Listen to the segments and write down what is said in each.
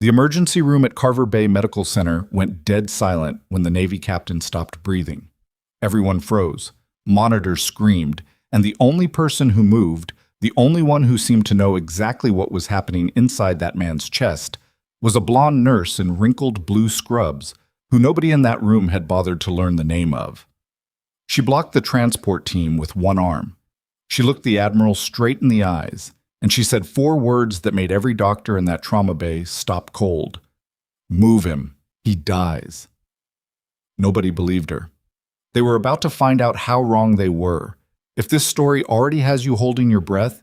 The emergency room at Carver Bay Medical Center went dead silent when the Navy captain stopped breathing. Everyone froze. Monitors screamed, and the only person who moved, the only one who seemed to know exactly what was happening inside that man's chest, was a blonde nurse in wrinkled blue scrubs who nobody in that room had bothered to learn the name of. She blocked the transport team with one arm. She looked the admiral straight in the eyes, and she said 4 words that made every doctor in that trauma bay stop cold. "Move him. He dies." Nobody believed her. They were about to find out how wrong they were. If this story already has you holding your breath,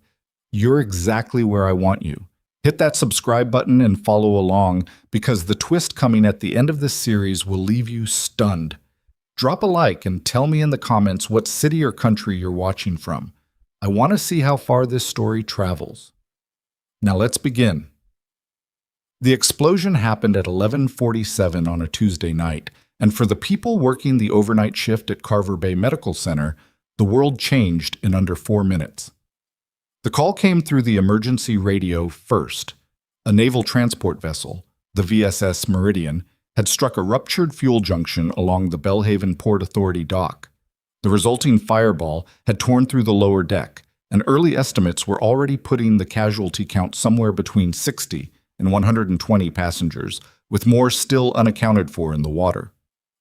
you're exactly where I want you. Hit that subscribe button and follow along, because the twist coming at the end of this series will leave you stunned. Drop a like and tell me in the comments what city or country you're watching from. I want to see how far this story travels. Now let's begin. The explosion happened at 11:47 on a Tuesday night, and for the people working the overnight shift at Carver Bay Medical Center, the world changed in under 4 minutes. The call came through the emergency radio first. A naval transport vessel, the VSS Meridian, had struck a ruptured fuel junction along the Belhaven Port Authority dock. The resulting fireball had torn through the lower deck, and early estimates were already putting the casualty count somewhere between 60 and 120 passengers, with more still unaccounted for in the water.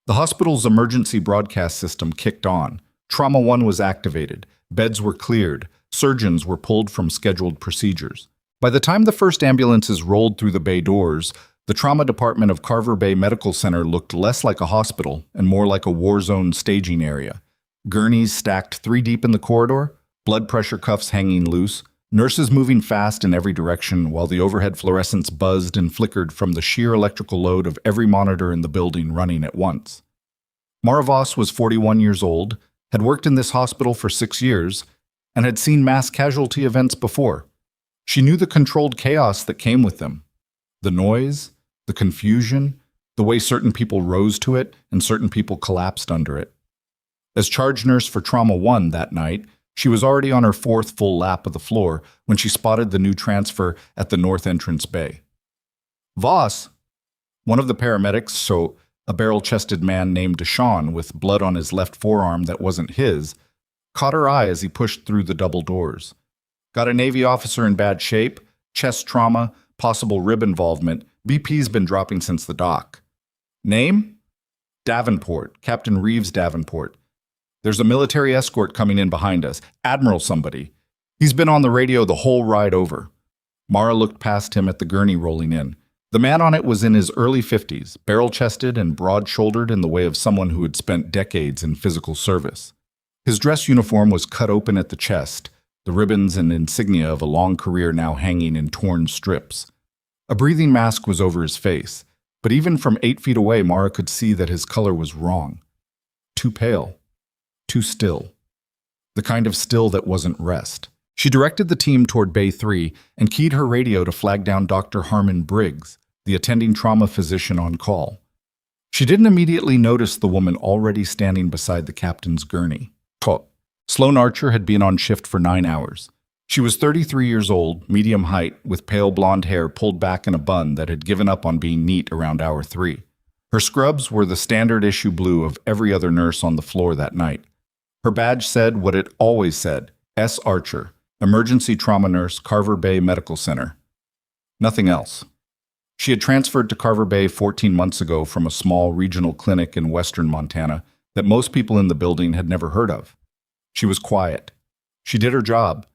The hospital's emergency broadcast system kicked on. Trauma 1 was activated. Beds were cleared. Surgeons were pulled from scheduled procedures. By the time the first ambulances rolled through the bay doors, the trauma department of Carver Bay Medical Center looked less like a hospital and more like a war zone staging area. Gurneys stacked 3 deep in the corridor, blood pressure cuffs hanging loose, nurses moving fast in every direction while the overhead fluorescents buzzed and flickered from the sheer electrical load of every monitor in the building running at once. Mara Voss was 41 years old, had worked in this hospital for 6 years, and had seen mass casualty events before. She knew the controlled chaos that came with them. The noise, the confusion, the way certain people rose to it and certain people collapsed under it. As charge nurse for Trauma 1 that night, she was already on her 4th full lap of the floor when she spotted the new transfer at the north entrance bay. "Voss!" One of the paramedics, a barrel-chested man named Deshawn with blood on his left forearm that wasn't his, caught her eye as he pushed through the double doors. "Got a Navy officer in bad shape, chest trauma, possible rib involvement. BP's been dropping since the dock." "Name?" "Davenport, Captain Reeves Davenport. There's a military escort coming in behind us. Admiral somebody. He's been on the radio the whole ride over." Mara looked past him at the gurney rolling in. The man on it was in his early 50s, barrel-chested and broad-shouldered in the way of someone who had spent decades in physical service. His dress uniform was cut open at the chest, the ribbons and insignia of a long career now hanging in torn strips. A breathing mask was over his face, but even from 8 feet away, Mara could see that his color was wrong. Too pale. Too still. The kind of still that wasn't rest. She directed the team toward Bay 3 and keyed her radio to flag down Dr. Harmon Briggs, the attending trauma physician on call. She didn't immediately notice the woman already standing beside the captain's gurney. Sloan Archer had been on shift for 9 hours. She was 33 years old, medium height, with pale blonde hair pulled back in a bun that had given up on being neat around hour 3. Her scrubs were the standard issue blue of every other nurse on the floor that night. Her badge said what it always said, S. Archer, Emergency Trauma Nurse, Carver Bay Medical Center. Nothing else. She had transferred to Carver Bay 14 months ago from a small regional clinic in western Montana that most people in the building had never heard of. She was quiet. She did her job.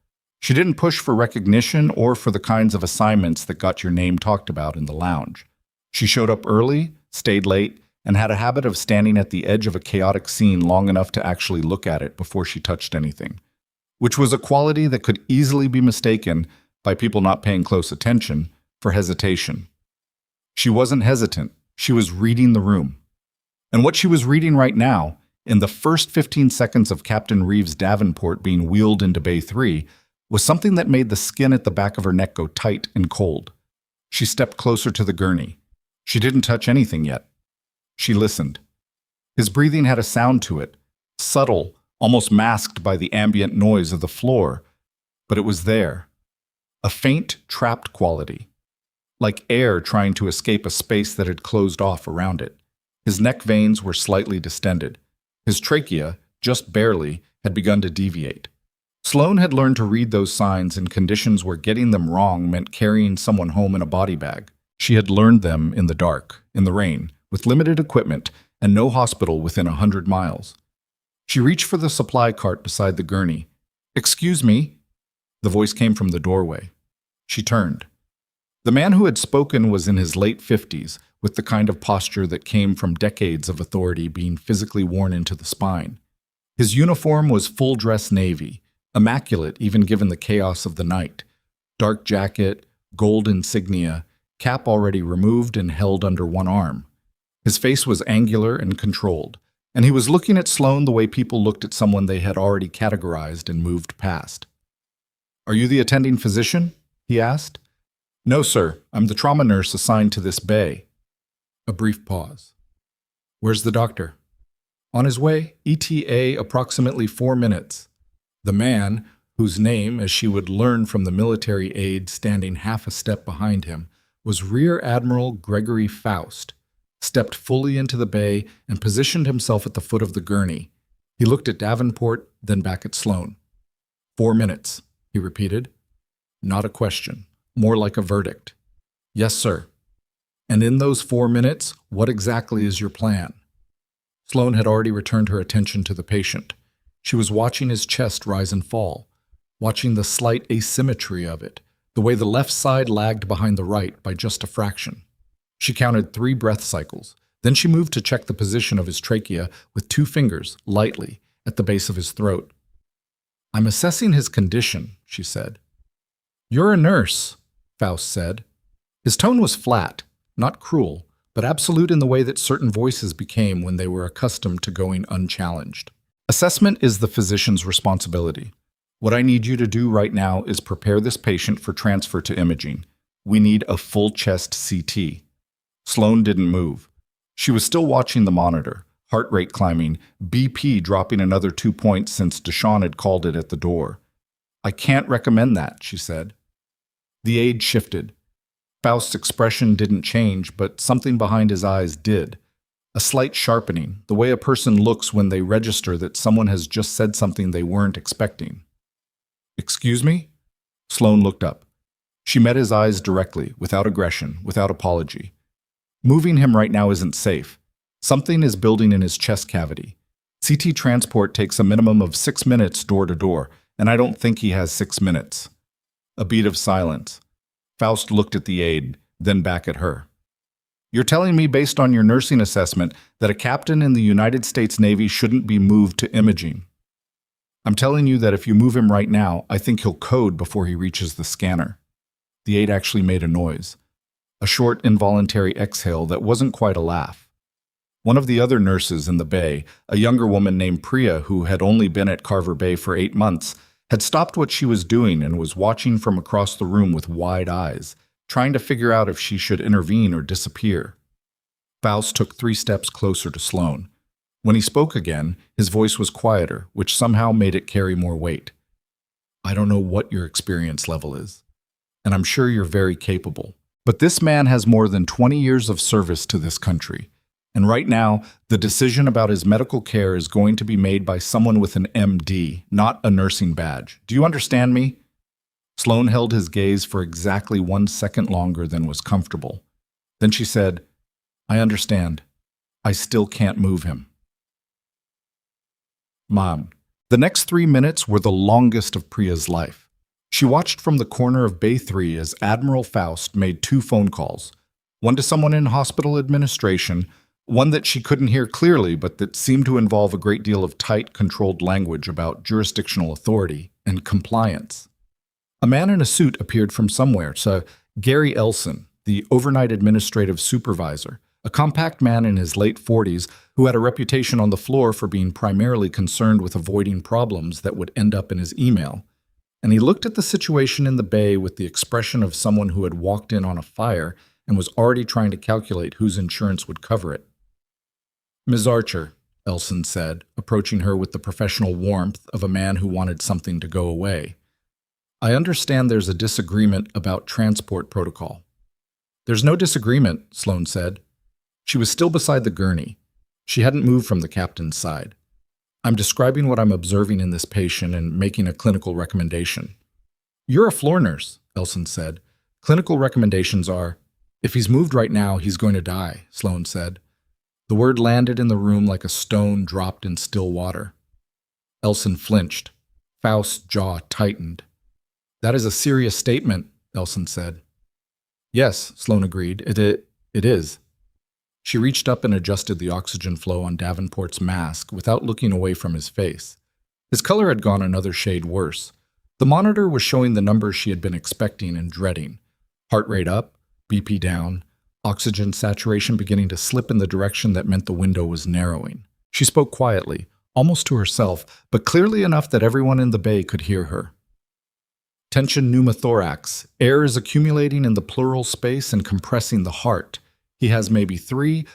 She didn't push for recognition or for the kinds of assignments that got your name talked about in the lounge. She showed up early, stayed late, and had a habit of standing at the edge of a chaotic scene long enough to actually look at it before she touched anything, which was a quality that could easily be mistaken by people not paying close attention for hesitation. She wasn't hesitant. She was reading the room. And what she was reading right now, in the first 15 seconds of Captain Reeves Davenport being wheeled into Bay 3, was something that made the skin at the back of her neck go tight and cold. She stepped closer to the gurney. She didn't touch anything yet. She listened. His breathing had a sound to it, subtle, almost masked by the ambient noise of the floor, but it was there. A faint, trapped quality. like air trying to escape a space that had closed off around it. His neck veins were slightly distended. His trachea, just barely, had begun to deviate. Sloane had learned to read those signs in conditions where getting them wrong meant carrying someone home in a body bag. She had learned them in the dark, in the rain, with limited equipment and no hospital within 100 miles. She reached for the supply cart beside the gurney. "Excuse me." The voice came from the doorway. She turned. The man who had spoken was in his late 50s, with the kind of posture that came from decades of authority being physically worn into the spine. His uniform was full-dress navy, immaculate even given the chaos of the night. Dark jacket, gold insignia, cap already removed and held under one arm. His face was angular and controlled, and he was looking at Sloane the way people looked at someone they had already categorized and moved past. "Are you the attending physician?" he asked. "No, sir. I'm the trauma nurse assigned to this bay." A brief pause. "Where's the doctor?" "On his way. ETA approximately 4 minutes." The man, whose name, as she would learn from the military aide standing half a step behind him, was Rear Admiral Gregory Faust, stepped fully into the bay and positioned himself at the foot of the gurney. He looked at Davenport, then back at Sloane. 4 minutes, he repeated. Not a question, more like a verdict. "Yes, sir." "And in those 4 minutes, what exactly is your plan?" Sloane had already returned her attention to the patient. She was watching his chest rise and fall, watching the slight asymmetry of it, the way the left side lagged behind the right by just a fraction. She counted 3 breath cycles. Then she moved to check the position of his trachea with 2 fingers, lightly, at the base of his throat. "I'm assessing his condition," she said. "You're a nurse," Faust said. His tone was flat, not cruel, but absolute in the way that certain voices became when they were accustomed to going unchallenged. "Assessment is the physician's responsibility. What I need you to do right now is prepare this patient for transfer to imaging. We need a full chest CT." Sloane didn't move. She was still watching the monitor, heart rate climbing, BP dropping another 2 points since Deshawn had called it at the door. "I can't recommend that," she said. The aide shifted. Faust's expression didn't change, but something behind his eyes did. A slight sharpening, the way a person looks when they register that someone has just said something they weren't expecting. "Excuse me?" Sloane looked up. She met his eyes directly, without aggression, without apology. "Moving him right now isn't safe. Something is building in his chest cavity. CT transport takes a minimum of 6 minutes door to door, and I don't think he has 6 minutes." A beat of silence. Faust looked at the aide, then back at her. "You're telling me based on your nursing assessment that a captain in the United States Navy shouldn't be moved to imaging. I'm telling you that if you move him right now, I think he'll code before he reaches the scanner." The aide actually made a noise. A short, involuntary exhale that wasn't quite a laugh. One of the other nurses in the bay, a younger woman named Priya who had only been at Carver Bay for 8 months, had stopped what she was doing and was watching from across the room with wide eyes, trying to figure out if she should intervene or disappear. Faust took 3 steps closer to Sloane. When he spoke again, his voice was quieter, which somehow made it carry more weight. "I don't know what your experience level is, and I'm sure you're very capable. But this man has more than 20 years of service to this country, and right now, the decision about his medical care is going to be made by someone with an MD, not a nursing badge. Do you understand me?" Sloane held his gaze for exactly 1 second longer than was comfortable. Then she said, "I understand. I still can't move him." Mom. The next 3 minutes were the longest of Priya's life. She watched from the corner of Bay 3 as Admiral Faust made 2 phone calls, one to someone in hospital administration, one that she couldn't hear clearly but that seemed to involve a great deal of tight, controlled language about jurisdictional authority and compliance. A man in a suit appeared from somewhere, so Gary Elson, the overnight administrative supervisor, a compact man in his late 40s who had a reputation on the floor for being primarily concerned with avoiding problems that would end up in his email. And he looked at the situation in the bay with the expression of someone who had walked in on a fire and was already trying to calculate whose insurance would cover it. "Ms. Archer," Elson said, approaching her with the professional warmth of a man who wanted something to go away. "I understand there's a disagreement about transport protocol." There's no disagreement, Sloane said. She was still beside the gurney. She hadn't moved from the captain's side. I'm describing what I'm observing in this patient and making a clinical recommendation. You're a floor nurse, Elson said. Clinical recommendations are, if he's moved right now, he's going to die, Sloane said. The word landed in the room like a stone dropped in still water. Elson flinched. Faust's jaw tightened. That is a serious statement, Elson said. Yes, Sloane agreed. It is. She reached up and adjusted the oxygen flow on Davenport's mask without looking away from his face. His color had gone another shade worse. The monitor was showing the numbers she had been expecting and dreading. Heart rate up, BP down, oxygen saturation beginning to slip in the direction that meant the window was narrowing. She spoke quietly, almost to herself, but clearly enough that everyone in the bay could hear her. Tension pneumothorax. Air is accumulating in the pleural space and compressing the heart. He has maybe 3-4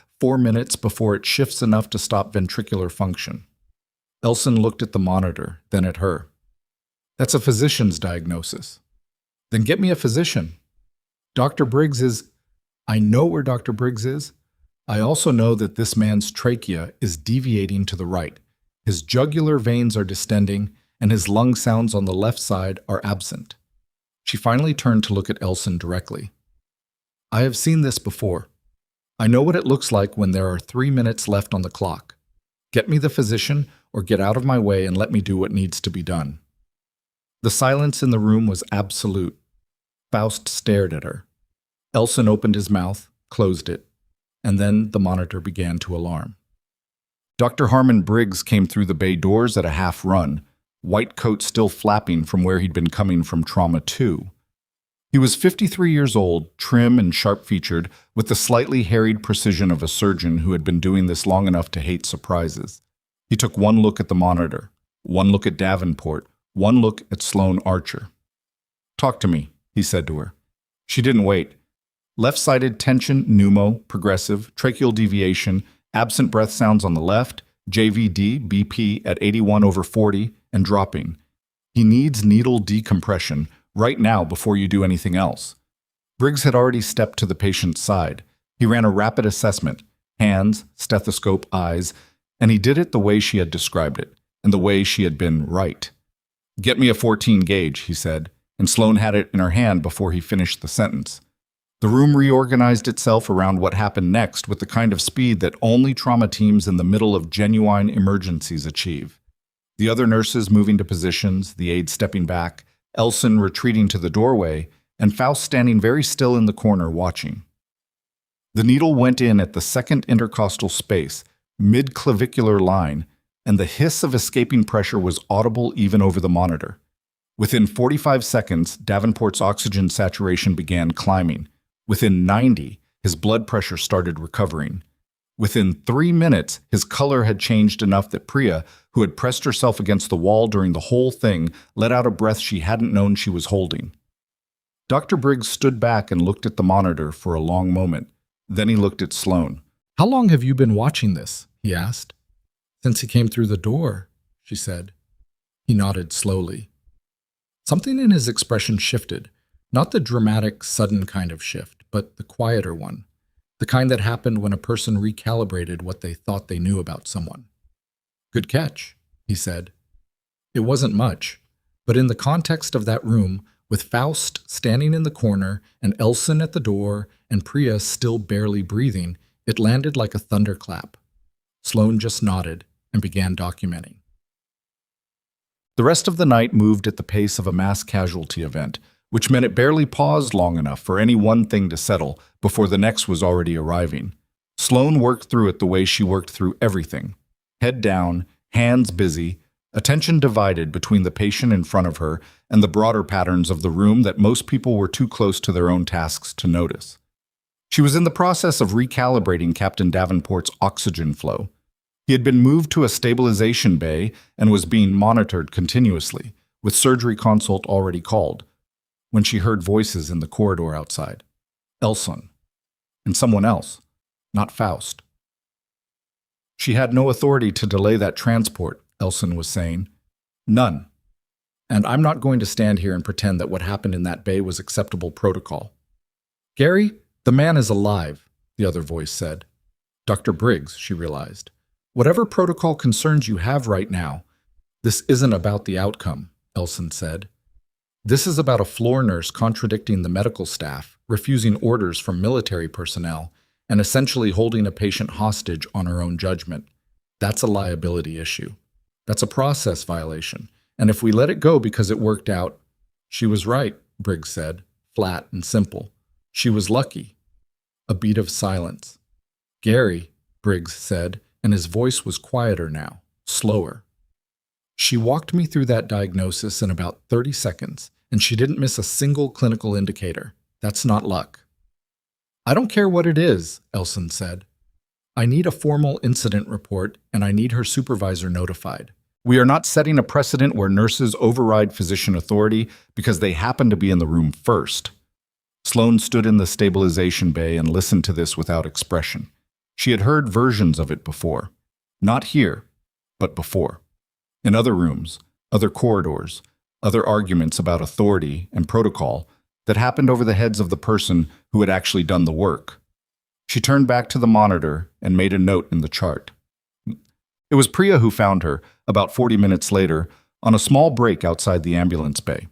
minutes before it shifts enough to stop ventricular function. Elson looked at the monitor, then at her. That's a physician's diagnosis. Then get me a physician. Dr. Briggs is... I know where Dr. Briggs is. I also know that this man's trachea is deviating to the right. His jugular veins are distending, and his lung sounds on the left side are absent. She finally turned to look at Elson directly. I have seen this before. I know what it looks like when there are 3 minutes left on the clock. Get me the physician or get out of my way and let me do what needs to be done. The silence in the room was absolute. Faust stared at her. Elson opened his mouth, closed it, and then the monitor began to alarm. Dr. Harmon Briggs came through the bay doors at a half run, white coat still flapping from where he'd been coming from Trauma 2. He was 53 years old, trim and sharp-featured, with the slightly harried precision of a surgeon who had been doing this long enough to hate surprises. He took one look at the monitor, one look at Davenport, one look at Sloane Archer. Talk to me, he said to her. She didn't wait. Left-sided tension, pneumo, progressive, tracheal deviation, absent breath sounds on the left, JVD, BP at 81/40, and dropping. He needs needle decompression right now before you do anything else. Briggs had already stepped to the patient's side. He ran a rapid assessment, hands, stethoscope, eyes, and he did it the way she had described it, and the way she had been right. Get me a 14 gauge, he said, and Sloane had it in her hand before he finished the sentence. The room reorganized itself around what happened next with the kind of speed that only trauma teams in the middle of genuine emergencies achieve. The other nurses moving to positions, the aides stepping back, Elson retreating to the doorway, and Faust standing very still in the corner watching. The needle went in at the second intercostal space, mid-clavicular line, and the hiss of escaping pressure was audible even over the monitor. Within 45 seconds, Davenport's oxygen saturation began climbing. Within 90, his blood pressure started recovering. Within 3 minutes, his color had changed enough that Priya, who had pressed herself against the wall during the whole thing, let out a breath she hadn't known she was holding. Dr. Briggs stood back and looked at the monitor for a long moment. Then he looked at Sloane. How long have you been watching this? He asked. Since he came through the door, she said. He nodded slowly. Something in his expression shifted, not the dramatic, sudden kind of shift, but the quieter one. The kind that happened when a person recalibrated what they thought they knew about someone. Good catch, he said. It wasn't much, but in the context of that room, with Faust standing in the corner and Elson at the door and Priya still barely breathing, it landed like a thunderclap. Sloane just nodded and began documenting. The rest of the night moved at the pace of a mass casualty event, which meant it barely paused long enough for any one thing to settle before the next was already arriving. Sloane worked through it the way she worked through everything. Head down, hands busy, attention divided between the patient in front of her and the broader patterns of the room that most people were too close to their own tasks to notice. She was in the process of recalibrating Captain Davenport's oxygen flow. He had been moved to a stabilization bay and was being monitored continuously, with surgery consult already called, when she heard voices in the corridor outside. Elson. And someone else, not Faust. She had no authority to delay that transport, Elson was saying. None. And I'm not going to stand here and pretend that what happened in that bay was acceptable protocol. Gary, The man is alive, the other voice said. Dr. Briggs, she realized. Whatever protocol concerns you have right now, this isn't about the outcome, Elson said. This is about a floor nurse contradicting the medical staff, refusing orders from military personnel, and essentially holding a patient hostage on her own judgment. That's a liability issue. That's a process violation. And if we let it go because it worked out, she was right, Briggs said, flat and simple. She was lucky. A beat of silence. Gary, Briggs said, and his voice was quieter now, slower. She walked me through that diagnosis in about 30 seconds, and she didn't miss a single clinical indicator. That's not luck. I don't care what it is, Elson said. I need a formal incident report, and I need her supervisor notified. We are not setting a precedent where nurses override physician authority because they happen to be in the room first. Sloane stood in the stabilization bay and listened to this without expression. She had heard versions of it before. Not here, but before. In other rooms, other corridors, other arguments about authority and protocol that happened over the heads of the person who had actually done the work. She turned back to the monitor and made a note in the chart. It was Priya who found her, about 40 minutes later, on a small break outside the ambulance bay.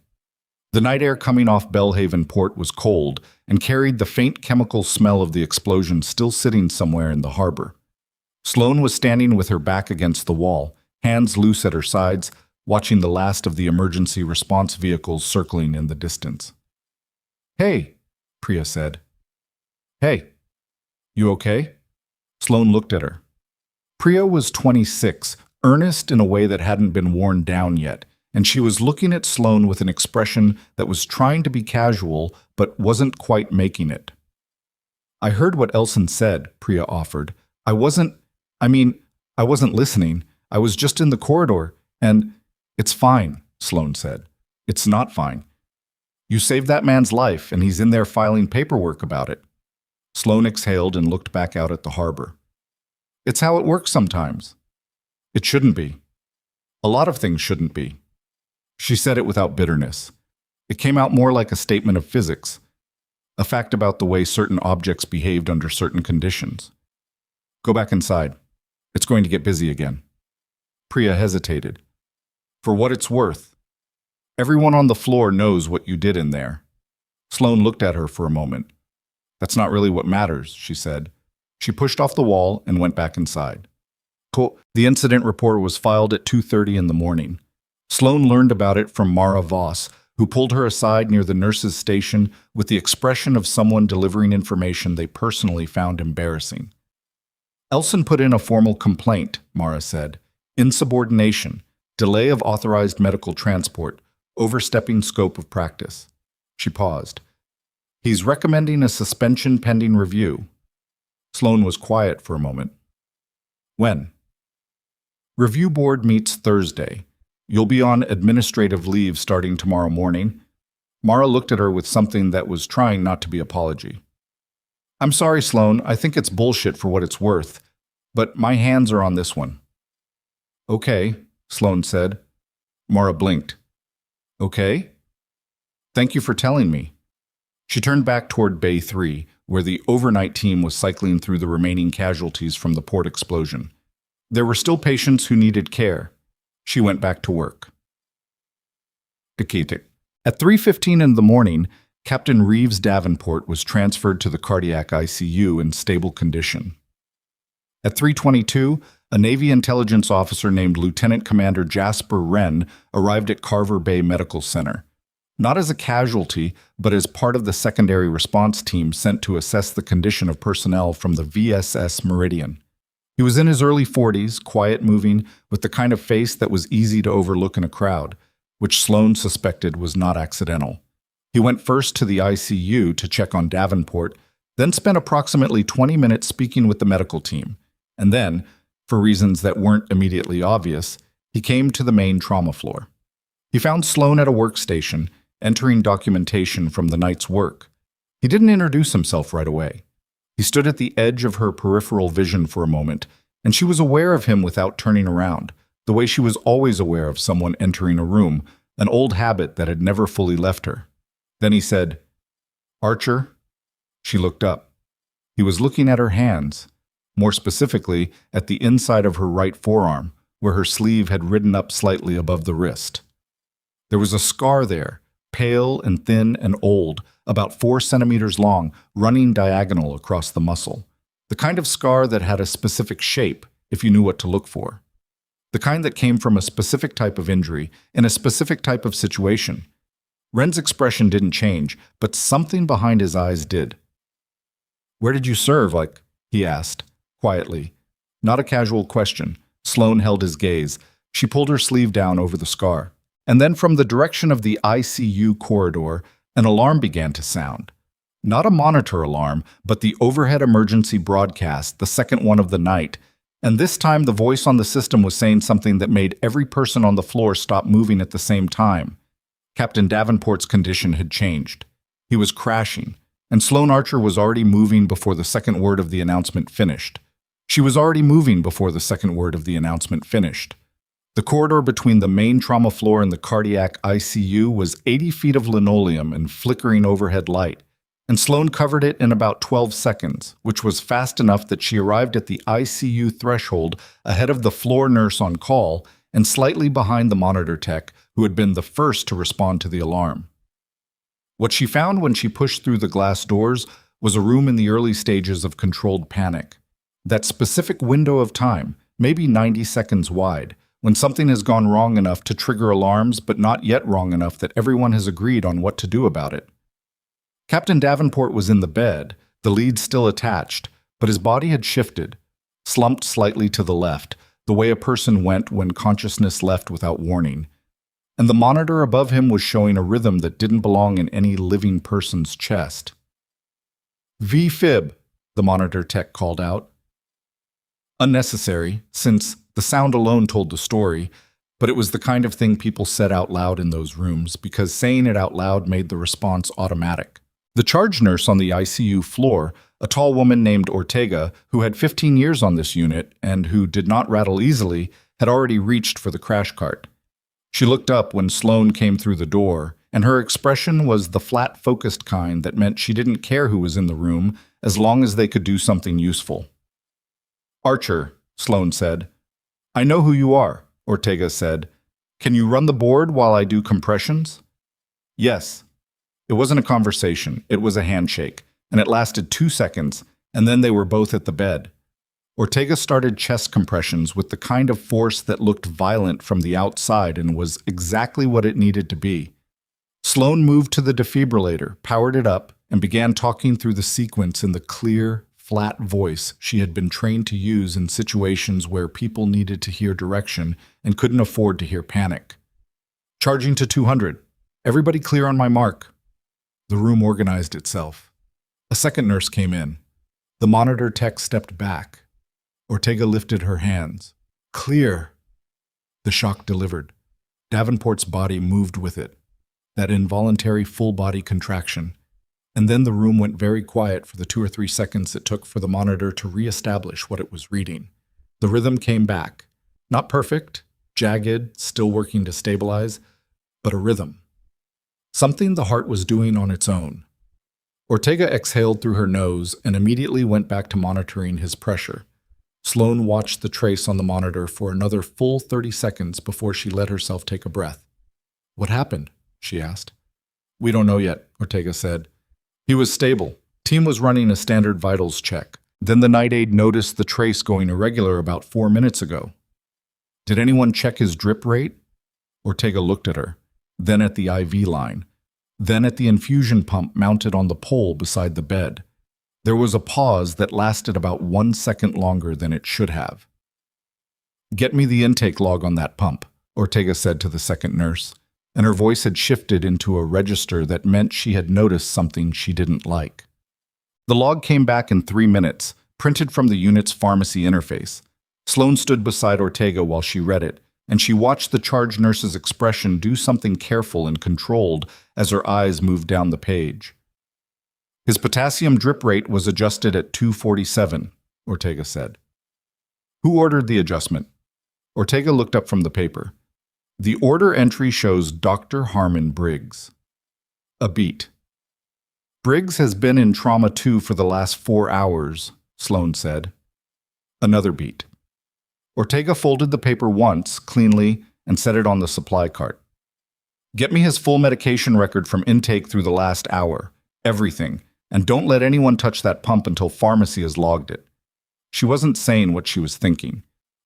The night air coming off Belhaven port was cold and carried the faint chemical smell of the explosion still sitting somewhere in the harbor. Sloane was standing with her back against the wall, hands loose at her sides, watching the last of the emergency response vehicles circling in the distance. "Hey," Priya said. "Hey, you okay?" Sloane looked at her. Priya was 26, earnest in a way that hadn't been worn down yet, and she was looking at Sloane with an expression that was trying to be casual but wasn't quite making it. "I heard what Elson said," Priya offered. I wasn't listening. I was just in the corridor, and..." "It's fine," Sloane said. "It's not fine. You saved that man's life, and he's in there filing paperwork about it." Sloane exhaled and looked back out at the harbor. "It's how it works sometimes." "It shouldn't be. A lot of things shouldn't be." She said it without bitterness. It came out more like a statement of physics, a fact about the way certain objects behaved under certain conditions. "Go back inside. It's going to get busy again." Priya hesitated. "For what it's worth. Everyone on the floor knows what you did in there." Sloane looked at her for a moment. "That's not really what matters," she said. She pushed off the wall and went back inside. The incident report was filed at 2:30 in the morning. Sloane learned about it from Mara Voss, who pulled her aside near the nurse's station with the expression of someone delivering information they personally found embarrassing. "Elson put in a formal complaint," Mara said. "Insubordination, delay of authorized medical transport, overstepping scope of practice." She paused. "He's recommending a suspension pending review." Sloane was quiet for a moment. "When?" "Review board meets Thursday. You'll be on administrative leave starting tomorrow morning." Mara looked at her with something that was trying not to be apology. "I'm sorry, Sloane. I think it's bullshit for what it's worth. But my hands are on this one." "Okay," Sloane said. Mara blinked. "Okay? Thank you for telling me." She turned back toward Bay 3, where the overnight team was cycling through the remaining casualties from the port explosion. There were still patients who needed care. She went back to work. At 3:15 in the morning, Captain Reeves Davenport was transferred to the cardiac ICU in stable condition. At 3:22, a Navy intelligence officer named Lieutenant Commander Jasper Wren arrived at Carver Bay Medical Center, not as a casualty, but as part of the secondary response team sent to assess the condition of personnel from the VSS Meridian. He was in his early 40s, quiet-moving, with the kind of face that was easy to overlook in a crowd, which Sloane suspected was not accidental. He went first to the ICU to check on Davenport, then spent approximately 20 minutes speaking with the medical team, and then, for reasons that weren't immediately obvious, he came to the main trauma floor. He found Sloane at a workstation, entering documentation from the night's work. He didn't introduce himself right away. He stood at the edge of her peripheral vision for a moment, and she was aware of him without turning around, the way she was always aware of someone entering a room, an old habit that had never fully left her. Then he said, "Archer?" She looked up. He was looking at her hands, more specifically at the inside of her right forearm, where her sleeve had ridden up slightly above the wrist. There was a scar there, pale and thin and old, about 4 centimeters long, running diagonal across the muscle. The kind of scar that had a specific shape, if you knew what to look for. The kind that came from a specific type of injury in a specific type of situation. Ren's expression didn't change, but something behind his eyes did. "Where did you serve, he asked, quietly. Not a casual question. Sloane held his gaze. She pulled her sleeve down over the scar. And then from the direction of the ICU corridor, an alarm began to sound. Not a monitor alarm, but the overhead emergency broadcast, the second one of the night. And this time the voice on the system was saying something that made every person on the floor stop moving at the same time. Captain Davenport's condition had changed. He was crashing, and Sloane Archer was already moving before the second word of the announcement finished. She was already moving before the second word of the announcement finished. The corridor between the main trauma floor and the cardiac ICU was 80 feet of linoleum and flickering overhead light, and Sloane covered it in about 12 seconds, which was fast enough that she arrived at the ICU threshold ahead of the floor nurse on call and slightly behind the monitor tech, who had been the first to respond to the alarm. What she found when she pushed through the glass doors was a room in the early stages of controlled panic. That specific window of time, maybe 90 seconds wide, when something has gone wrong enough to trigger alarms but not yet wrong enough that everyone has agreed on what to do about it. Captain Davenport was in the bed, the lead still attached, but his body had shifted, slumped slightly to the left, the way a person went when consciousness left without warning. And the monitor above him was showing a rhythm that didn't belong in any living person's chest. "V-fib," the monitor tech called out. Unnecessary, since the sound alone told the story, but it was the kind of thing people said out loud in those rooms because saying it out loud made the response automatic. The charge nurse on the ICU floor, a tall woman named Ortega, who had 15 years on this unit and who did not rattle easily, had already reached for the crash cart. She looked up when Sloane came through the door, and her expression was the flat, focused kind that meant she didn't care who was in the room as long as they could do something useful. "Archer," Sloane said. "I know who you are," Ortega said. "Can you run the board while I do compressions?" "Yes." It wasn't a conversation, it was a handshake, and it lasted 2 seconds, and then they were both at the bed. Ortega started chest compressions with the kind of force that looked violent from the outside and was exactly what it needed to be. Sloane moved to the defibrillator, powered it up, and began talking through the sequence in the clear, flat voice she had been trained to use in situations where people needed to hear direction and couldn't afford to hear panic. "Charging to 200. Everybody clear on my mark." The room organized itself. A second nurse came in. The monitor tech stepped back. Ortega lifted her hands. "Clear." The shock delivered. Davenport's body moved with it. That involuntary full-body contraction. And then the room went very quiet for the 2 or 3 seconds it took for the monitor to re-establish what it was reading. The rhythm came back. Not perfect, jagged, still working to stabilize, but a rhythm. Something the heart was doing on its own. Ortega exhaled through her nose and immediately went back to monitoring his pressure. Sloane watched the trace on the monitor for another full 30 seconds before she let herself take a breath. "What happened?" she asked. "We don't know yet," Ortega said. "He was stable. Team was running a standard vitals check. Then the night aide noticed the trace going irregular about 4 minutes ago." "Did anyone check his drip rate?" Ortega looked at her, then at the IV line, then at the infusion pump mounted on the pole beside the bed. There was a pause that lasted about 1 second longer than it should have. "Get me the intake log on that pump," Ortega said to the second nurse, and her voice had shifted into a register that meant she had noticed something she didn't like. The log came back in 3 minutes, printed from the unit's pharmacy interface. Sloane stood beside Ortega while she read it, and she watched the charge nurse's expression do something careful and controlled as her eyes moved down the page. "His potassium drip rate was adjusted at 247, Ortega said. "Who ordered the adjustment?" Ortega looked up from the paper. "The order entry shows Dr. Harmon Briggs." A beat. Briggs has been in trauma 2 for the last 4 hours, Sloan said. Another beat. Ortega folded the paper once, cleanly, and set it on the supply cart. Get me his full medication record from intake through the last hour. Everything. And don't let anyone touch that pump until pharmacy has logged it. She wasn't saying what she was thinking.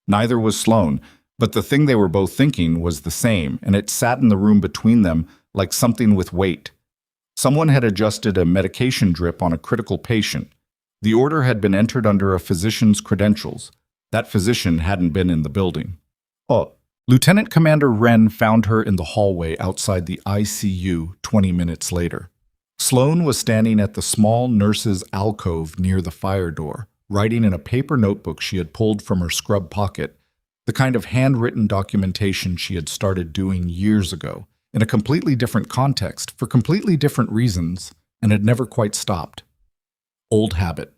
Neither was Sloan, but the thing they were both thinking was the same, and it sat in the room between them like something with weight. Someone had adjusted a medication drip on a critical patient. The order had been entered under a physician's credentials. That physician hadn't been in the building. Oh, Lieutenant Commander Wren found her in the hallway outside the ICU 20 minutes later. Sloan was standing at the small nurse's alcove near the fire door, writing in a paper notebook she had pulled from her scrub pocket, the kind of handwritten documentation she had started doing years ago, in a completely different context, for completely different reasons, and had never quite stopped. Old habit.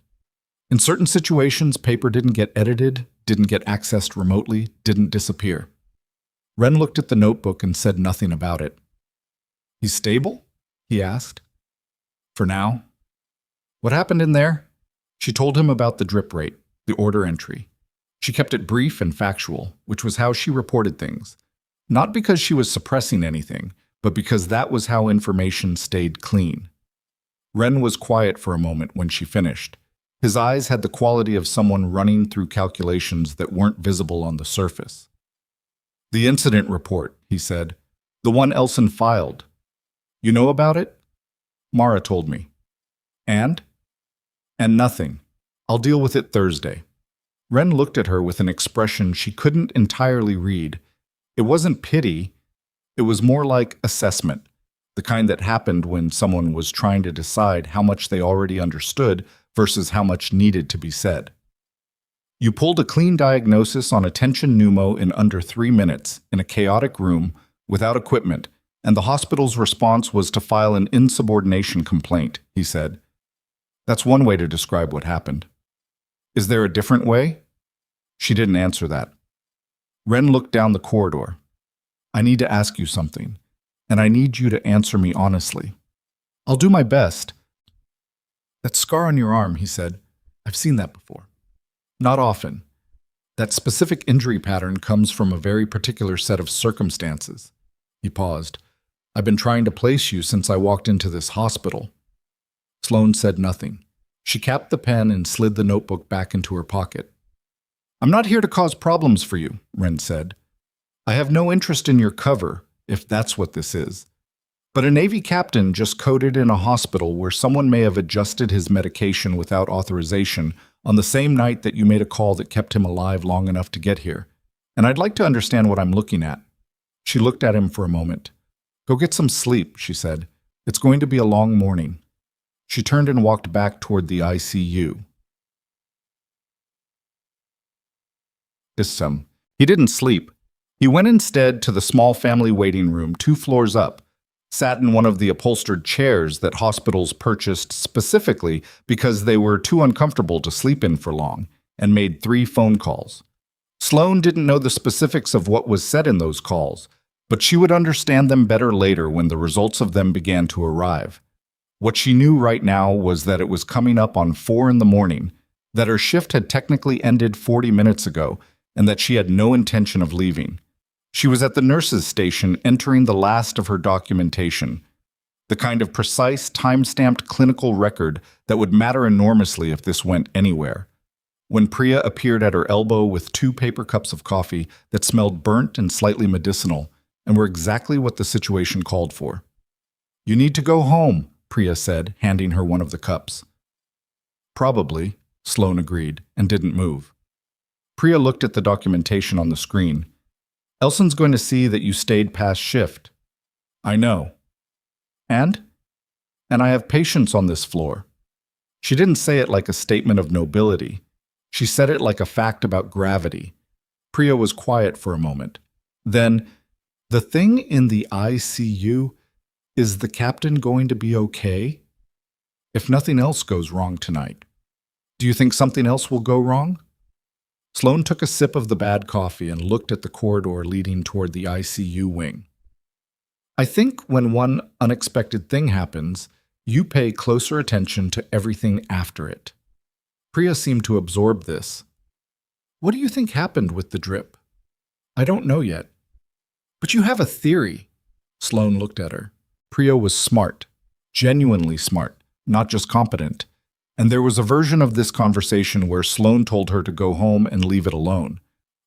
In certain situations, paper didn't get edited, didn't get accessed remotely, didn't disappear. Wren looked at the notebook and said nothing about it. "He's stable?" he asked. "For now." "What happened in there?" She told him about the drip rate, the order entry. She kept it brief and factual, which was how she reported things. Not because she was suppressing anything, but because that was how information stayed clean. Wren was quiet for a moment when she finished. His eyes had the quality of someone running through calculations that weren't visible on the surface. "The incident report," he said. "The one Elson filed. You know about it?" "Mara told me." "And?" "And nothing. I'll deal with it Thursday." Wren looked at her with an expression she couldn't entirely read. It wasn't pity. It was more like assessment, the kind that happened when someone was trying to decide how much they already understood versus how much needed to be said. "You pulled a clean diagnosis on a tension pneumo in under 3 minutes, in a chaotic room, without equipment, and the hospital's response was to file an insubordination complaint," he said. "That's one way to describe what happened." "Is there a different way?" She didn't answer that. Wren looked down the corridor. "I need to ask you something, and I need you to answer me honestly." "I'll do my best." "That scar on your arm," he said. "I've seen that before." "Not often. That specific injury pattern comes from a very particular set of circumstances." He paused. "I've been trying to place you since I walked into this hospital." Sloan said nothing. She capped the pen and slid the notebook back into her pocket. "I'm not here to cause problems for you," Wren said. "I have no interest in your cover, if that's what this is. But a Navy captain just coded in a hospital where someone may have adjusted his medication without authorization on the same night that you made a call that kept him alive long enough to get here. And I'd like to understand what I'm looking at." She looked at him for a moment. "Go get some sleep," she said. "It's going to be a long morning." She turned and walked back toward the ICU. He didn't sleep. He went instead to the small family waiting room 2 floors up, sat in one of the upholstered chairs that hospitals purchased specifically because they were too uncomfortable to sleep in for long, and made 3 phone calls. Sloan didn't know the specifics of what was said in those calls, but she would understand them better later when the results of them began to arrive. What she knew right now was that it was coming up on 4 in the morning, that her shift had technically ended 40 minutes ago, and that she had no intention of leaving. She was at the nurse's station entering the last of her documentation, the kind of precise, time-stamped clinical record that would matter enormously if this went anywhere, when Priya appeared at her elbow with 2 paper cups of coffee that smelled burnt and slightly medicinal, and were exactly what the situation called for. "You need to go home," Priya said, handing her one of the cups. "Probably," Sloan agreed, and didn't move. Priya looked at the documentation on the screen. "Elson's going to see that you stayed past shift." "I know." "And?" "And I have patients on this floor." She didn't say it like a statement of nobility. She said it like a fact about gravity. Priya was quiet for a moment. Then, "The thing in the ICU, is the captain going to be okay? If nothing else goes wrong tonight, do you think something else will go wrong?" Sloan took a sip of the bad coffee and looked at the corridor leading toward the ICU wing. "I think when one unexpected thing happens, You pay closer attention to everything after it. Priya seemed to absorb this. What do you think happened with the drip? I don't know yet. But you have a theory. Sloane looked at her. Priya was smart, genuinely smart, not just competent. And there was a version of this conversation where Sloane told her to go home and leave it alone.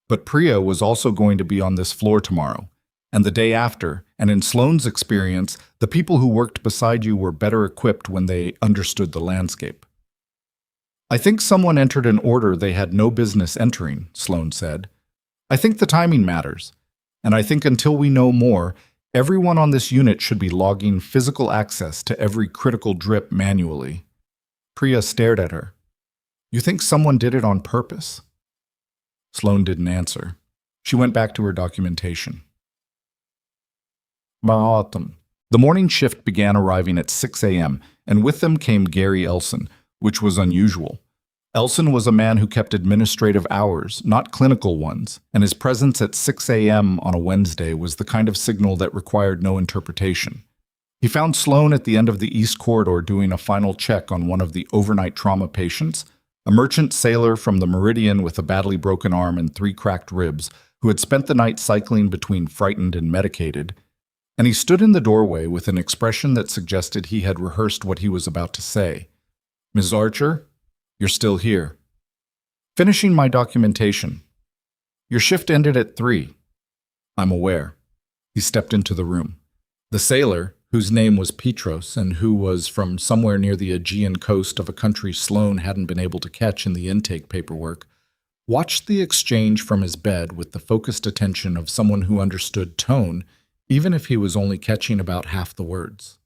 But Priya was also going to be on this floor tomorrow, and the day after, and in Sloane's experience, the people who worked beside you were better equipped when they understood the landscape. I think someone entered an order they had no business entering, Sloane said. I think the timing matters, and I think until we know more, everyone on this unit should be logging physical access to every critical drip manually. Priya stared at her. You think someone did it on purpose? Sloane didn't answer. She went back to her documentation. The morning shift began arriving at 6 a.m., and with them came Gary Elson, which was unusual. Elson was a man who kept administrative hours, not clinical ones, and his presence at 6 a.m. on a Wednesday was the kind of signal that required no interpretation. He found Sloane at the end of the East Corridor doing a final check on one of the overnight trauma patients, a merchant sailor from the Meridian with a badly broken arm and 3 cracked ribs, who had spent the night cycling between frightened and medicated, and he stood in the doorway with an expression that suggested he had rehearsed what he was about to say. Ms. Archer, you're still here. Finishing my documentation. Your shift ended at 3. I'm aware. He stepped into the room. The sailor, whose name was Petros and who was from somewhere near the Aegean coast of a country Sloane hadn't been able to catch in the intake paperwork, watched the exchange from his bed with the focused attention of someone who understood tone, even if he was only catching about half the words.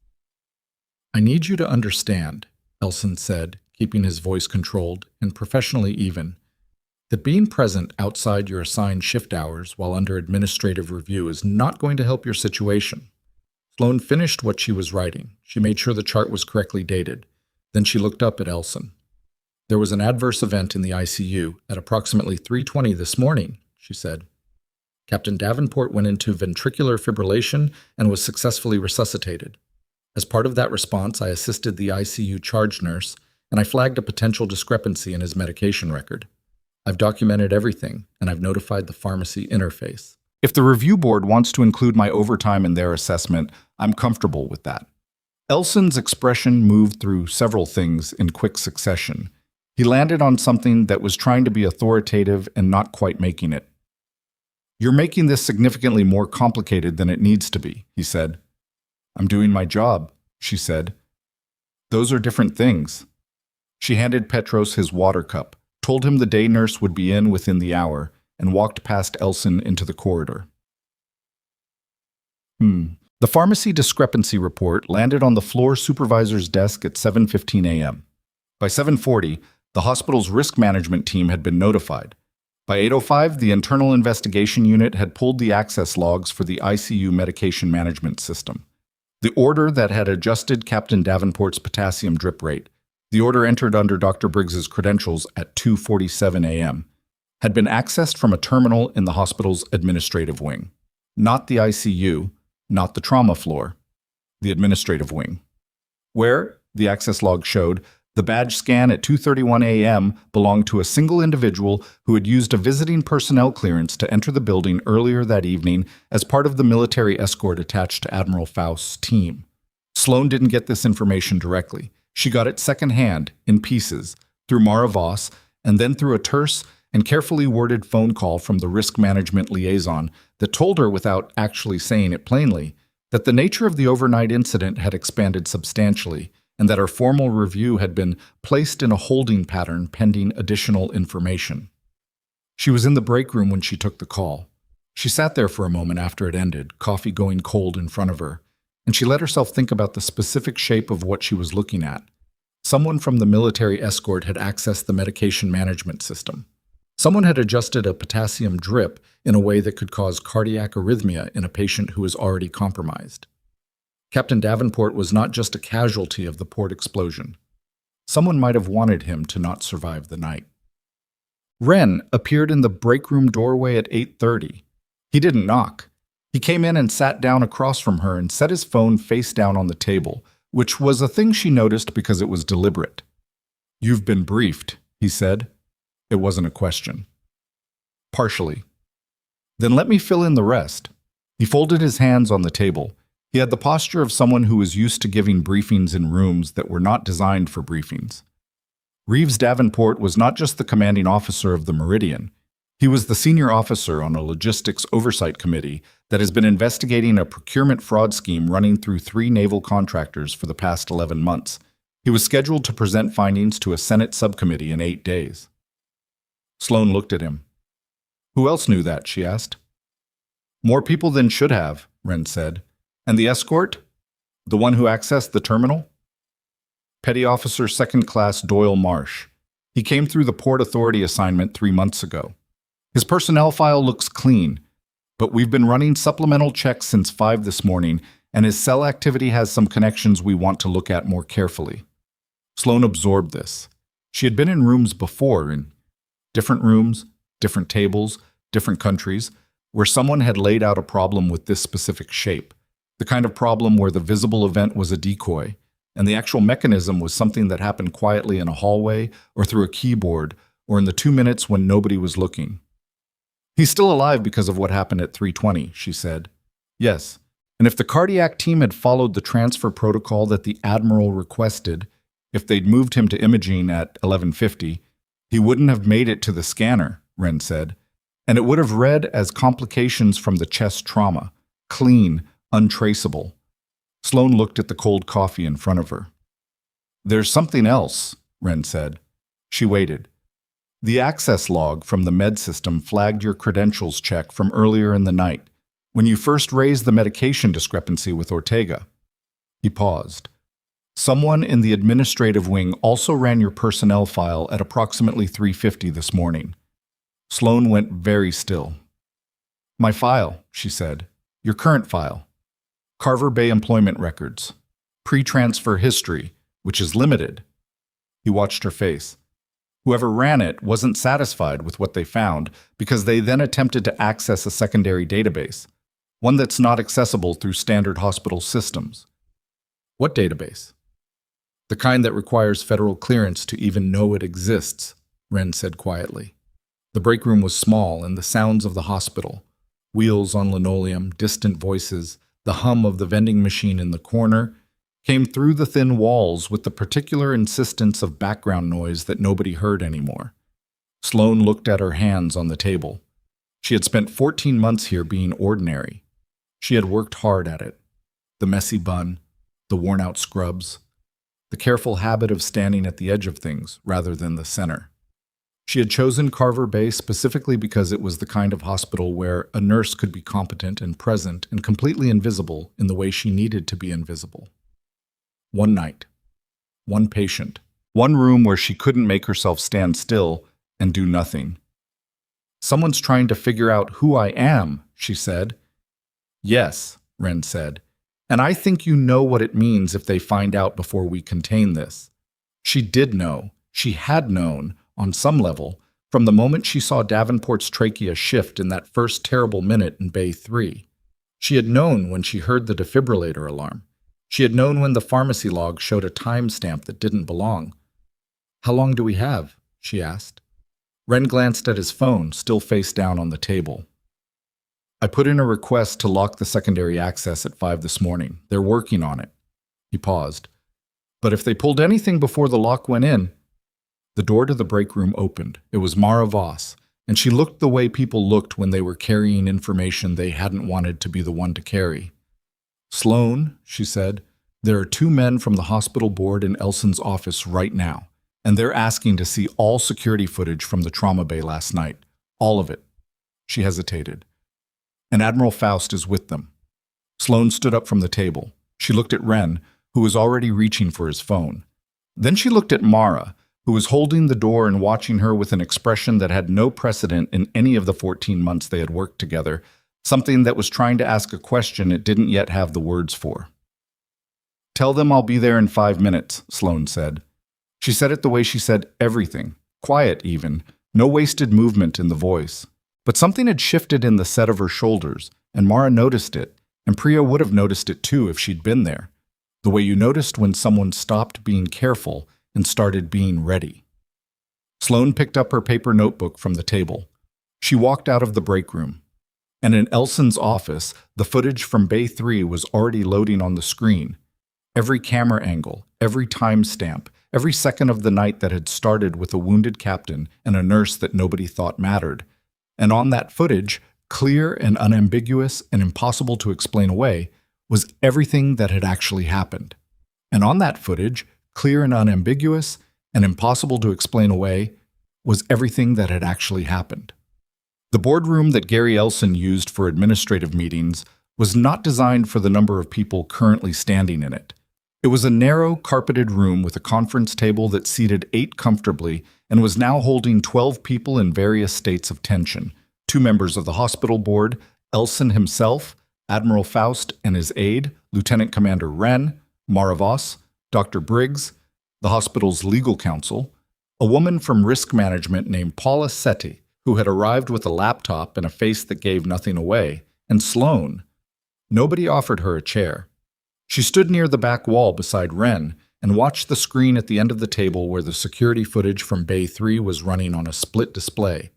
I need you to understand, Elson said, keeping his voice controlled and professionally even, that being present outside your assigned shift hours while under administrative review is not going to help your situation. Sloane finished what she was writing. She made sure the chart was correctly dated. Then she looked up at Elson. There was an adverse event in the ICU at approximately 3:20 this morning, she said. Captain Davenport went into ventricular fibrillation and was successfully resuscitated. As part of that response, I assisted the ICU charge nurse, and I flagged a potential discrepancy in his medication record. I've documented everything, and I've notified the pharmacy interface. If the review board wants to include my overtime in their assessment, I'm comfortable with that. Elson's expression moved through several things in quick succession. He landed on something that was trying to be authoritative and not quite making it. You're making this significantly more complicated than it needs to be, he said. I'm doing my job, she said. Those are different things. She handed Petros his water cup, told him the day nurse would be in within the hour, and walked past Elson into the corridor. The pharmacy discrepancy report landed on the floor supervisor's desk at 7:15 a.m. By 7:40, the hospital's risk management team had been notified. By 8:05, the internal investigation unit had pulled the access logs for the ICU medication management system. The order that had adjusted Captain Davenport's potassium drip rate, the order entered under Dr. Briggs's credentials at 2:47 a.m., had been accessed from a terminal in the hospital's administrative wing. Not the ICU, not the trauma floor, the administrative wing. Where, the access log showed, the badge scan at 2:31 a.m. belonged to a single individual who had used a visiting personnel clearance to enter the building earlier that evening as part of the military escort attached to Admiral Faust's team. Sloane didn't get this information directly. She got it secondhand, in pieces, through Mara Voss, and then through a terse and carefully worded phone call from the risk management liaison that told her, without actually saying it plainly, that the nature of the overnight incident had expanded substantially, and that her formal review had been placed in a holding pattern pending additional information. She was in the break room when she took the call. She sat there for a moment after it ended, coffee going cold in front of her, and she let herself think about the specific shape of what she was looking at. Someone from the military escort had accessed the medication management system. Someone had adjusted a potassium drip in a way that could cause cardiac arrhythmia in a patient who was already compromised. Captain Davenport was not just a casualty of the port explosion. Someone might have wanted him to not survive the night. Wren appeared in the break room doorway at 8:30. He didn't knock. He came in and sat down across from her and set his phone face down on the table, which was a thing she noticed because it was deliberate. "You've been briefed," he said. It wasn't a question. "Partially." "Then let me fill in the rest." He folded his hands on the table. He had the posture of someone who was used to giving briefings in rooms that were not designed for briefings. Reeves Davenport was not just the commanding officer of the Meridian. He was the senior officer on a logistics oversight committee that has been investigating a procurement fraud scheme running through 3 naval contractors for the past 11 months. He was scheduled to present findings to a Senate subcommittee in 8 days. Sloan looked at him. "Who else knew that?" she asked. "More people than should have," Wren said. "And the escort? The one who accessed the terminal?" "Petty Officer Second Class Doyle Marsh. He came through the Port Authority assignment 3 months ago. His personnel file looks clean, but we've been running supplemental checks since 5 this morning, and his cell activity has some connections we want to look at more carefully." Sloan absorbed this. She had been in rooms before, in different rooms, different tables, different countries, where someone had laid out a problem with this specific shape, the kind of problem where the visible event was a decoy, and the actual mechanism was something that happened quietly in a hallway or through a keyboard or in the 2 minutes when nobody was looking. "He's still alive because of what happened at 3:20, she said. "Yes, and if the cardiac team had followed the transfer protocol that the Admiral requested, if they'd moved him to imaging at 11:50, he wouldn't have made it to the scanner," Wren said, "and it would have read as complications from the chest trauma, clean, untraceable." Sloan looked at the cold coffee in front of her. "There's something else," Wren said. She waited. "The access log from the med system flagged your credentials check from earlier in the night, when you first raised the medication discrepancy with Ortega." He paused. "Someone in the administrative wing also ran your personnel file at approximately 3:50 this morning." Sloan went very still. "My file," she said. "Your current file. Carver Bay employment records. Pre-transfer history, which is limited." He watched her face. Whoever ran it wasn't satisfied with what they found because they then attempted to access a secondary database, one that's not accessible through standard hospital systems. "What database?" "The kind that requires federal clearance to even know it exists," Wren said quietly. The break room was small, and the sounds of the hospital, wheels on linoleum, distant voices, the hum of the vending machine in the corner, came through the thin walls with the particular insistence of background noise that nobody heard anymore. Sloan looked at her hands on the table. She had spent 14 months here being ordinary. She had worked hard at it. The messy bun, the worn-out scrubs, the careful habit of standing at the edge of things rather than the center. She had chosen Carver Bay specifically because it was the kind of hospital where a nurse could be competent and present and completely invisible in the way she needed to be invisible. One night, one patient, one room where she couldn't make herself stand still and do nothing. "Someone's trying to figure out who I am," she said. "Yes," Wren said, "and I think you know what it means if they find out before we contain this." She did know, she had known, on some level, from the moment she saw Davenport's trachea shift in that first terrible minute in Bay 3. She had known when she heard the defibrillator alarm. She had known when the pharmacy log showed a timestamp that didn't belong. "How long do we have?" she asked. Wren glanced at his phone, still face down on the table. "I put in a request to lock the secondary access at 5 this morning. They're working on it." He paused. "But if they pulled anything before the lock went in—" The door to the break room opened. It was Mara Voss, and she looked the way people looked when they were carrying information they hadn't wanted to be the one to carry. "Sloan," she said, "there are 2 men from the hospital board in Elson's office right now, and they're asking to see all security footage from the trauma bay last night. All of it." She hesitated. "And Admiral Faust is with them." Sloan stood up from the table. She looked at Wren, who was already reaching for his phone. Then she looked at Mara, who was holding the door and watching her with an expression that had no precedent in any of the 14 months they had worked together, something that was trying to ask a question it didn't yet have the words for. "Tell them I'll be there in 5 minutes, Sloan said. She said it the way she said everything, quiet even, no wasted movement in the voice. But something had shifted in the set of her shoulders, and Mara noticed it, and Priya would have noticed it too if she'd been there. The way you noticed when someone stopped being careful and started being ready. Sloane picked up her paper notebook from the table. She walked out of the break room. And in Elson's office, the footage from Bay 3 was already loading on the screen. Every camera angle, every timestamp, every second of the night that had started with a wounded captain and a nurse that nobody thought mattered. And on that footage, clear and unambiguous and impossible to explain away, was everything that had actually happened. And on that footage, clear and unambiguous and impossible to explain away, was everything that had actually happened. The boardroom that Gary Elson used for administrative meetings was not designed for the number of people currently standing in it. It was a narrow, carpeted room with a conference table that seated 8 comfortably and was now holding 12 people in various states of tension. 2 members of the hospital board, Elson himself, Admiral Faust and his aide, Lieutenant Commander Wren, Maravos, Dr. Briggs, the hospital's legal counsel, a woman from risk management named Paula Setti, who had arrived with a laptop and a face that gave nothing away, and Sloane. Nobody offered her a chair. She stood near the back wall beside Wren and watched the screen at the end of the table where the security footage from Bay 3 was running on a split display.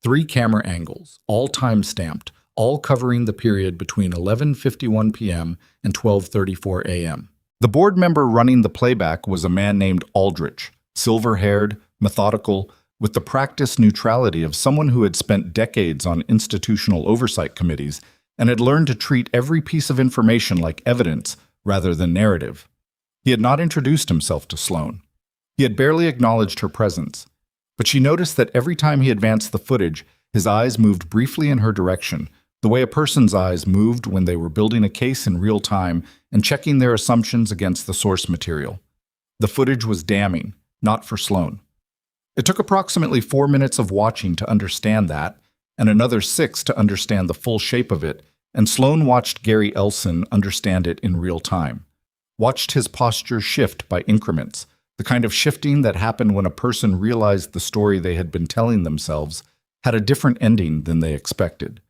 3 camera angles, all time-stamped, all covering the period between 11:51 p.m. and 12:34 a.m. The board member running the playback was a man named Aldrich, silver-haired, methodical, with the practiced neutrality of someone who had spent decades on institutional oversight committees and had learned to treat every piece of information like evidence rather than narrative. He had not introduced himself to Sloane. He had barely acknowledged her presence, but she noticed that every time he advanced the footage, his eyes moved briefly in her direction, the way a person's eyes moved when they were building a case in real time and checking their assumptions against the source material. The footage was damning, not for Sloane. It took approximately 4 minutes of watching to understand that, and another 6 to understand the full shape of it, and Sloane watched Gary Elson understand it in real time. Watched his posture shift by increments, the kind of shifting that happened when a person realized the story they had been telling themselves had a different ending than they expected.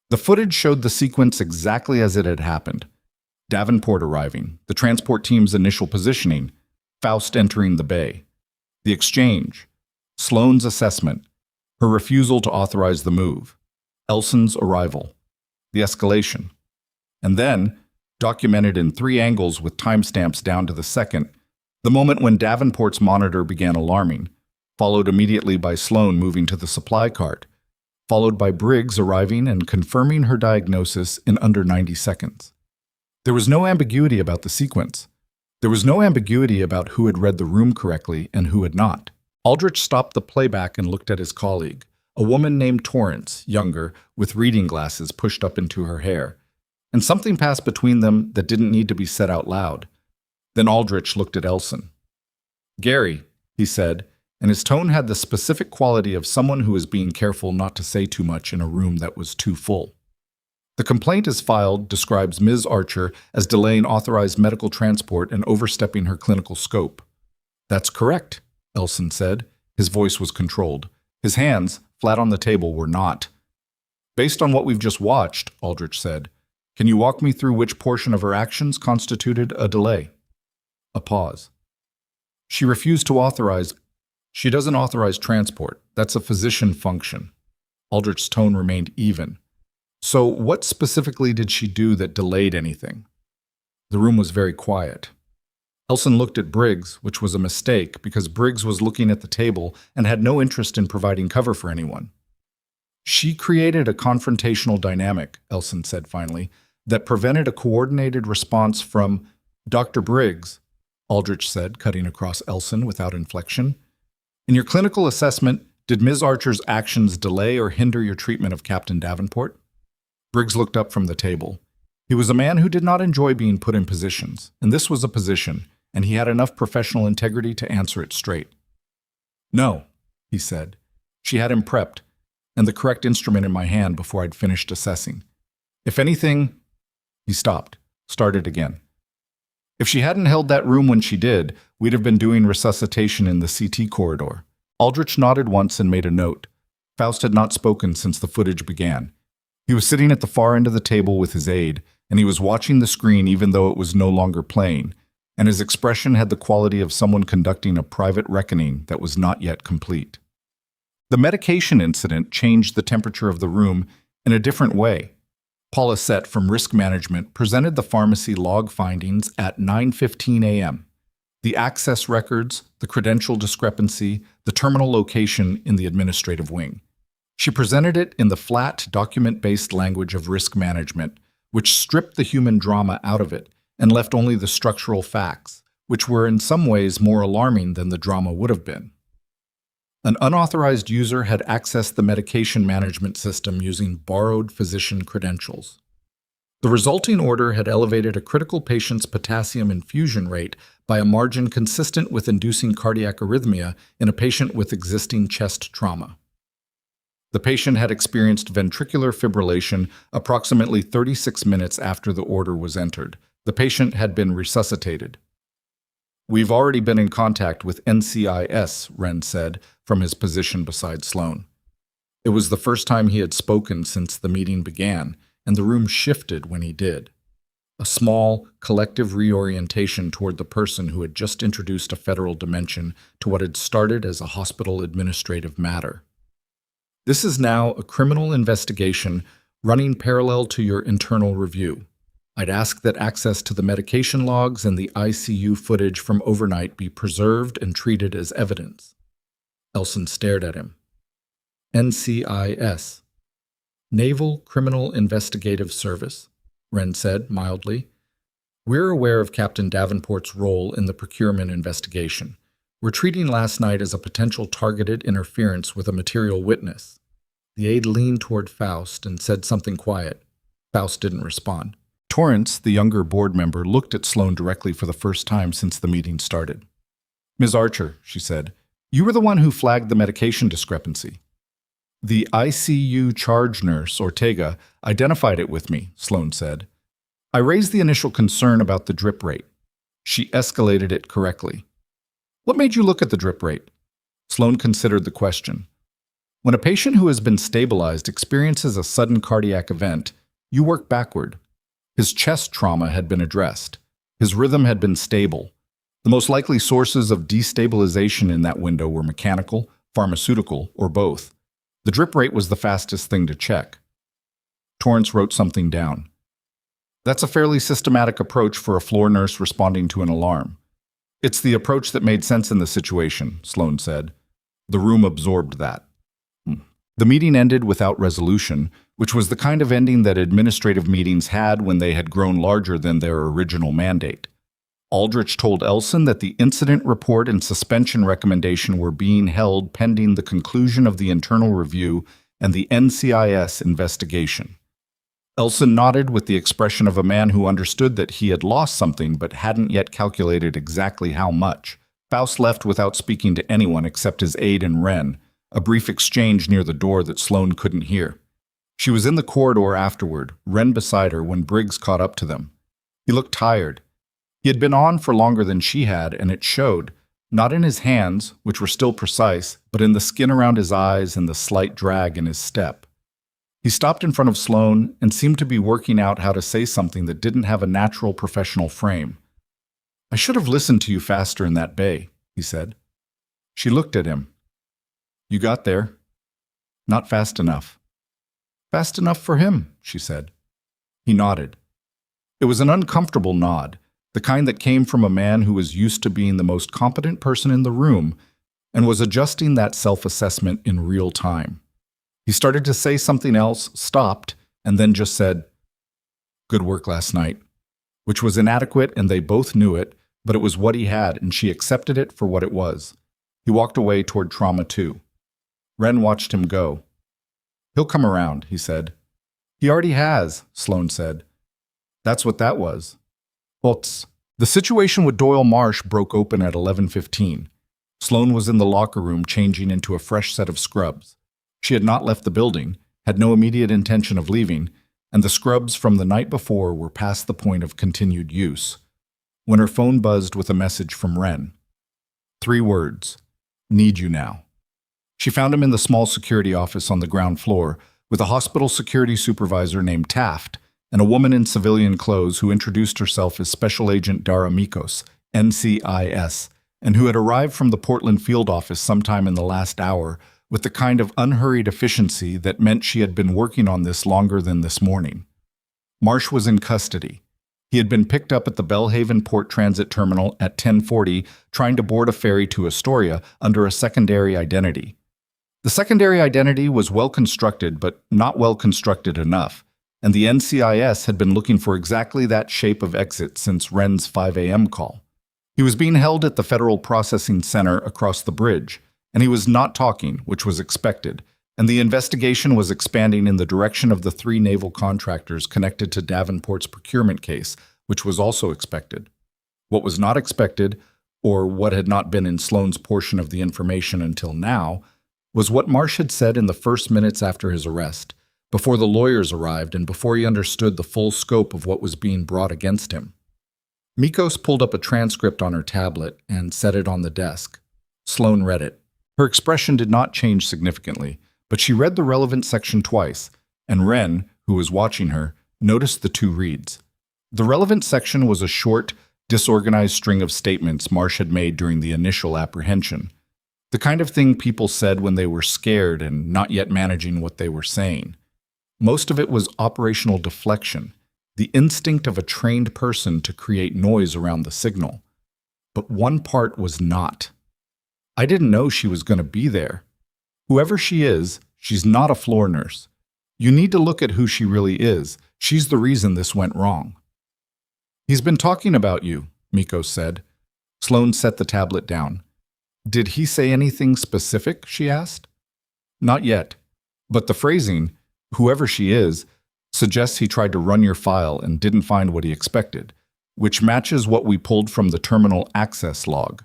The footage showed the sequence exactly as it had happened. Davenport arriving, the transport team's initial positioning, Faust entering the bay. The exchange, Sloane's assessment, her refusal to authorize the move, Elson's arrival, the escalation. And then, documented in 3 angles with timestamps down to the second, the moment when Davenport's monitor began alarming, followed immediately by Sloane moving to the supply cart, followed by Briggs arriving and confirming her diagnosis in under 90 seconds. There was no ambiguity about the sequence. There was no ambiguity about who had read the room correctly and who had not. Aldrich stopped the playback and looked at his colleague, a woman named Torrance, younger, with reading glasses pushed up into her hair. And something passed between them that didn't need to be said out loud. Then Aldrich looked at Elson. "Gary," he said, and his tone had the specific quality of someone who is being careful not to say too much in a room that was too full. "The complaint as filed describes Ms. Archer as delaying authorized medical transport and overstepping her clinical scope." "That's correct," Elson said. His voice was controlled. His hands, flat on the table, were not. "Based on what we've just watched," Aldrich said, "can you walk me through which portion of her actions constituted a delay?" A pause. "She refused to authorize. She doesn't authorize transport. That's a physician function." Aldrich's tone remained even. "So what specifically did she do that delayed anything?" The room was very quiet. Elson looked at Briggs, which was a mistake because Briggs was looking at the table and had no interest in providing cover for anyone. "She created a confrontational dynamic," Elson said finally, "that prevented a coordinated response from Dr. Briggs," Aldrich said, cutting across Elson without inflection. "In your clinical assessment, did Ms. Archer's actions delay or hinder your treatment of Captain Davenport?" Briggs looked up from the table. He was a man who did not enjoy being put in positions, and this was a position, and he had enough professional integrity to answer it straight. "No," he said. "She had him prepped, and the correct instrument in my hand before I'd finished assessing. If anything—" He stopped, started again. "If she hadn't held that room when she did, we'd have been doing resuscitation in the CT corridor." Aldrich nodded once and made a note. Faust had not spoken since the footage began. He was sitting at the far end of the table with his aide, and he was watching the screen even though it was no longer playing, and his expression had the quality of someone conducting a private reckoning that was not yet complete. The medication incident changed the temperature of the room in a different way. Paula Sett from Risk Management presented the pharmacy log findings at 9:15 a.m. The access records, the credential discrepancy, the terminal location in the administrative wing. She presented it in the flat, document-based language of risk management, which stripped the human drama out of it and left only the structural facts, which were in some ways more alarming than the drama would have been. An unauthorized user had accessed the medication management system using borrowed physician credentials. The resulting order had elevated a critical patient's potassium infusion rate by a margin consistent with inducing cardiac arrhythmia in a patient with existing chest trauma. The patient had experienced ventricular fibrillation approximately 36 minutes after the order was entered. The patient had been resuscitated. "We've already been in contact with NCIS," Wren said from his position beside Sloan. It was the first time he had spoken since the meeting began, and the room shifted when he did. A small, collective reorientation toward the person who had just introduced a federal dimension to what had started as a hospital administrative matter. "This is now a criminal investigation running parallel to your internal review. I'd ask that access to the medication logs and the ICU footage from overnight be preserved and treated as evidence." Elson stared at him. "NCIS. Naval Criminal Investigative Service," Wren said mildly. "We're aware of Captain Davenport's role in the procurement investigation. We're treating last night as a potential targeted interference with a material witness." The aide leaned toward Faust and said something quiet. Faust didn't respond. Torrance, the younger board member, looked at Sloan directly for the first time since the meeting started. "Ms. Archer," she said, "you were the one who flagged the medication discrepancy." "The ICU charge nurse, Ortega, identified it with me," Sloan said. "I raised the initial concern about the drip rate. She escalated it correctly." "What made you look at the drip rate?" Sloan considered the question. "When a patient who has been stabilized experiences a sudden cardiac event, you work backward. His chest trauma had been addressed. His rhythm had been stable. The most likely sources of destabilization in that window were mechanical, pharmaceutical, or both. The drip rate was the fastest thing to check." Torrance wrote something down. "That's a fairly systematic approach for a floor nurse responding to an alarm." "It's the approach that made sense in the situation," Sloan said. The room absorbed that. The meeting ended without resolution, which was the kind of ending that administrative meetings had when they had grown larger than their original mandate. Aldrich told Elson that the incident report and suspension recommendation were being held pending the conclusion of the internal review and the NCIS investigation. Elson nodded with the expression of a man who understood that he had lost something but hadn't yet calculated exactly how much. Faust left without speaking to anyone except his aide and Wren, a brief exchange near the door that Sloan couldn't hear. She was in the corridor afterward, Wren beside her, when Briggs caught up to them. He looked tired. He had been on for longer than she had, and it showed, not in his hands, which were still precise, but in the skin around his eyes and the slight drag in his step. He stopped in front of Sloan and seemed to be working out how to say something that didn't have a natural professional frame. "I should have listened to you faster in that bay," he said. She looked at him. "You got there." "Not fast enough." "Fast enough for him," she said. He nodded. It was an uncomfortable nod, the kind that came from a man who was used to being the most competent person in the room and was adjusting that self-assessment in real time. He started to say something else, stopped, and then just said, "Good work last night," which was inadequate and they both knew it, but it was what he had and she accepted it for what it was. He walked away toward Trauma 2. Wren watched him go. "He'll come around," he said. "He already has," Sloan said. "That's what that was." But the situation with Doyle Marsh broke open at 11:15. Sloan was in the locker room changing into a fresh set of scrubs. She had not left the building, had no immediate intention of leaving, and the scrubs from the night before were past the point of continued use, when her phone buzzed with a message from Wren. 3 words, "Need you now." She found him in the small security office on the ground floor with a hospital security supervisor named Taft and a woman in civilian clothes who introduced herself as Special Agent Dara Mikos, NCIS, and who had arrived from the Portland field office sometime in the last hour with the kind of unhurried efficiency that meant she had been working on this longer than this morning. Marsh was in custody. He had been picked up at the Belhaven Port Transit Terminal at 10:40, trying to board a ferry to Astoria under a secondary identity. The secondary identity was well constructed, but not well constructed enough, and the NCIS had been looking for exactly that shape of exit since Wren's 5 a.m. call. He was being held at the Federal Processing Center across the bridge, and he was not talking, which was expected, and the investigation was expanding in the direction of the 3 naval contractors connected to Davenport's procurement case, which was also expected. What was not expected, or what had not been in Sloane's portion of the information until now, was what Marsh had said in the first minutes after his arrest, before the lawyers arrived and before he understood the full scope of what was being brought against him. Mikos pulled up a transcript on her tablet and set it on the desk. Sloane read it. Her expression did not change significantly, but she read the relevant section twice, and Wren, who was watching her, noticed the 2 reads. The relevant section was a short, disorganized string of statements Marsh had made during the initial apprehension, the kind of thing people said when they were scared and not yet managing what they were saying. Most of it was operational deflection, the instinct of a trained person to create noise around the signal. But one part was not. I didn't know she was going to be there. Whoever she is, she's not a floor nurse. You need to look at who she really is. She's the reason this went wrong. He's been talking about you, Mikos said. Sloane set the tablet down. Did he say anything specific, she asked. Not yet, but the phrasing, whoever she is, suggests he tried to run your file and didn't find what he expected, which matches what we pulled from the terminal access log.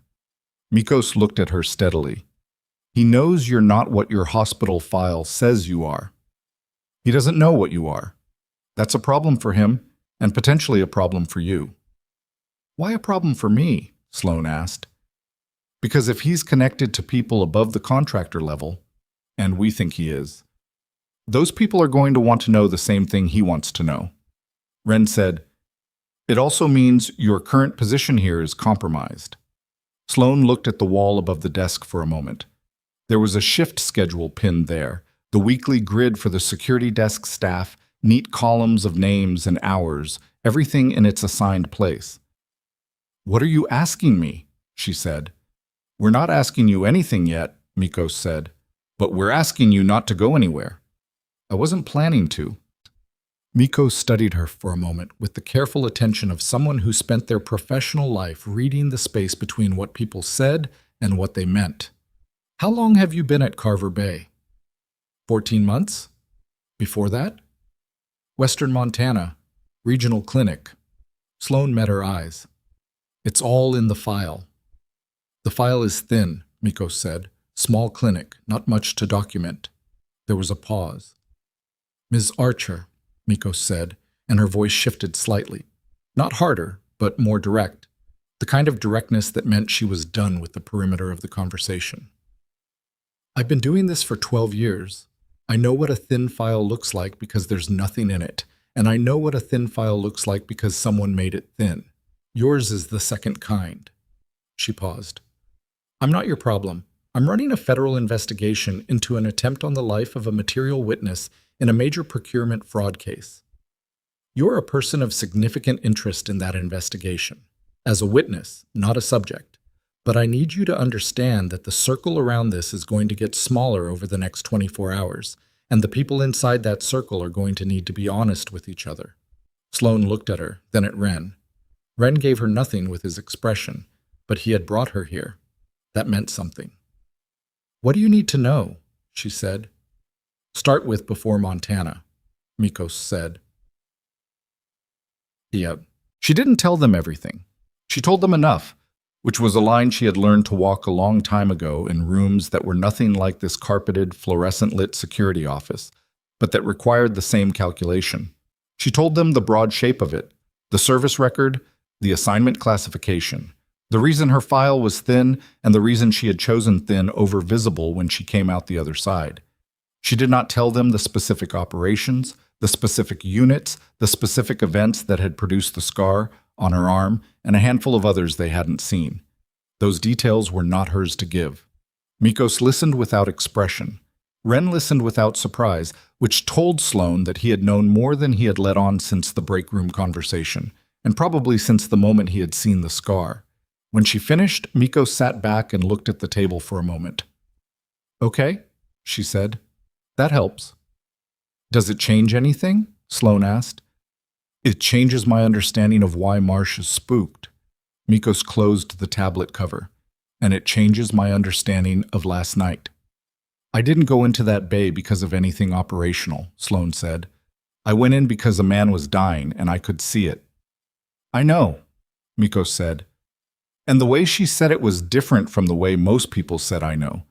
Mikos looked at her steadily. He knows you're not what your hospital file says you are. He doesn't know what you are. That's a problem for him, and potentially a problem for you. Why a problem for me? Sloane asked. Because if he's connected to people above the contractor level, and we think he is, those people are going to want to know the same thing he wants to know. Wren said, It also means your current position here is compromised. Sloane looked at the wall above the desk for a moment. There was a shift schedule pinned there, the weekly grid for the security desk staff, neat columns of names and hours, everything in its assigned place. What are you asking me? She said. We're not asking you anything yet, Mikos said, but we're asking you not to go anywhere. I wasn't planning to. Mikos studied her for a moment with the careful attention of someone who spent their professional life reading the space between what people said and what they meant. How long have you been at Carver Bay? 14 months? Before that? Western Montana, Regional Clinic. Sloane met her eyes. It's all in the file. The file is thin, Mikos said. Small clinic, not much to document. There was a pause. Ms. Archer, Mikos said, and her voice shifted slightly. Not harder, but more direct. The kind of directness that meant she was done with the perimeter of the conversation. I've been doing this for 12 years. I know what a thin file looks like because there's nothing in it, and I know what a thin file looks like because someone made it thin. Yours is the second kind. She paused. I'm not your problem. I'm running a federal investigation into an attempt on the life of a material witness in a major procurement fraud case. You're a person of significant interest in that investigation, as a witness, not a subject. But I need you to understand that the circle around this is going to get smaller over the next 24 hours, and the people inside that circle are going to need to be honest with each other. Sloane looked at her, then at Wren. Wren gave her nothing with his expression, but he had brought her here. That meant something. What do you need to know? She said. Start with before Montana, Mikos said. She didn't tell them everything. She told them enough, which was a line she had learned to walk a long time ago in rooms that were nothing like this carpeted, fluorescent-lit security office, but that required the same calculation. She told them the broad shape of it, the service record, the assignment classification, the reason her file was thin, and the reason she had chosen thin over visible when she came out the other side. She did not tell them the specific operations, the specific units, the specific events that had produced the scar on her arm, and a handful of others they hadn't seen. Those details were not hers to give. Mikos listened without expression. Ren listened without surprise, which told Sloane that he had known more than he had let on since the break room conversation, and probably since the moment he had seen the scar. When she finished, Mikos sat back and looked at the table for a moment. "Okay," she said. "That helps." "Does it change anything?" Sloane asked. "It changes my understanding of why Marsh is spooked." Mikos closed the tablet cover. "And it changes my understanding of last night." "I didn't go into that bay because of anything operational," Sloane said. "I went in because a man was dying and I could see it." "I know," Mikos said. And the way she said it was different from the way most people said "I know."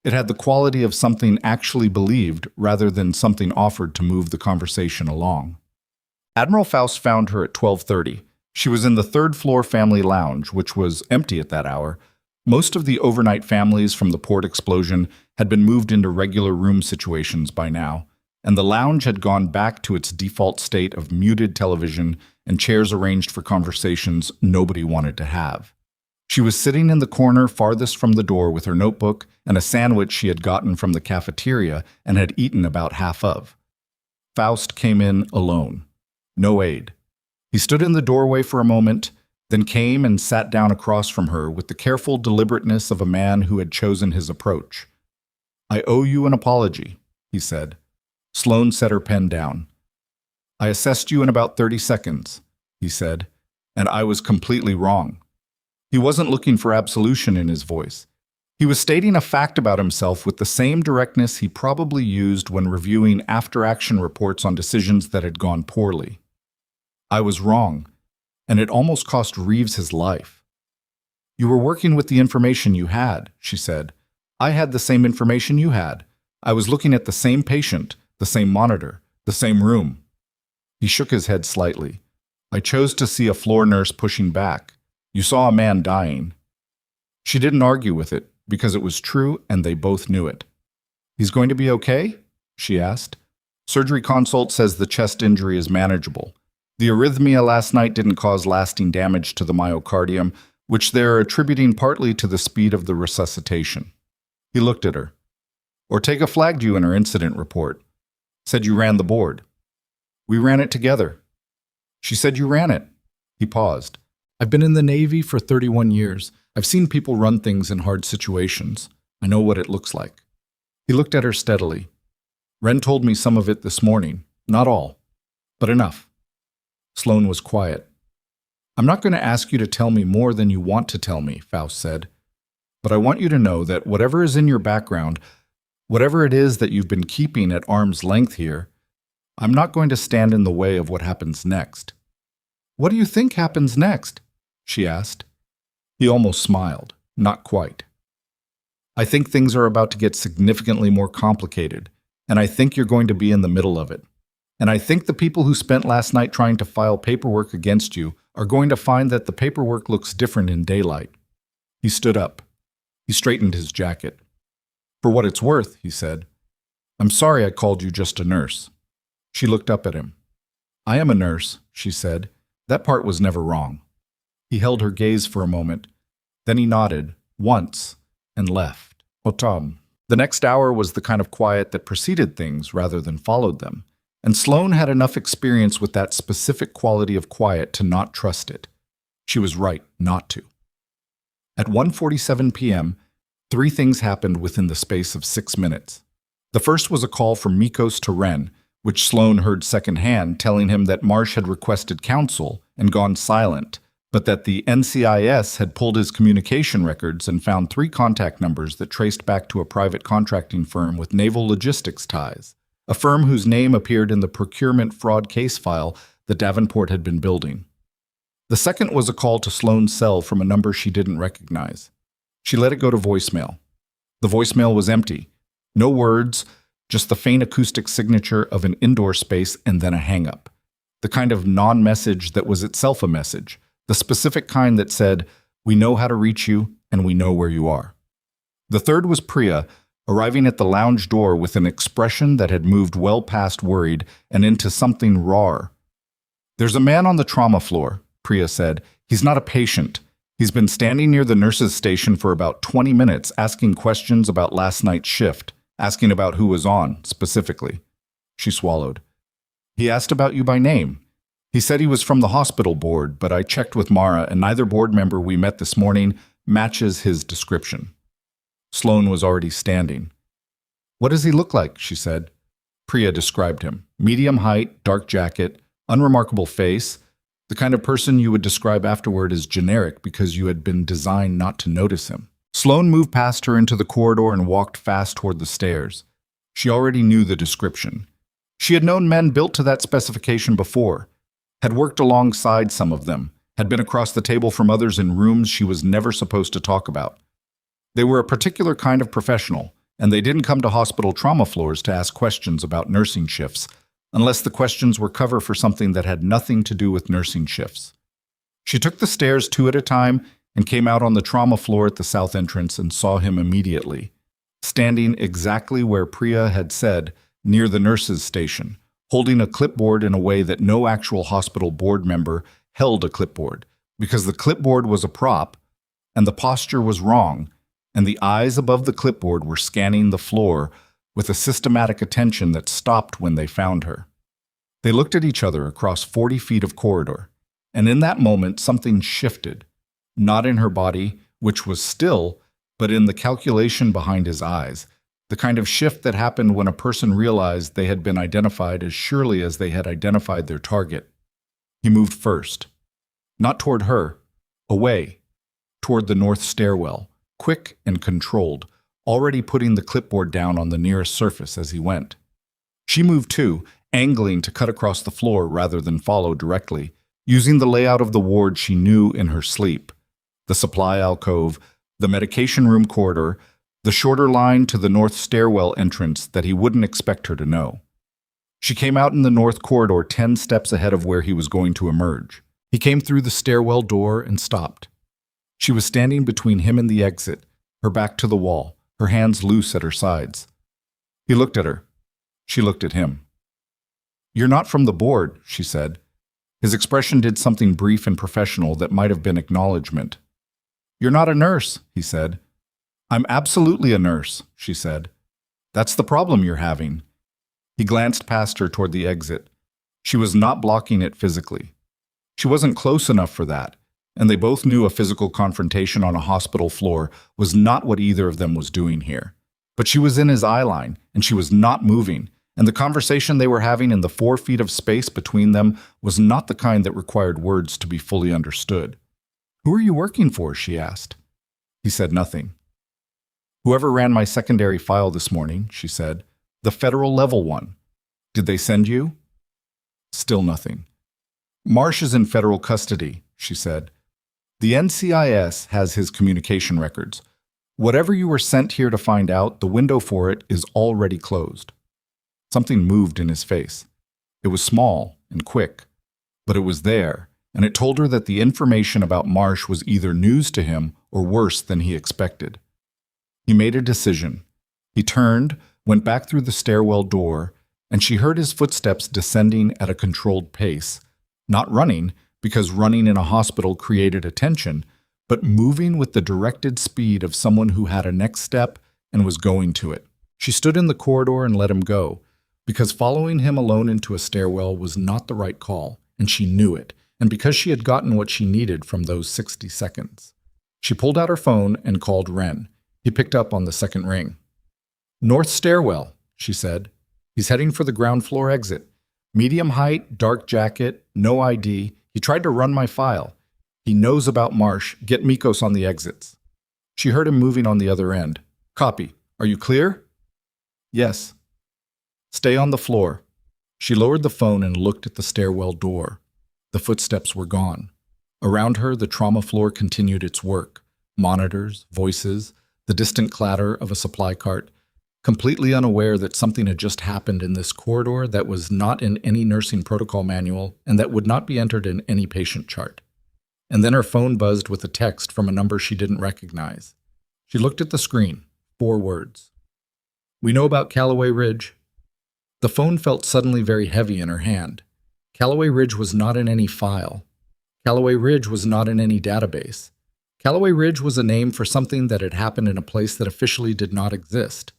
It had the quality of something actually believed rather than something offered to move the conversation along. Admiral Faust found her at 12:30. She was in the third-floor family lounge, which was empty at that hour. Most of the overnight families from the port explosion had been moved into regular room situations by now, and the lounge had gone back to its default state of muted television and chairs arranged for conversations nobody wanted to have. She was sitting in the corner farthest from the door with her notebook and a sandwich she had gotten from the cafeteria and had eaten about half of. Faust came in alone. No aide. He stood in the doorway for a moment, then came and sat down across from her with the careful deliberateness of a man who had chosen his approach. "I owe you an apology," he said. Sloane set her pen down. "I assessed you in about 30 seconds, he said, "and I was completely wrong." He wasn't looking for absolution in his voice. He was stating a fact about himself with the same directness he probably used when reviewing after-action reports on decisions that had gone poorly. "I was wrong, and it almost cost Reeves his life." "You were working with the information you had," she said. "I had the same information you had. I was looking at the same patient, the same monitor, the same room." He shook his head slightly. "I chose to see a floor nurse pushing back. You saw a man dying." She didn't argue with it, because it was true and they both knew it. "He's going to be okay?" she asked. "Surgery consult says the chest injury is manageable. The arrhythmia last night didn't cause lasting damage to the myocardium, which they're attributing partly to the speed of the resuscitation." He looked at her. "Ortega flagged you in her incident report. Said you ran the board." "We ran it together." "She said you ran it." He paused. "I've been in the Navy for 31 years. I've seen people run things in hard situations. I know what it looks like." He looked at her steadily. "Ren told me some of it this morning. Not all, but enough." Sloane was quiet. "I'm not going to ask you to tell me more than you want to tell me," Faust said. "But I want you to know that whatever is in your background, whatever it is that you've been keeping at arm's length here, I'm not going to stand in the way of what happens next." "What do you think happens next?" she asked. He almost smiled. Not quite. "I think things are about to get significantly more complicated, and I think you're going to be in the middle of it. And I think the people who spent last night trying to file paperwork against you are going to find that the paperwork looks different in daylight." He stood up. He straightened his jacket. "For what it's worth," he said, "I'm sorry I called you just a nurse." She looked up at him. "I am a nurse," she said. "That part was never wrong." He held her gaze for a moment. Then he nodded, once, and left. Otam. The next hour was the kind of quiet that preceded things rather than followed them. And Sloane had enough experience with that specific quality of quiet to not trust it. She was right not to. At 1:47 p.m., 3 things happened within the space of 6 minutes. The first was a call from Mikos to Ren, which Sloane heard secondhand, telling him that Marsh had requested counsel and gone silent, but that the NCIS had pulled his communication records and found 3 contact numbers that traced back to a private contracting firm with naval logistics ties, a firm whose name appeared in the procurement fraud case file that Davenport had been building. The second was a call to Sloane's cell from a number she didn't recognize. She let it go to voicemail. The voicemail was empty. No words, just the faint acoustic signature of an indoor space and then a hang-up. The kind of non-message that was itself a message. The specific kind that said, "We know how to reach you, and we know where you are." The third was Priya, arriving at the lounge door with an expression that had moved well past worried and into something raw. "There's a man on the trauma floor," Priya said. "He's not a patient. He's been standing near the nurse's station for about 20 minutes asking questions about last night's shift, asking about who was on, specifically." She swallowed. "He asked about you by name. He said he was from the hospital board, but I checked with Mara and neither board member we met this morning matches his description." Sloan was already standing. "What does he look like?" she said. Priya described him. Medium height, dark jacket, unremarkable face, the kind of person you would describe afterward as generic because you had been designed not to notice him. Sloan moved past her into the corridor and walked fast toward the stairs. She already knew the description. She had known men built to that specification before, had worked alongside some of them, had been across the table from others in rooms she was never supposed to talk about. They were a particular kind of professional, and they didn't come to hospital trauma floors to ask questions about nursing shifts, unless the questions were cover for something that had nothing to do with nursing shifts. She took the stairs 2 at a time and came out on the trauma floor at the south entrance and saw him immediately, standing exactly where Priya had said, near the nurse's station, holding a clipboard in a way that no actual hospital board member held a clipboard, because the clipboard was a prop, and the posture was wrong, and the eyes above the clipboard were scanning the floor with a systematic attention that stopped when they found her. They looked at each other across 40 feet of corridor, and in that moment something shifted, not in her body, which was still, but in the calculation behind his eyes, the kind of shift that happened when a person realized they had been identified as surely as they had identified their target. He moved first, not toward her, away, toward the north stairwell, quick and controlled, already putting the clipboard down on the nearest surface as he went. She moved too, angling to cut across the floor rather than follow directly, using the layout of the ward she knew in her sleep. The supply alcove, the medication room corridor, the shorter line to the north stairwell entrance that he wouldn't expect her to know. She came out in the north corridor 10 steps ahead of where he was going to emerge. He came through the stairwell door and stopped. She was standing between him and the exit, her back to the wall, her hands loose at her sides. He looked at her. She looked at him. "You're not from the board," she said. His expression did something brief and professional that might have been acknowledgement. "You're not a nurse," he said. "I'm absolutely a nurse," she said. "That's the problem you're having." He glanced past her toward the exit. She was not blocking it physically. She wasn't close enough for that, and they both knew a physical confrontation on a hospital floor was not what either of them was doing here. But she was in his eye line, and she was not moving, and the conversation they were having in the 4 feet of space between them was not the kind that required words to be fully understood. "Who are you working for?" she asked. He said nothing. "Whoever ran my secondary file this morning," she said. "The federal level one. Did they send you?" Still nothing. "Marsh is in federal custody," she said. "The NCIS has his communication records. Whatever you were sent here to find out, the window for it is already closed." Something moved in his face. It was small and quick, but it was there, and it told her that the information about Marsh was either news to him or worse than he expected. He made a decision. He turned, went back through the stairwell door, and she heard his footsteps descending at a controlled pace, not running, because running in a hospital created attention, but moving with the directed speed of someone who had a next step and was going to it. She stood in the corridor and let him go, because following him alone into a stairwell was not the right call, and she knew it, and because she had gotten what she needed from those 60 seconds. She pulled out her phone and called Ren. He picked up on the second ring. "North stairwell," she said. "He's heading for the ground floor exit. Medium height, dark jacket, no ID. He tried to run my file. He knows about Marsh. Get Mikos on the exits." She heard him moving on the other end. "Copy. Are you clear?" "Yes." "Stay on the floor." She lowered the phone and looked at the stairwell door. The footsteps were gone. Around her, the trauma floor continued its work. Monitors, voices, the distant clatter of a supply cart, completely unaware that something had just happened in this corridor that was not in any nursing protocol manual and that would not be entered in any patient chart. And then her phone buzzed with a text from a number she didn't recognize. She looked at the screen. 4 words. We know about Callaway Ridge. The phone felt suddenly very heavy in her hand. Callaway Ridge was not in any file. Callaway Ridge was not in any database. Callaway Ridge was a name for something that had happened in a place that officially did not exist,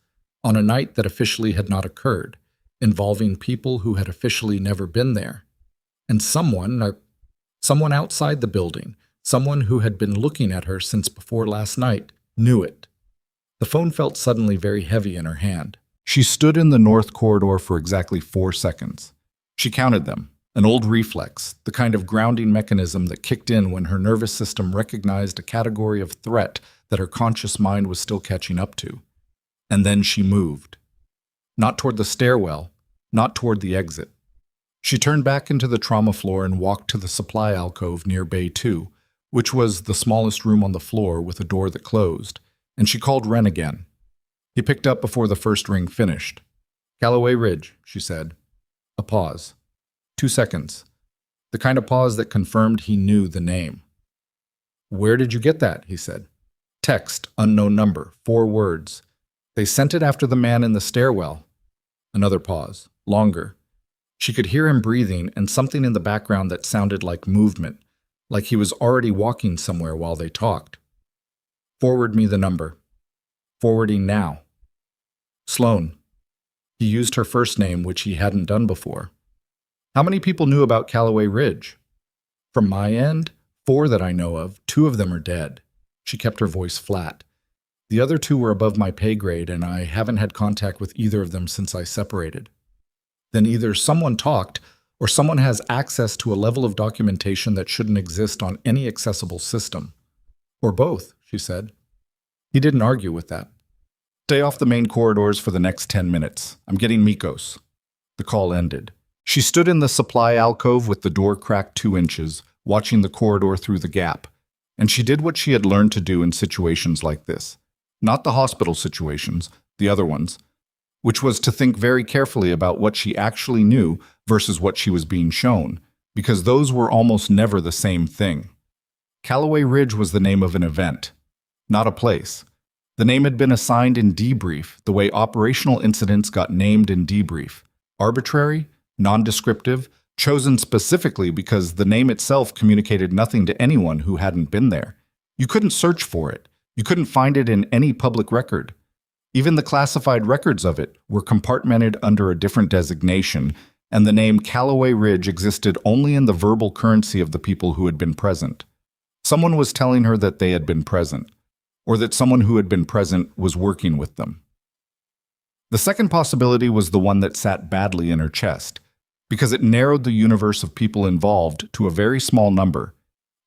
on a night that officially had not occurred, involving people who had officially never been there. And someone outside the building, someone who had been looking at her since before last night, knew it. The phone felt suddenly very heavy in her hand. She stood in the north corridor for exactly 4 seconds. She counted them, an old reflex, the kind of grounding mechanism that kicked in when her nervous system recognized a category of threat that her conscious mind was still catching up to. And then she moved. Not toward the stairwell, not toward the exit. She turned back into the trauma floor and walked to the supply alcove near Bay 2, which was the smallest room on the floor with a door that closed, and she called Ren again. He picked up before the first ring finished. "Callaway Ridge," she said. A pause. 2 seconds. The kind of pause that confirmed he knew the name. "Where did you get that?" he said. "Text, unknown number, 4 words. They sent it after the man in the stairwell." Another pause. Longer. She could hear him breathing and something in the background that sounded like movement, like he was already walking somewhere while they talked. "Forward me the number." "Forwarding now." "Sloan." He used her first name, which he hadn't done before. "How many people knew about Callaway Ridge?" "From my end, 4 that I know of. 2 of them are dead." She kept her voice flat. "The other 2 were above my pay grade, and I haven't had contact with either of them since I separated." "Then either someone talked, or someone has access to a level of documentation that shouldn't exist on any accessible system. Or both," she said. He didn't argue with that. "Stay off the main corridors for the next 10 minutes. I'm getting Mikos." The call ended. She stood in the supply alcove with the door cracked 2 inches, watching the corridor through the gap. And she did what she had learned to do in situations like this. Not the hospital situations, the other ones, which was to think very carefully about what she actually knew versus what she was being shown, because those were almost never the same thing. Callaway Ridge was the name of an event, not a place. The name had been assigned in debrief, the way operational incidents got named in debrief. Arbitrary, non-descriptive, chosen specifically because the name itself communicated nothing to anyone who hadn't been there. You couldn't search for it. You couldn't find it in any public record. Even the classified records of it were compartmented under a different designation, and the name Callaway Ridge existed only in the verbal currency of the people who had been present. Someone was telling her that they had been present, or that someone who had been present was working with them. The second possibility was the one that sat badly in her chest, because it narrowed the universe of people involved to a very small number,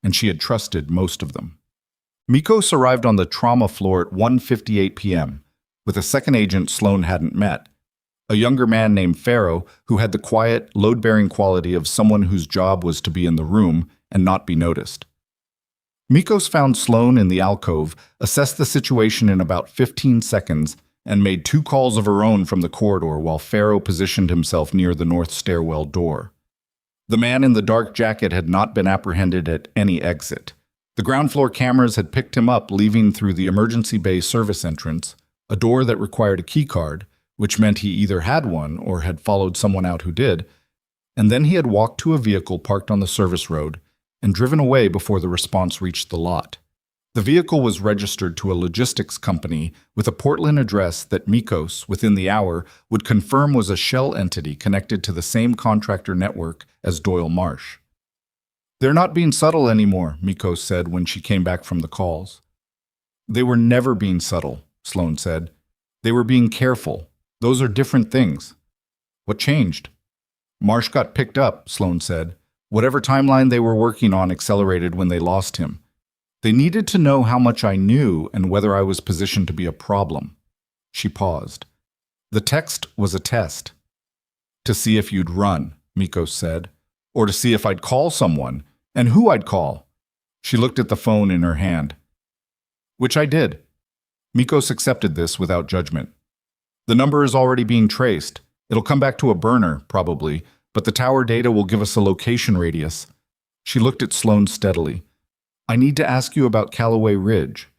and she had trusted most of them. Mikos arrived on the trauma floor at 1:58 p.m., with a second agent Sloan hadn't met, a younger man named Pharaoh who had the quiet, load-bearing quality of someone whose job was to be in the room and not be noticed. Mikos found Sloan in the alcove, assessed the situation in about 15 seconds, and made 2 calls of her own from the corridor while Pharaoh positioned himself near the north stairwell door. The man in the dark jacket had not been apprehended at any exit. The ground floor cameras had picked him up, leaving through the emergency bay service entrance, a door that required a key card, which meant he either had one or had followed someone out who did, and then he had walked to a vehicle parked on the service road and driven away before the response reached the lot. The vehicle was registered to a logistics company with a Portland address that Mikos, within the hour, would confirm was a shell entity connected to the same contractor network as Doyle Marsh. "They're not being subtle anymore," Mikos said when she came back from the calls. "They were never being subtle," Sloan said. "They were being careful. Those are different things." "What changed?" "Marsh got picked up," Sloan said. "Whatever timeline they were working on accelerated when they lost him. They needed to know how much I knew and whether I was positioned to be a problem." She paused. "The text was a test. To see if you'd run," Mikos said, "or to see if I'd call someone, and who I'd call." She looked at the phone in her hand. "Which I did." Mikos accepted this without judgment. "The number is already being traced. It'll come back to a burner, probably, but the tower data will give us a location radius." She looked at Sloan steadily. "I need to ask you about Callaway Ridge.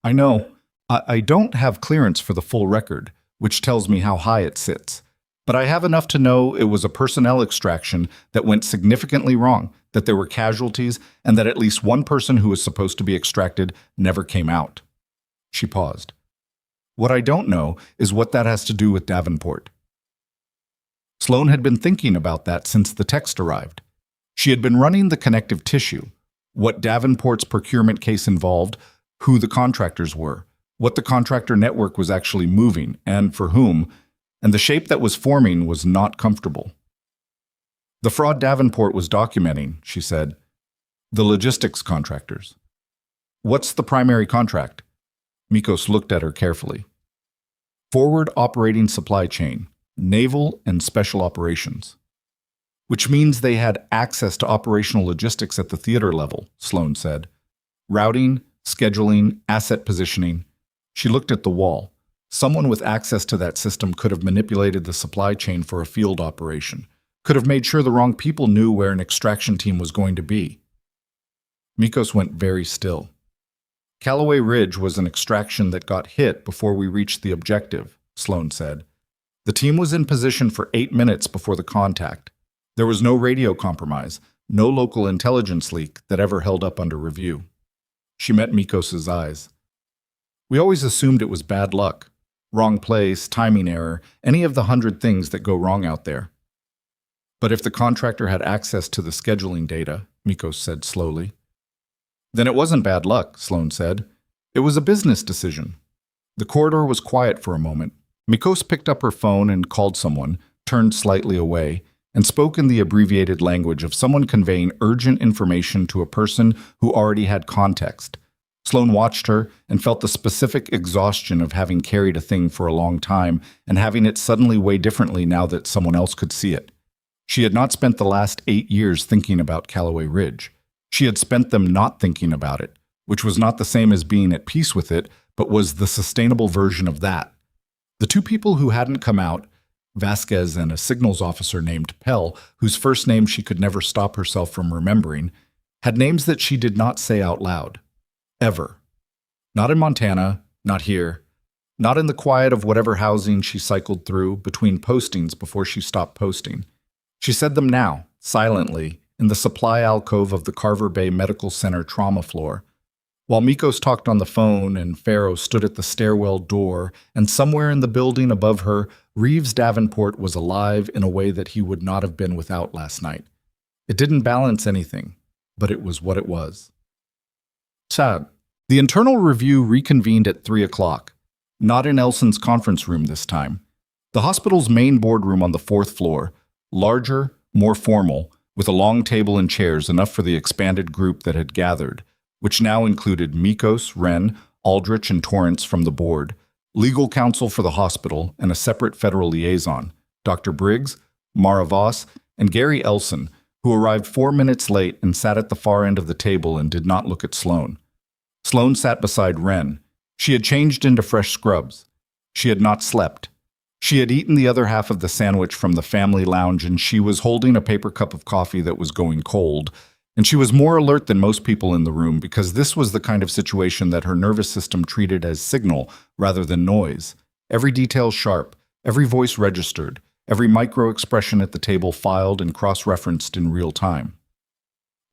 I know, I don't have clearance for the full record, which tells me how high it sits. But I have enough to know it was a personnel extraction that went significantly wrong, that there were casualties, and that at least one person who was supposed to be extracted never came out." She paused. "What I don't know is what that has to do with Davenport." Sloan had been thinking about that since the text arrived. She had been running the connective tissue, what Davenport's procurement case involved, who the contractors were, what the contractor network was actually moving, and for whom, and the shape that was forming was not comfortable. "The fraud Davenport was documenting," she said. "The logistics contractors." "What's the primary contract?" Mikos looked at her carefully. "Forward operating supply chain, naval and special operations." "Which means they had access to operational logistics at the theater level," Sloan said. "Routing, scheduling, asset positioning." She looked at the wall. Someone with access to that system could have manipulated the supply chain for a field operation, could have made sure the wrong people knew where an extraction team was going to be. Mikos went very still. "Callaway Ridge was an extraction that got hit before we reached the objective," Sloan said. "The team was in position for 8 minutes before the contact. There was no radio compromise, no local intelligence leak that ever held up under review." She met Mikos's eyes. "We always assumed it was bad luck. Wrong place, timing error, any of the 100 things that go wrong out there." "But if the contractor had access to the scheduling data," Mikos said slowly. "Then it wasn't bad luck," Sloan said. "It was a business decision." The corridor was quiet for a moment. Mikos picked up her phone and called someone, turned slightly away, and spoke in the abbreviated language of someone conveying urgent information to a person who already had context. Sloan watched her and felt the specific exhaustion of having carried a thing for a long time and having it suddenly weigh differently now that someone else could see it. She had not spent the last 8 years thinking about Callaway Ridge. She had spent them not thinking about it, which was not the same as being at peace with it, but was the sustainable version of that. The two people who hadn't come out, Vasquez and a signals officer named Pell, whose first name she could never stop herself from remembering, had names that she did not say out loud. Ever. Not in Montana, not here, not in the quiet of whatever housing she cycled through between postings before she stopped posting. She said them now, silently, in the supply alcove of the Carver Bay Medical Center trauma floor. While Mikos talked on the phone and Farrow stood at the stairwell door, and somewhere in the building above her, Reeves Davenport was alive in a way that he would not have been without last night. It didn't balance anything, but it was what it was. Sad. The internal review reconvened at 3 o'clock, not in Elson's conference room this time. The hospital's main boardroom on the 4th floor, larger, more formal, with a long table and chairs enough for the expanded group that had gathered, which now included Mikos, Wren, Aldrich, and Torrance from the board, legal counsel for the hospital, and a separate federal liaison, Dr. Briggs, Mara Voss, and Gary Elson, who arrived 4 minutes late and sat at the far end of the table and did not look at Sloan. Sloan sat beside Wren. She had changed into fresh scrubs. She had not slept. She had eaten the other half of the sandwich from the family lounge, and she was holding a paper cup of coffee that was going cold. And she was more alert than most people in the room because this was the kind of situation that her nervous system treated as signal rather than noise. Every detail sharp, every voice registered, every micro-expression at the table filed and cross-referenced in real time.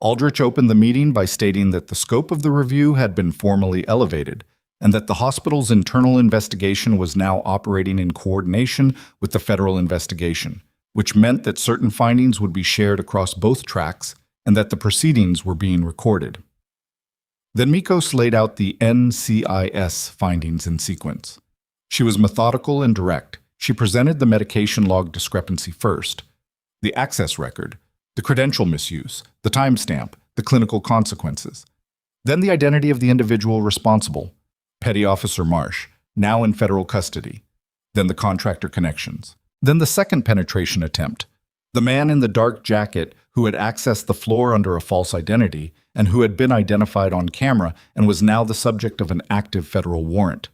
Aldrich opened the meeting by stating that the scope of the review had been formally elevated, and that the hospital's internal investigation was now operating in coordination with the federal investigation, which meant that certain findings would be shared across both tracks and that the proceedings were being recorded. Then Mikos laid out the NCIS findings in sequence. She was methodical and direct. She presented the medication log discrepancy first, the access record, the credential misuse, the timestamp, the clinical consequences. Then the identity of the individual responsible, Petty Officer Marsh, now in federal custody. Then the contractor connections. Then the second penetration attempt, the man in the dark jacket who had accessed the floor under a false identity and who had been identified on camera and was now the subject of an active federal warrant.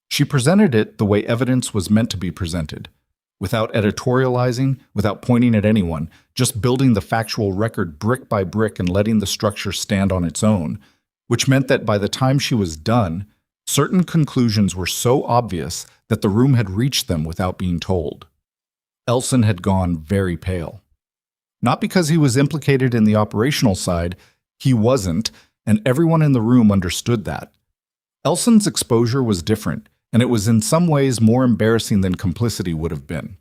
She presented it the way evidence was meant to be presented, without editorializing, without pointing at anyone, just building the factual record brick by brick and letting the structure stand on its own, which meant that by the time she was done, Certain conclusions were so obvious that the room had reached them without being told. Elson had gone very pale. Not because he was implicated in the operational side, he wasn't, and everyone in the room understood that. Elson's exposure was different, and it was in some ways more embarrassing than complicity would have been.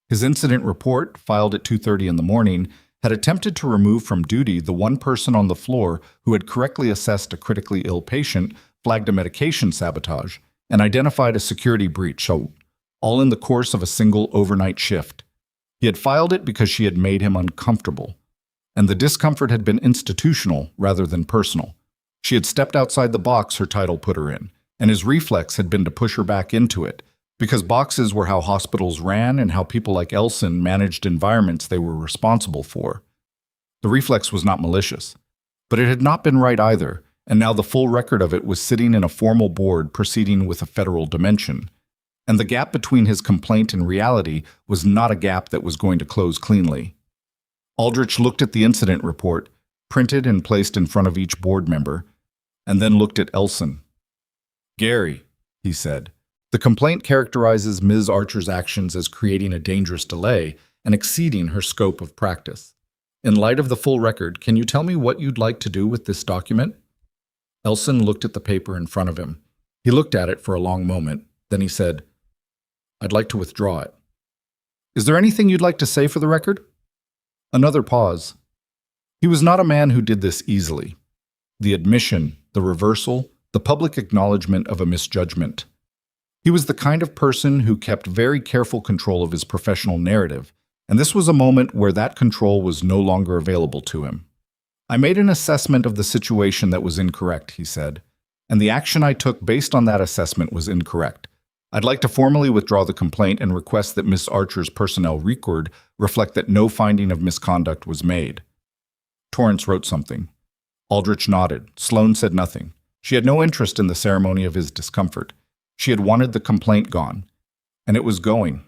His incident report, filed at 2:30 in the morning, had attempted to remove from duty the one person on the floor who had correctly assessed a critically ill patient, flagged a medication sabotage, and identified a security breach, all in the course of a single overnight shift. He had filed it because she had made him uncomfortable, and the discomfort had been institutional rather than personal. She had stepped outside the box her title put her in, and his reflex had been to push her back into it, because boxes were how hospitals ran and how people like Elson managed environments they were responsible for. The reflex was not malicious, but it had not been right either, and now the full record of it was sitting in a formal board proceeding with a federal dimension. And the gap between his complaint and reality was not a gap that was going to close cleanly. Aldrich looked at the incident report, printed and placed in front of each board member, and then looked at Elson. "Gary," he said, "the complaint characterizes Ms. Archer's actions as creating a dangerous delay and exceeding her scope of practice. In light of the full record, can you tell me what you'd like to do with this document?" Elson looked at the paper in front of him. He looked at it for a long moment. Then he said, "I'd like to withdraw it." "Is there anything you'd like to say for the record?" Another pause. He was not a man who did this easily. The admission, the reversal, the public acknowledgement of a misjudgment. He was the kind of person who kept very careful control of his professional narrative, and this was a moment where that control was no longer available to him. "I made an assessment of the situation that was incorrect," he said, "and the action I took based on that assessment was incorrect. I'd like to formally withdraw the complaint and request that Miss Archer's personnel record reflect that no finding of misconduct was made." Torrance wrote something. Aldrich nodded. Sloane said nothing. She had no interest in the ceremony of his discomfort. She had wanted the complaint gone, and it was going,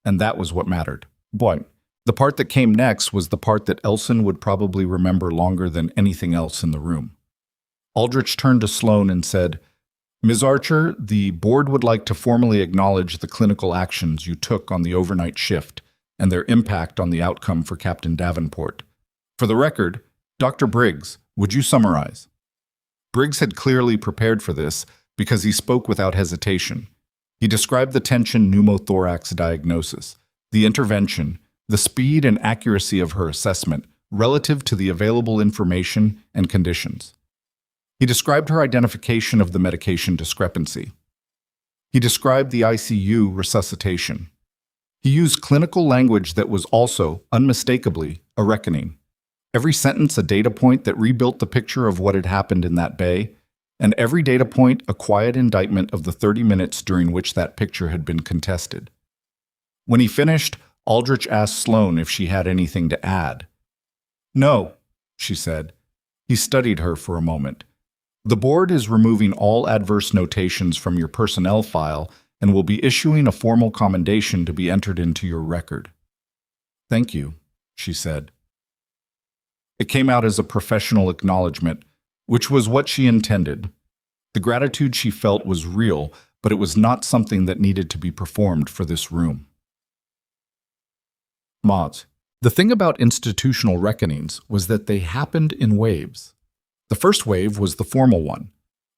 and that was what mattered. But the part that came next was the part that Elson would probably remember longer than anything else in the room. Aldrich turned to Sloane and said, "Ms. Archer, the board would like to formally acknowledge the clinical actions you took on the overnight shift and their impact on the outcome for Captain Davenport. For the record, Dr. Briggs, would you summarize?" Briggs had clearly prepared for this because he spoke without hesitation. He described the tension pneumothorax diagnosis, the intervention, the speed and accuracy of her assessment relative to the available information and conditions. He described her identification of the medication discrepancy. He described the ICU resuscitation. He used clinical language that was also, unmistakably, a reckoning. Every sentence a data point that rebuilt the picture of what had happened in that bay, and every data point a quiet indictment of the 30 minutes during which that picture had been contested. When he finished, Aldrich asked Sloane if she had anything to add. "No," she said. He studied her for a moment. "The board is removing all adverse notations from your personnel file and will be issuing a formal commendation to be entered into your record." "Thank you," she said. It came out as a professional acknowledgement, which was what she intended. The gratitude she felt was real, but it was not something that needed to be performed for this room. Moz. The thing about institutional reckonings was that they happened in waves. The first wave was the formal one,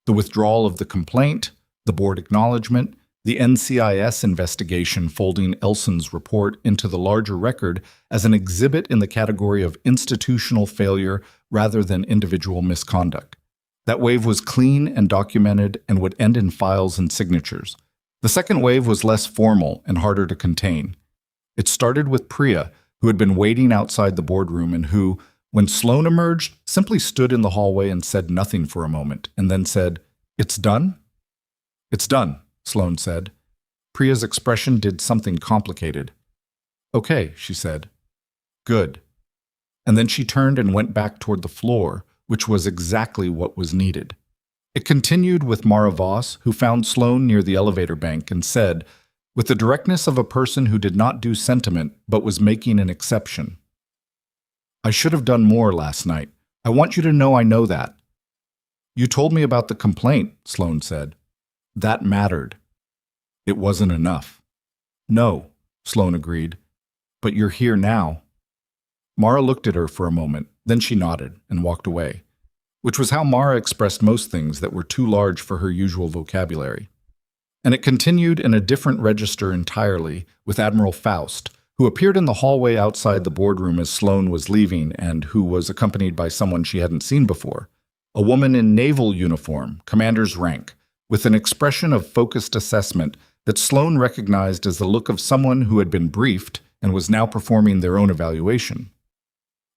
the withdrawal of the complaint, the board acknowledgement, the NCIS investigation folding Elson's report into the larger record as an exhibit in the category of institutional failure rather than individual misconduct. That wave was clean and documented and would end in files and signatures. The second wave was less formal and harder to contain. It started with Priya, who had been waiting outside the boardroom and who, when Sloane emerged, simply stood in the hallway and said nothing for a moment, and then said, "It's done?" "It's done," Sloane said. Priya's expression did something complicated. "Okay," she said. "Good." And then she turned and went back toward the floor, which was exactly what was needed. It continued with Mara Voss, who found Sloane near the elevator bank and said, with the directness of a person who did not do sentiment but was making an exception, "I should have done more last night. I want you to know I know that." "You told me about the complaint," Sloane said. That mattered. It wasn't enough. No, Sloane agreed. But you're here now. Mara looked at her for a moment, then she nodded and walked away, which was how Mara expressed most things that were too large for her usual vocabulary. And it continued in a different register entirely with Admiral Faust, who appeared in the hallway outside the boardroom as Sloane was leaving and who was accompanied by someone she hadn't seen before, a woman in naval uniform, commander's rank, with an expression of focused assessment that Sloane recognized as the look of someone who had been briefed and was now performing their own evaluation.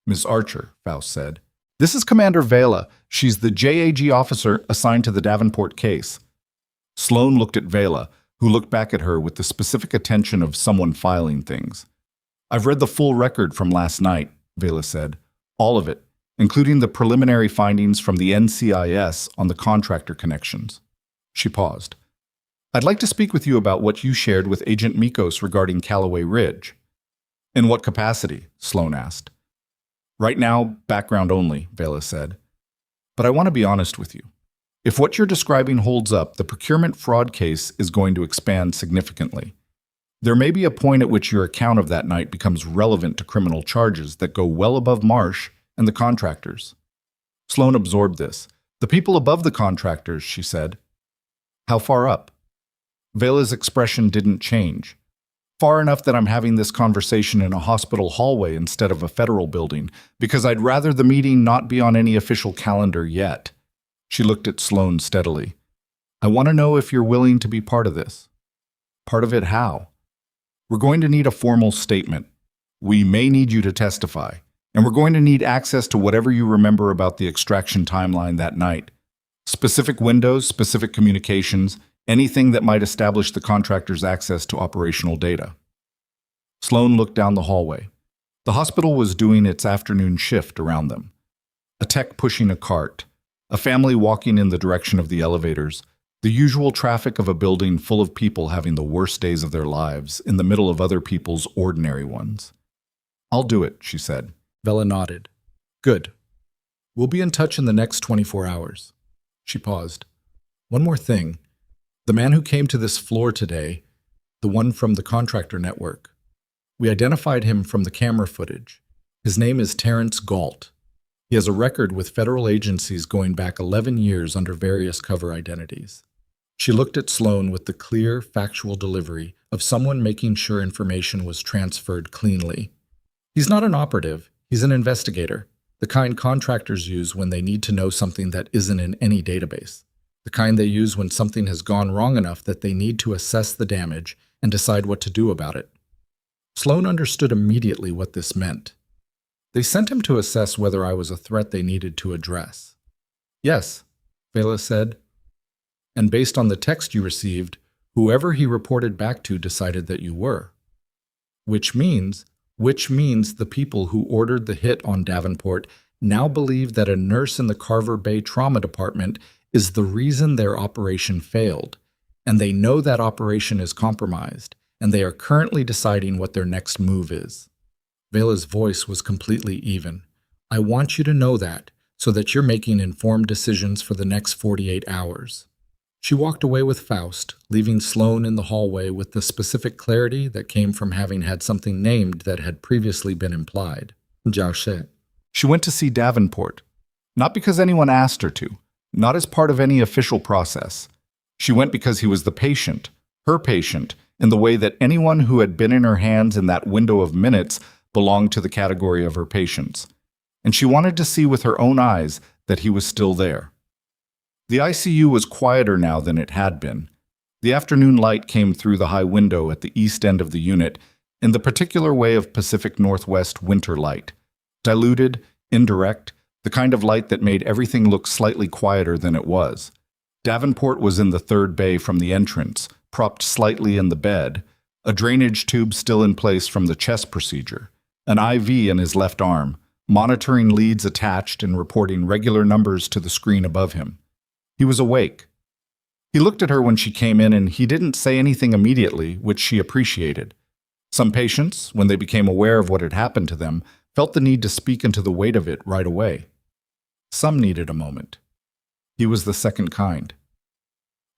Miss Archer, Faust said. This is Commander Vela. She's the JAG officer assigned to the Davenport case. Sloane looked at Vela, who looked back at her with the specific attention of someone filing things. I've read the full record from last night, Vela said. All of it, including the preliminary findings from the NCIS on the contractor connections. She paused. I'd like to speak with you about what you shared with Agent Mikos regarding Callaway Ridge. In what capacity? Sloane asked. Right now, background only, Vela said. But I want to be honest with you. If what you're describing holds up, the procurement fraud case is going to expand significantly. There may be a point at which your account of that night becomes relevant to criminal charges that go well above Marsh and the contractors. Sloane absorbed this. The people above the contractors, she said. How far up? Vela's expression didn't change. Far enough that I'm having this conversation in a hospital hallway instead of a federal building, because I'd rather the meeting not be on any official calendar yet. She looked at Sloane steadily. I want to know if you're willing to be part of this. Part of it how? We're going to need a formal statement. We may need you to testify, and we're going to need access to whatever you remember about the extraction timeline that night. Specific windows, specific communications, anything that might establish the contractor's access to operational data. Sloane looked down the hallway. The hospital was doing its afternoon shift around them. A tech pushing a cart, a family walking in the direction of the elevators, the usual traffic of a building full of people having the worst days of their lives in the middle of other people's ordinary ones. I'll do it, she said. Vela nodded. Good. We'll be in touch in the next 24 hours. She paused. One more thing. The man who came to this floor today, the one from the contractor network, we identified him from the camera footage. His name is Terrence Galt. He has a record with federal agencies going back 11 years under various cover identities. She looked at Sloane with the clear, factual delivery of someone making sure information was transferred cleanly. He's not an operative, he's an investigator, the kind contractors use when they need to know something that isn't in any database, the kind they use when something has gone wrong enough that they need to assess the damage and decide what to do about it. Sloane understood immediately what this meant. They sent him to assess whether I was a threat they needed to address. Yes, Vela said. And based on the text you received, whoever he reported back to decided that you were. Which means the people who ordered the hit on Davenport now believe that a nurse in the Carver Bay Trauma Department is the reason their operation failed, and they know that operation is compromised, and they are currently deciding what their next move is. Vela's voice was completely even. I want you to know that, so that you're making informed decisions for the next 48 hours. She walked away with Faust, leaving Sloane in the hallway with the specific clarity that came from having had something named that had previously been implied. Jiaoshi. She went to see Davenport, not because anyone asked her to, not as part of any official process. She went because he was the patient, her patient, in the way that anyone who had been in her hands in that window of minutes belonged to the category of her patients, and she wanted to see with her own eyes that he was still there. The ICU was quieter now than it had been. The afternoon light came through the high window at the east end of the unit in the particular way of Pacific Northwest winter light, diluted, indirect, the kind of light that made everything look slightly quieter than it was. Davenport was in the third bay from the entrance, propped slightly in the bed, a drainage tube still in place from the chest procedure, an IV in his left arm, monitoring leads attached and reporting regular numbers to the screen above him. He was awake. He looked at her when she came in and he didn't say anything immediately, which she appreciated. Some patients, when they became aware of what had happened to them, felt the need to speak into the weight of it right away. Some needed a moment. He was the second kind.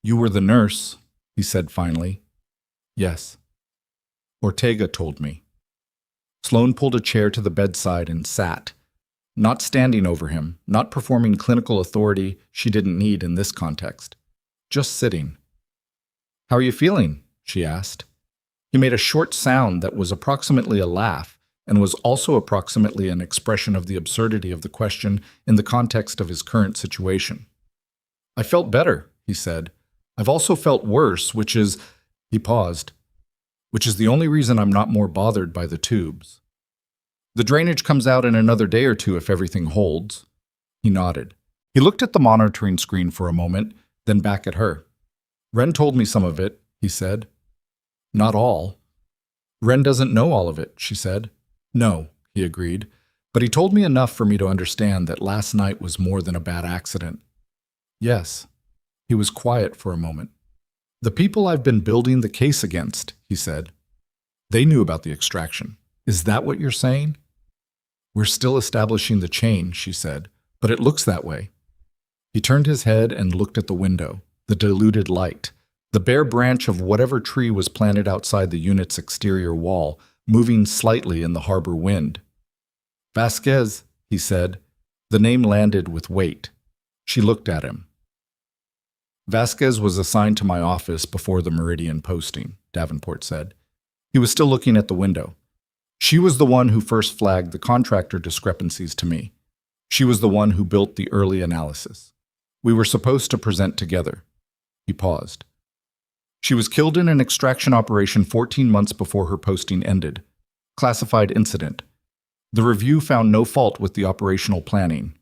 You were the nurse, he said finally. Yes. Ortega told me. Sloan pulled a chair to the bedside and sat, not standing over him, not performing clinical authority she didn't need in this context, just sitting. How are you feeling? She asked. He made a short sound that was approximately a laugh and was also approximately an expression of the absurdity of the question in the context of his current situation. I felt better, he said. I've also felt worse, which is, he paused, which is the only reason I'm not more bothered by the tubes. The drainage comes out in another day or two if everything holds. He nodded. He looked at the monitoring screen for a moment, then back at her. Ren told me some of it, he said. Not all. Ren doesn't know all of it, she said. No, he agreed, but he told me enough for me to understand that last night was more than a bad accident. Yes. He was quiet for a moment. The people I've been building the case against, he said. They knew about the extraction. Is that what you're saying? We're still establishing the chain, she said, but it looks that way. He turned his head and looked at the window, the diluted light, the bare branch of whatever tree was planted outside the unit's exterior wall, moving slightly in the harbor wind. Vasquez, he said. The name landed with weight. She looked at him. Vasquez was assigned to my office before the Meridian posting, Davenport said. He was still looking at the window. She was the one who first flagged the contractor discrepancies to me. She was the one who built the early analysis. We were supposed to present together. He paused. She was killed in an extraction operation 14 months before her posting ended. Classified incident. The review found no fault with the operational planning.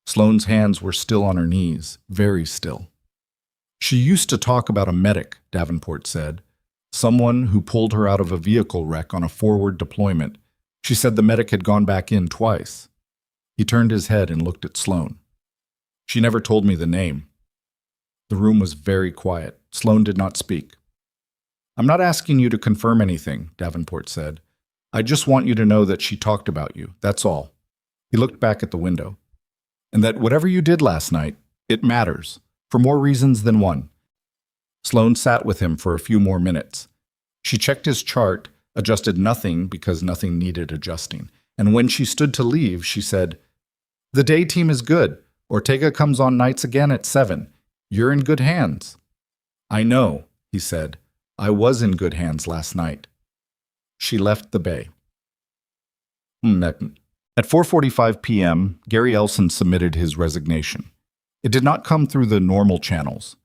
Sloane's hands were still on her knees, very still. She used to talk about a medic, Davenport said. Someone who pulled her out of a vehicle wreck on a forward deployment. She said the medic had gone back in twice. He turned his head and looked at Sloane. She never told me the name. The room was very quiet. Sloane did not speak. I'm not asking you to confirm anything, Davenport said. I just want you to know that she talked about you, that's all. He looked back at the window. And that whatever you did last night, it matters, for more reasons than one. Sloane sat with him for a few more minutes. She checked his chart, adjusted nothing because nothing needed adjusting, and when she stood to leave, she said, The day team is good. Ortega comes on nights again at 7. You're in good hands. I know, he said. I was in good hands last night. She left the bay. At 4:45 p.m., Gary Elson submitted his resignation. It did not come through the normal channels.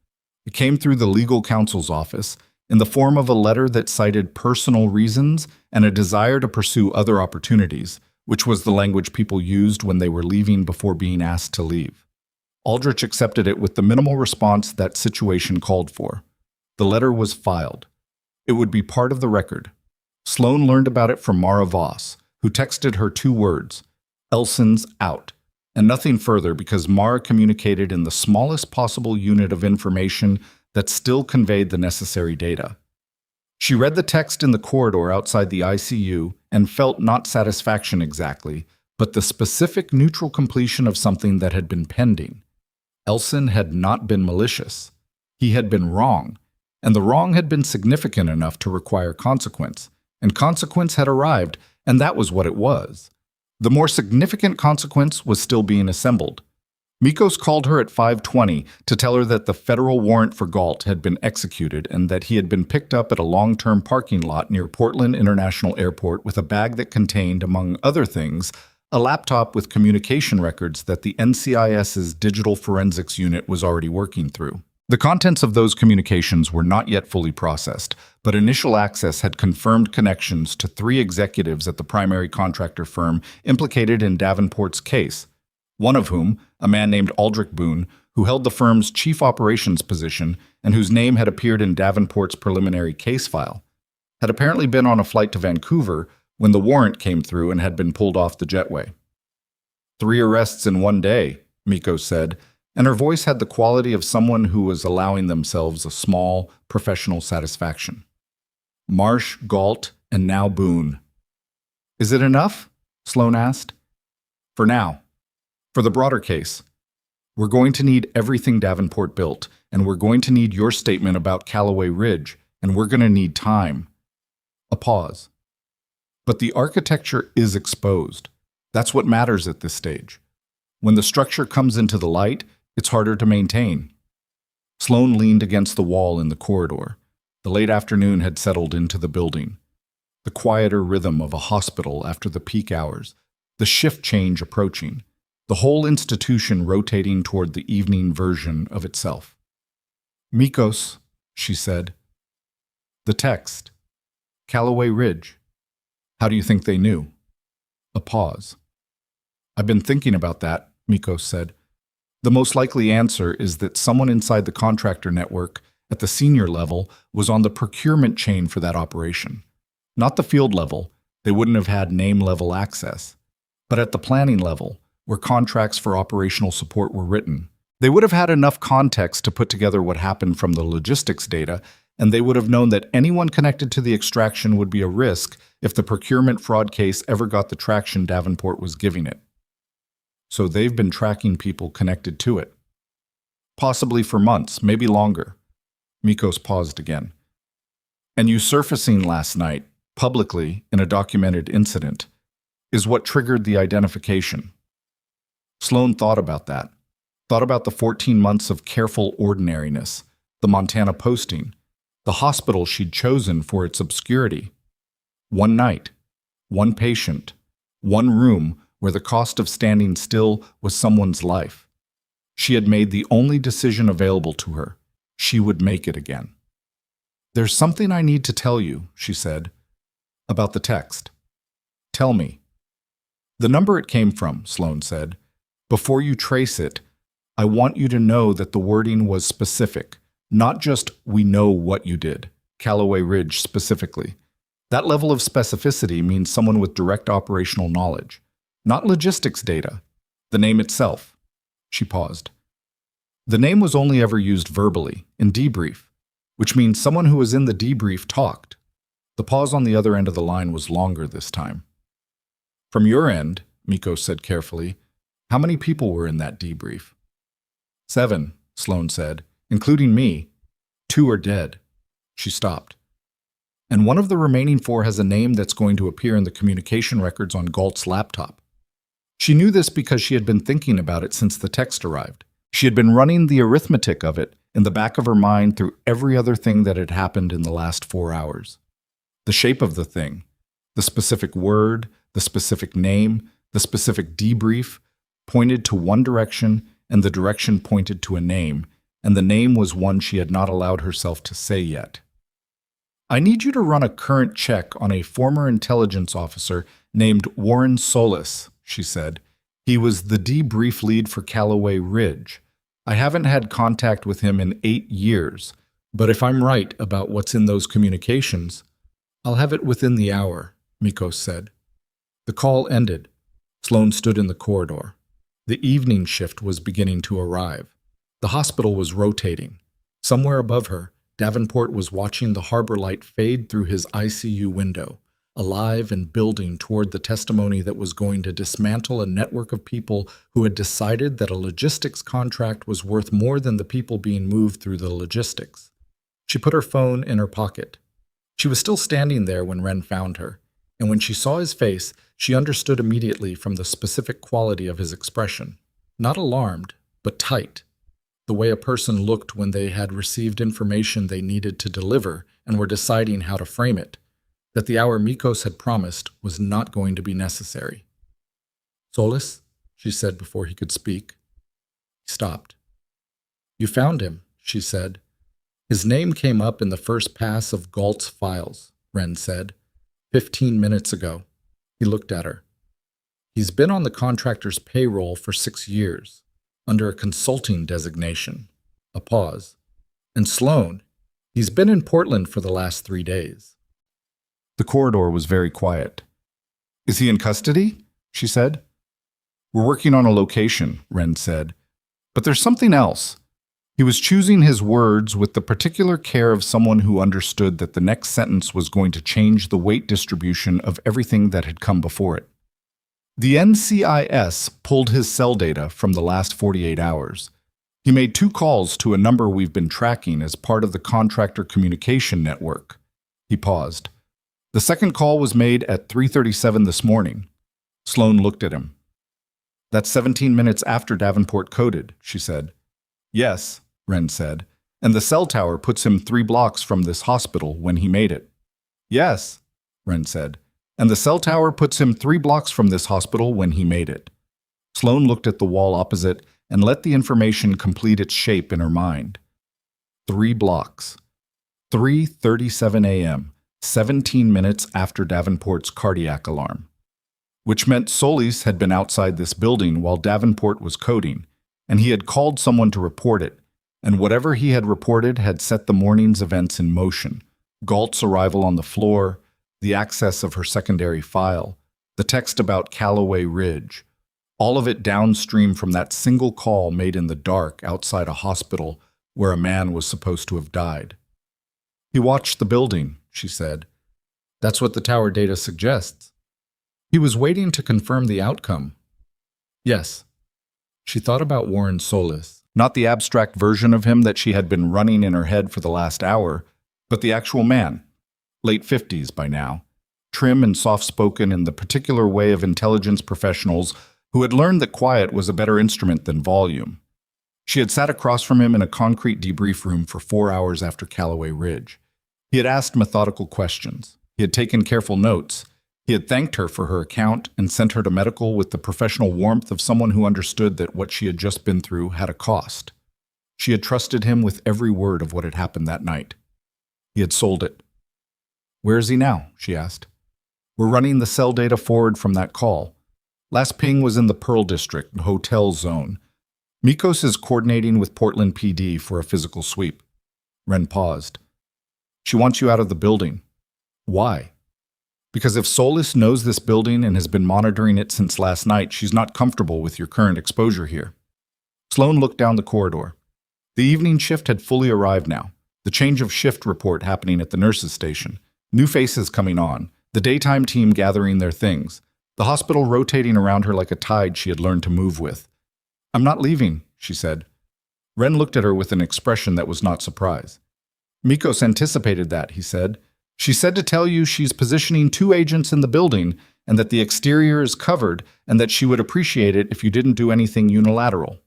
It came through the legal counsel's office in the form of a letter that cited personal reasons and a desire to pursue other opportunities, which was the language people used when they were leaving before being asked to leave. Aldrich accepted it with the minimal response that situation called for. The letter was filed. It would be part of the record. Sloane learned about it from Mara Voss, who texted her 2 words, Elson's out, and nothing further because Mara communicated in the smallest possible unit of information that still conveyed the necessary data. She read the text in the corridor outside the ICU and felt not satisfaction exactly, but the specific neutral completion of something that had been pending. Elson had not been malicious. He had been wrong, and the wrong had been significant enough to require consequence, and consequence had arrived, and that was what it was. The more significant consequence was still being assembled. Mikos called her at 5:20 to tell her that the federal warrant for Galt had been executed and that he had been picked up at a long-term parking lot near Portland International Airport with a bag that contained, among other things, a laptop with communication records that the NCIS's digital forensics unit was already working through. The contents of those communications were not yet fully processed, but initial access had confirmed connections to 3 executives at the primary contractor firm implicated in Davenport's case, one of whom, a man named Aldrich Boone, who held the firm's chief operations position and whose name had appeared in Davenport's preliminary case file, had apparently been on a flight to Vancouver when the warrant came through and had been pulled off the jetway. 3 arrests in one day, Mikos said, and her voice had the quality of someone who was allowing themselves a small, professional satisfaction. Marsh, Galt, and now Boone. Is it enough? Sloane asked. For now. For the broader case. We're going to need everything Davenport built, and we're going to need your statement about Callaway Ridge, and we're going to need time. A pause. But the architecture is exposed. That's what matters at this stage. When the structure comes into the light, it's harder to maintain. Sloan leaned against the wall in the corridor. The late afternoon had settled into the building. The quieter rhythm of a hospital after the peak hours, the shift change approaching, the whole institution rotating toward the evening version of itself. "Mikos," she said. "The text. Callaway Ridge. How do you think they knew?" A pause. "I've been thinking about that," Mikos said. "The most likely answer is that someone inside the contractor network at the senior level was on the procurement chain for that operation. Not the field level, they wouldn't have had name-level access, but at the planning level, where contracts for operational support were written. They would have had enough context to put together what happened from the logistics data, and they would have known that anyone connected to the extraction would be a risk if the procurement fraud case ever got the traction Davenport was giving it. So they've been tracking people connected to it. Possibly for months, maybe longer." Mikos paused again. "And you surfacing last night, publicly in a documented incident, is what triggered the identification." Sloan thought about that. Thought about the 14 months of careful ordinariness, the Montana posting, the hospital she'd chosen for its obscurity. One night, one patient, one room where the cost of standing still was someone's life. She had made the only decision available to her. She would make it again. "There's something I need to tell you," she said, "about the text." "Tell me." "The number it came from," Sloan said. "Before you trace it, I want you to know that the wording was specific, not just 'we know what you did,' Callaway Ridge specifically. That level of specificity means someone with direct operational knowledge, not logistics data, the name itself." She paused. "The name was only ever used verbally, in debrief, which means someone who was in the debrief talked." The pause on the other end of the line was longer this time. "From your end," Mikos said carefully, "how many people were in that debrief?" "7, Sloan said, "including me. 2 are dead." She stopped. "And one of the remaining 4 has a name that's going to appear in the communication records on Galt's laptop." She knew this because she had been thinking about it since the text arrived. She had been running the arithmetic of it in the back of her mind through every other thing that had happened in the last 4 hours. The shape of the thing, the specific word, the specific name, the specific debrief, pointed to one direction, and the direction pointed to a name, and the name was one she had not allowed herself to say yet. "I need you to run a current check on a former intelligence officer named Warren Solis," she said. "He was the debrief lead for Callaway Ridge. I haven't had contact with him in 8 years, but if I'm right about what's in those communications, I'll have it within the hour," Mikos said. The call ended. Sloan stood in the corridor. The evening shift was beginning to arrive. The hospital was rotating. Somewhere above her, Davenport was watching the harbor light fade through his ICU window, alive and building toward the testimony that was going to dismantle a network of people who had decided that a logistics contract was worth more than the people being moved through the logistics. She put her phone in her pocket. She was still standing there when Wren found her, and when she saw his face, she understood immediately from the specific quality of his expression. Not alarmed, but tight. The way a person looked when they had received information they needed to deliver and were deciding how to frame it, that the hour Mikos had promised was not going to be necessary. "Solis?" she said before he could speak. He stopped. "You found him," she said. "His name came up in the first pass of Galt's files," Wren said. 15 minutes ago." He looked at her. "He's been on the contractor's payroll for 6 years, under a consulting designation." A pause. "And Sloan, he's been in Portland for the last 3 days." The corridor was very quiet. "Is he in custody?" she said. "We're working on a location," Wren said. "But there's something else." He was choosing his words with the particular care of someone who understood that the next sentence was going to change the weight distribution of everything that had come before it. The NCIS pulled his cell data from the last 48 hours. He made 2 calls to a number we've been tracking as part of the contractor communication network. He paused. The second call was made at 3:37 this morning. Sloan looked at him. That's 17 minutes after Davenport coded, she said. Yes, Wren said, and the cell tower puts him 3 blocks from this hospital when he made it. Yes, Wren said, and the cell tower puts him 3 blocks from this hospital when he made it. Sloan looked at the wall opposite and let the information complete its shape in her mind. 3 blocks. 3:37 a.m., 17 minutes after Davenport's cardiac alarm. Which meant Solis had been outside this building while Davenport was coding, and he had called someone to report it, and whatever he had reported had set the morning's events in motion. Galt's arrival on the floor, the access of her secondary file, the text about Callaway Ridge, all of it downstream from that single call made in the dark outside a hospital where a man was supposed to have died. He watched the building, she said. That's what the tower data suggests. He was waiting to confirm the outcome. Yes. She thought about Warren Solis, not the abstract version of him that she had been running in her head for the last hour, but the actual man, late 50s by now, trim and soft-spoken in the particular way of intelligence professionals who had learned that quiet was a better instrument than volume. She had sat across from him in a concrete debrief room for 4 hours after Callaway Ridge. He had asked methodical questions. He had taken careful notes. He had thanked her for her account and sent her to medical with the professional warmth of someone who understood that what she had just been through had a cost. She had trusted him with every word of what had happened that night. He had sold it. Where is he now? She asked. We're running the cell data forward from that call. Last ping was in the Pearl District, hotel zone. Mikos is coordinating with Portland PD for a physical sweep. Wren paused. She wants you out of the building. Why? Because if Solis knows this building and has been monitoring it since last night, she's not comfortable with your current exposure here. Sloan looked down the corridor. The evening shift had fully arrived now. The change of shift report happening at the nurses' station. New faces coming on. The daytime team gathering their things. The hospital rotating around her like a tide she had learned to move with. I'm not leaving, she said. Wren looked at her with an expression that was not surprise. Mikos anticipated that, he said. She said to tell you she's positioning 2 agents in the building and that the exterior is covered and that she would appreciate it if you didn't do anything unilateral.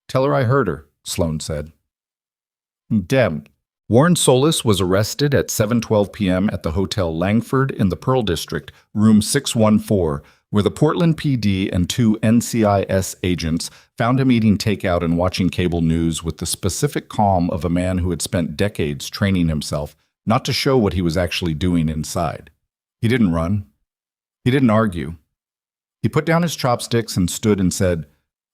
Tell her I heard her, Sloan said. Dem. Warren Solis was arrested at 7:12 p.m. at the Hotel Langford in the Pearl District, room 614, where the Portland PD and 2 NCIS agents found him eating takeout and watching cable news with the specific calm of a man who had spent decades training himself not to show what he was actually doing inside. He didn't run. He didn't argue. He put down his chopsticks and stood and said,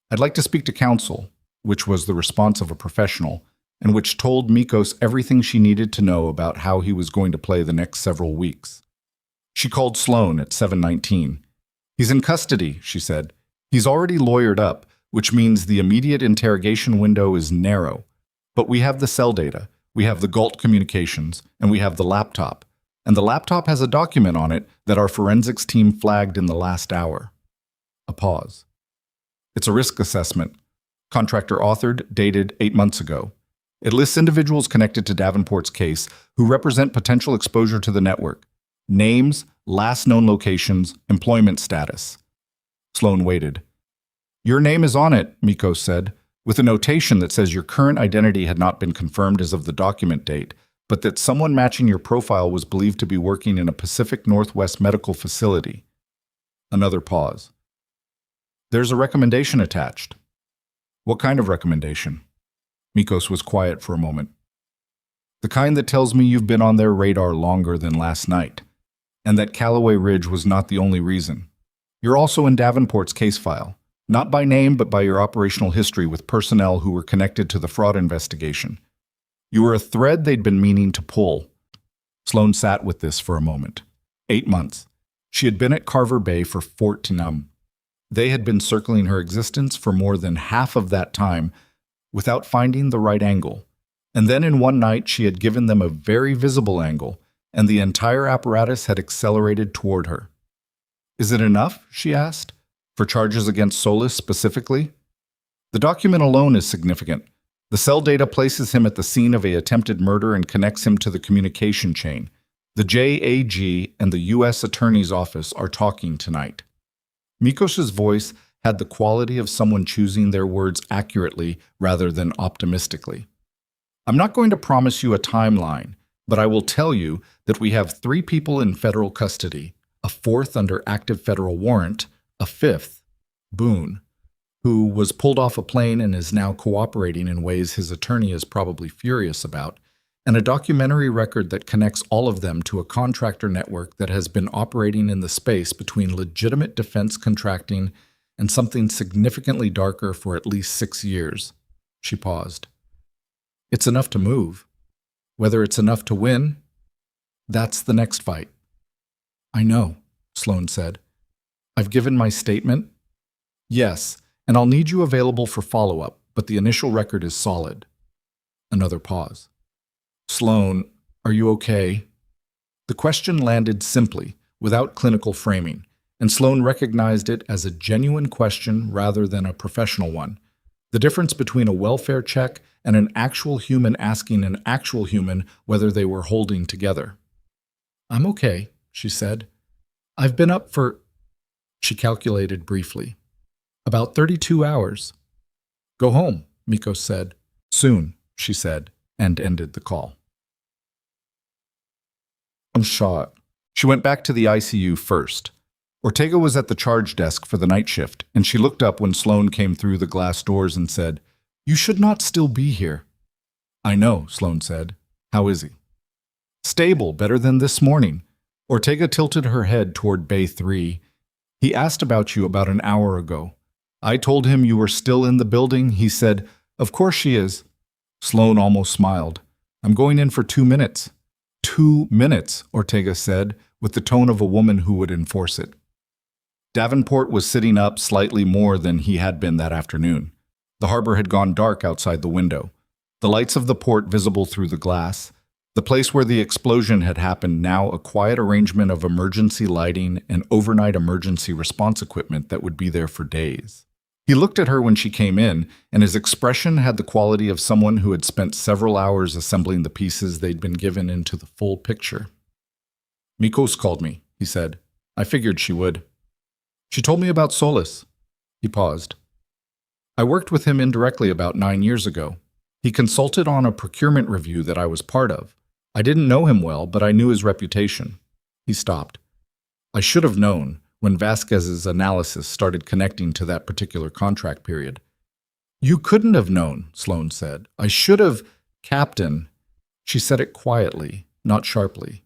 I'd like to speak to counsel, which was the response of a professional, and which told Mikos everything she needed to know about how he was going to play the next several weeks. She called Sloan at 7:19. He's in custody, she said. He's already lawyered up, which means the immediate interrogation window is narrow. But we have the cell data, we have the Galt communications, and we have the laptop. And the laptop has a document on it that our forensics team flagged in the last hour. A pause. It's a risk assessment. Contractor authored, dated 8 months ago. It lists individuals connected to Davenport's case who represent potential exposure to the network. Names, last known locations, employment status. Sloan waited. Your name is on it, Mikos said, with a notation that says your current identity had not been confirmed as of the document date, but that someone matching your profile was believed to be working in a Pacific Northwest medical facility. Another pause. There's a recommendation attached. What kind of recommendation? Mikos was quiet for a moment. The kind that tells me you've been on their radar longer than last night, and that Callaway Ridge was not the only reason. You're also in Davenport's case file, not by name but by your operational history with personnel who were connected to the fraud investigation. You were a thread they'd been meaning to pull. Sloan sat with this for a moment. 8 months. She had been at Carver Bay for 14 They had been circling her existence for more than half of that time without finding the right angle. And then in one night she had given them a very visible angle, and the entire apparatus had accelerated toward her. Is it enough? She asked. For charges against Solis specifically? The document alone is significant. The cell data places him at the scene of an attempted murder and connects him to the communication chain. The JAG and the U.S. Attorney's Office are talking tonight. Mikos's voice had the quality of someone choosing their words accurately rather than optimistically. I'm not going to promise you a timeline, but I will tell you that we have 3 people in federal custody, a 4th under active federal warrant, a 5th, Boone, who was pulled off a plane and is now cooperating in ways his attorney is probably furious about, and a documentary record that connects all of them to a contractor network that has been operating in the space between legitimate defense contracting and something significantly darker for at least 6 years. She paused. It's enough to move. Whether it's enough to win, that's the next fight. I know, Sloan said. I've given my statement. Yes, and I'll need you available for follow-up, but the initial record is solid. Another pause. Sloan, are you okay? The question landed simply, without clinical framing, and Sloan recognized it as a genuine question rather than a professional one. The difference between a welfare check and an actual human asking an actual human whether they were holding together. I'm okay, she said. I've been up for, she calculated briefly, about 32 hours. Go home, Mikos said. Soon, she said, and ended the call. I'm shot. She went back to the ICU first. Ortega was at the charge desk for the night shift, and she looked up when Sloan came through the glass doors and said, You should not still be here. I know, Sloan said. How is he? Stable, better than this morning. Ortega tilted her head toward Bay 3. He asked about you about an hour ago. I told him you were still in the building. He said, Of course she is. Sloan almost smiled. I'm going in for 2 minutes. 2 minutes, Ortega said, with the tone of a woman who would enforce it. Davenport was sitting up slightly more than he had been that afternoon. The harbor had gone dark outside the window. The lights of the port visible through the glass. The place where the explosion had happened now a quiet arrangement of emergency lighting and overnight emergency response equipment that would be there for days. He looked at her when she came in, and his expression had the quality of someone who had spent several hours assembling the pieces they'd been given into the full picture. Mikos called me, he said. I figured she would. She told me about Solis. He paused. I worked with him indirectly about 9 years ago. He consulted on a procurement review that I was part of. I didn't know him well, but I knew his reputation. He stopped. I should have known when Vasquez's analysis started connecting to that particular contract period. You couldn't have known, Sloan said. I should have, Captain. She said it quietly, not sharply.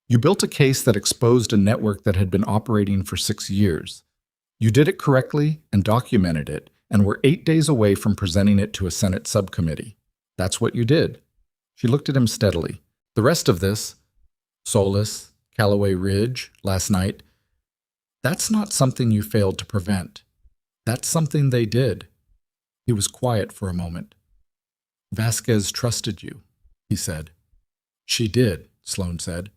You built a case that exposed a network that had been operating for 6 years. You did it correctly and documented it, and were 8 days away from presenting it to a Senate subcommittee. That's what you did. She looked at him steadily. The rest of this, Solis, Callaway Ridge, last night, that's not something you failed to prevent. That's something they did. He was quiet for a moment. Vasquez trusted you, he said. She did, Sloan said,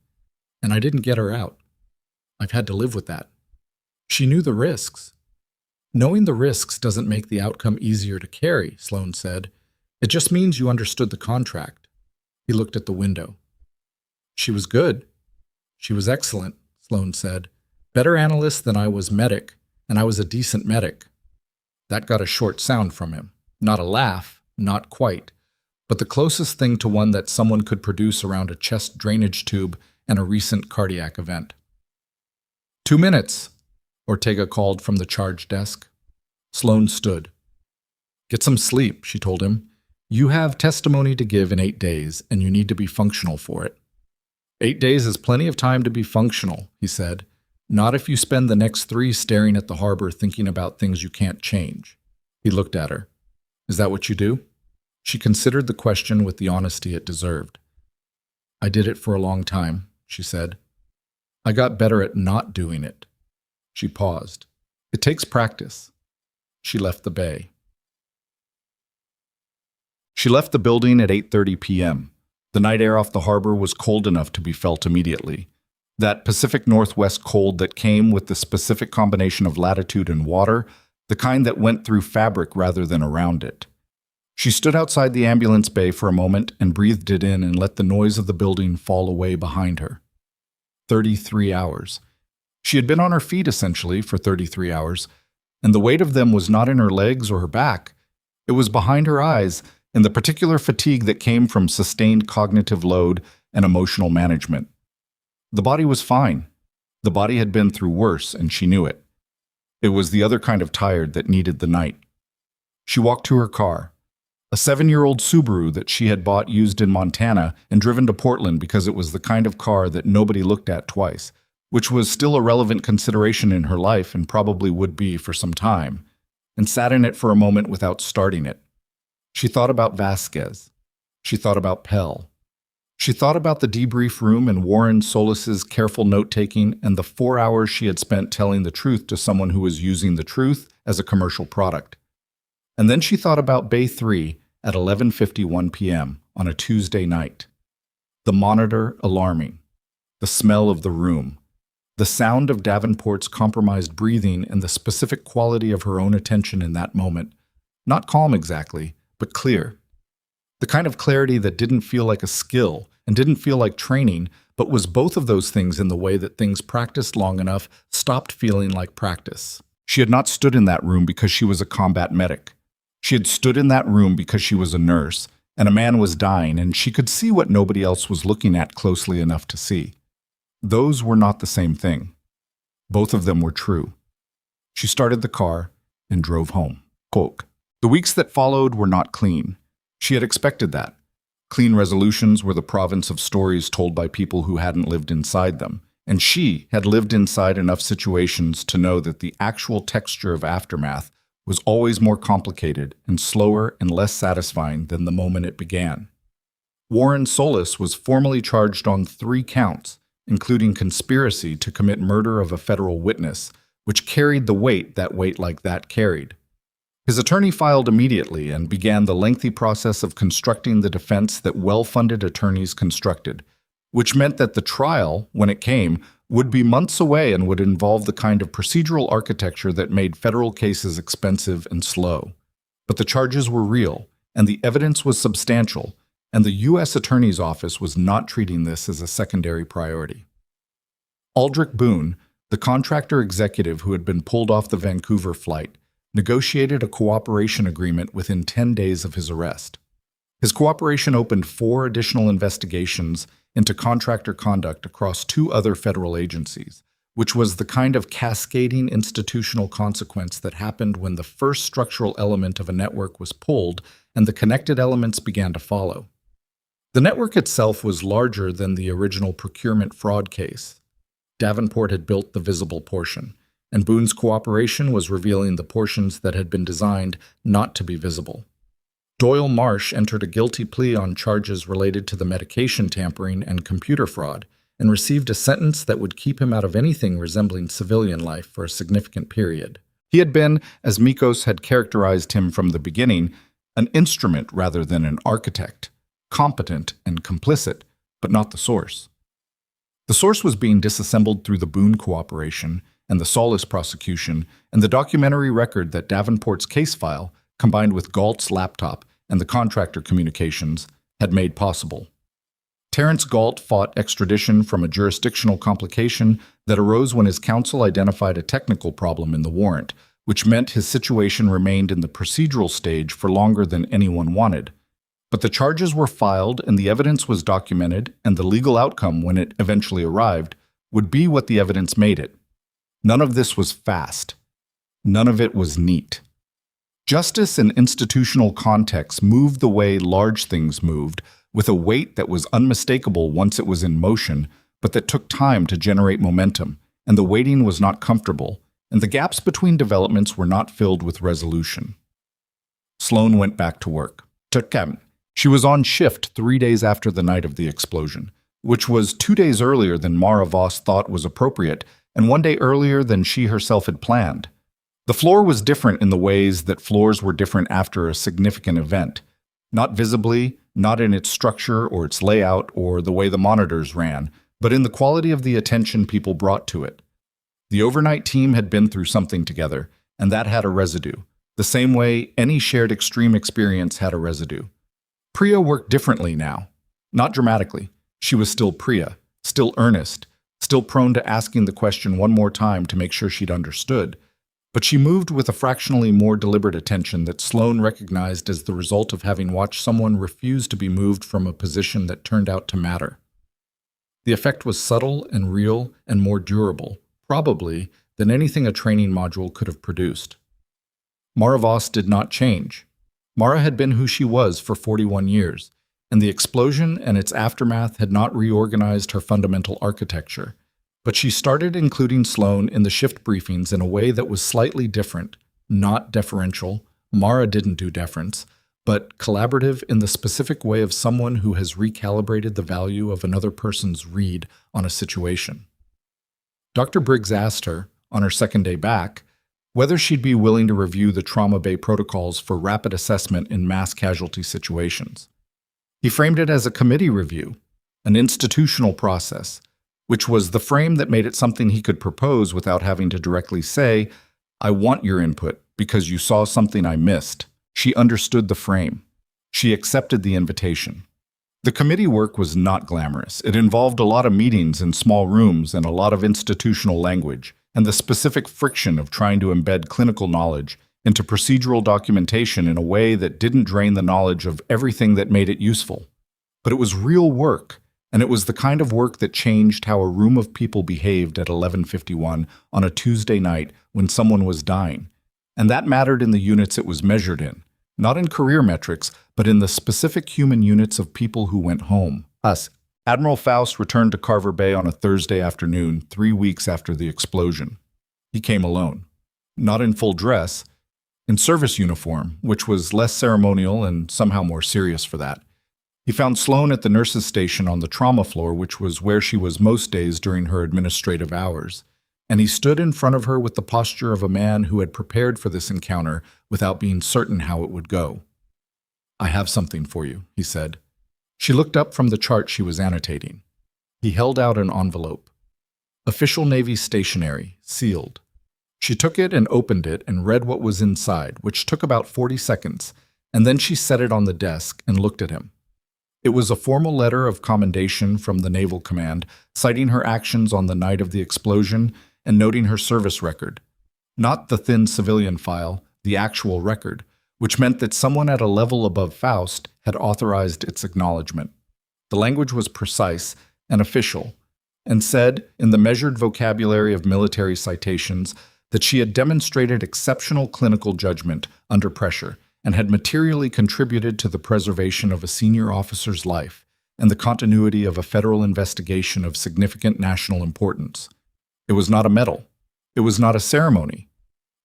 and I didn't get her out. I've had to live with that. She knew the risks. Knowing the risks doesn't make the outcome easier to carry, Sloan said. It just means you understood the contract. He looked at the window. She was good. She was excellent, Sloan said. Better analyst than I was medic, and I was a decent medic. That got a short sound from him. Not a laugh, not quite, but the closest thing to one that someone could produce around a chest drainage tube and a recent cardiac event. 2 minutes, Ortega called from the charge desk. Sloan stood. Get some sleep, she told him. You have testimony to give in 8 days, and you need to be functional for it. 8 days is plenty of time to be functional, he said. Not if you spend the next 3 staring at the harbor thinking about things you can't change. He looked at her. Is that what you do? She considered the question with the honesty it deserved. I did it for a long time, she said. I got better at not doing it. She paused. It takes practice. She left the bay. She left the building at 8:30 p.m. The night air off the harbor was cold enough to be felt immediately. That Pacific Northwest cold that came with the specific combination of latitude and water, the kind that went through fabric rather than around it. She stood outside the ambulance bay for a moment and breathed it in and let the noise of the building fall away behind her. 33 hours. She had been on her feet, essentially, for 33 hours, and the weight of them was not in her legs or her back. It was behind her eyes, in the particular fatigue that came from sustained cognitive load and emotional management. The body was fine. The body had been through worse, and she knew it. It was the other kind of tired that needed the night. She walked to her car, a 7-year-old Subaru that she had bought used in Montana and driven to Portland because it was the kind of car that nobody looked at twice, which was still a relevant consideration in her life and probably would be for some time, and sat in it for a moment without starting it. She thought about Vasquez. She thought about Pell. She thought about the debrief room and Warren Solis's careful note-taking and the 4 hours she had spent telling the truth to someone who was using the truth as a commercial product. And then she thought about Bay 3 at 11:51 p.m. on a Tuesday night. The monitor alarming. The smell of the room. The sound of Davenport's compromised breathing and the specific quality of her own attention in that moment. Not calm exactly, but clear. The kind of clarity that didn't feel like a skill and didn't feel like training, but was both of those things in the way that things practiced long enough stopped feeling like practice. She had not stood in that room because she was a combat medic. She had stood in that room because she was a nurse, and a man was dying, and she could see what nobody else was looking at closely enough to see. Those were not the same thing. Both of them were true. She started the car and drove home. Quote, the weeks that followed were not clean. She had expected that. Clean resolutions were the province of stories told by people who hadn't lived inside them, and she had lived inside enough situations to know that the actual texture of aftermath was always more complicated and slower and less satisfying than the moment it began. Warren Solis was formally charged on 3 counts, including conspiracy to commit murder of a federal witness, which carried the weight that weight like that carried. His attorney filed immediately and began the lengthy process of constructing the defense that well-funded attorneys constructed, which meant that the trial, when it came, would be months away and would involve the kind of procedural architecture that made federal cases expensive and slow. But the charges were real, and the evidence was substantial, and the U.S. Attorney's Office was not treating this as a secondary priority. Aldrich Boone, the contractor executive who had been pulled off the Vancouver flight, negotiated a cooperation agreement within 10 days of his arrest. His cooperation opened 4 additional investigations into contractor conduct across 2 other federal agencies, which was the kind of cascading institutional consequence that happened when the first structural element of a network was pulled and the connected elements began to follow. The network itself was larger than the original procurement fraud case. Davenport had built the visible portion, and Boone's cooperation was revealing the portions that had been designed not to be visible. Doyle Marsh entered a guilty plea on charges related to the medication tampering and computer fraud, and received a sentence that would keep him out of anything resembling civilian life for a significant period. He had been, as Mikos had characterized him from the beginning, an instrument rather than an architect, competent and complicit, but not the source. The source was being disassembled through the Boone cooperation and the Solis prosecution and the documentary record that Davenport's case file, combined with Galt's laptop and the contractor communications, had made possible. Terrence Galt fought extradition from a jurisdictional complication that arose when his counsel identified a technical problem in the warrant, which meant his situation remained in the procedural stage for longer than anyone wanted. But the charges were filed and the evidence was documented, and the legal outcome, when it eventually arrived, would be what the evidence made it. None of this was fast. None of it was neat. Justice and institutional context moved the way large things moved, with a weight that was unmistakable once it was in motion, but that took time to generate momentum, and the waiting was not comfortable, and the gaps between developments were not filled with resolution. Sloan went back to work. She was on shift 3 days after the night of the explosion, which was 2 days earlier than Mara Voss thought was appropriate, and 1 day earlier than she herself had planned. The floor was different in the ways that floors were different after a significant event. Not visibly, not in its structure or its layout or the way the monitors ran, but in the quality of the attention people brought to it. The overnight team had been through something together, and that had a residue, the same way any shared extreme experience had a residue. Priya worked differently now. Not dramatically. She was still Priya, still earnest, still prone to asking the question one more time to make sure she'd understood, but she moved with a fractionally more deliberate attention that Sloane recognized as the result of having watched someone refuse to be moved from a position that turned out to matter. The effect was subtle and real and more durable, probably, than anything a training module could have produced. Mara Voss did not change. Mara had been who she was for 41 years, and the explosion and its aftermath had not reorganized her fundamental architecture. But she started including Sloane in the shift briefings in a way that was slightly different, not deferential. Mara didn't do deference, but collaborative in the specific way of someone who has recalibrated the value of another person's read on a situation. Dr. Briggs asked her, on her second day back, whether she'd be willing to review the trauma bay protocols for rapid assessment in mass casualty situations. He framed it as a committee review, an institutional process, which was the frame that made it something he could propose without having to directly say, "I want your input because you saw something I missed." She understood the frame. She accepted the invitation. The committee work was not glamorous. It involved a lot of meetings in small rooms and a lot of institutional language, and the specific friction of trying to embed clinical knowledge into procedural documentation in a way that didn't drain the knowledge of everything that made it useful. But it was real work, and it was the kind of work that changed how a room of people behaved at 11:51 on a Tuesday night when someone was dying. And that mattered in the units it was measured in, not in career metrics, but in the specific human units of people who went home, us. Admiral Faust returned to Carver Bay on a Thursday afternoon, 3 weeks after the explosion. He came alone. Not in full dress, in service uniform, which was less ceremonial and somehow more serious for that. He found Sloane at the nurses' station on the trauma floor, which was where she was most days during her administrative hours, and he stood in front of her with the posture of a man who had prepared for this encounter without being certain how it would go. "I have something for you," he said. She looked up from the chart she was annotating. He held out an envelope. Official Navy stationery, sealed. She took it and opened it and read what was inside, which took about 40 seconds, and then she set it on the desk and looked at him. It was a formal letter of commendation from the Naval Command, citing her actions on the night of the explosion and noting her service record. Not the thin civilian file, the actual record, which meant that someone at a level above Faust had authorized its acknowledgement. The language was precise and official, and said, in the measured vocabulary of military citations, that she had demonstrated exceptional clinical judgment under pressure and had materially contributed to the preservation of a senior officer's life and the continuity of a federal investigation of significant national importance. It was not a medal. It was not a ceremony.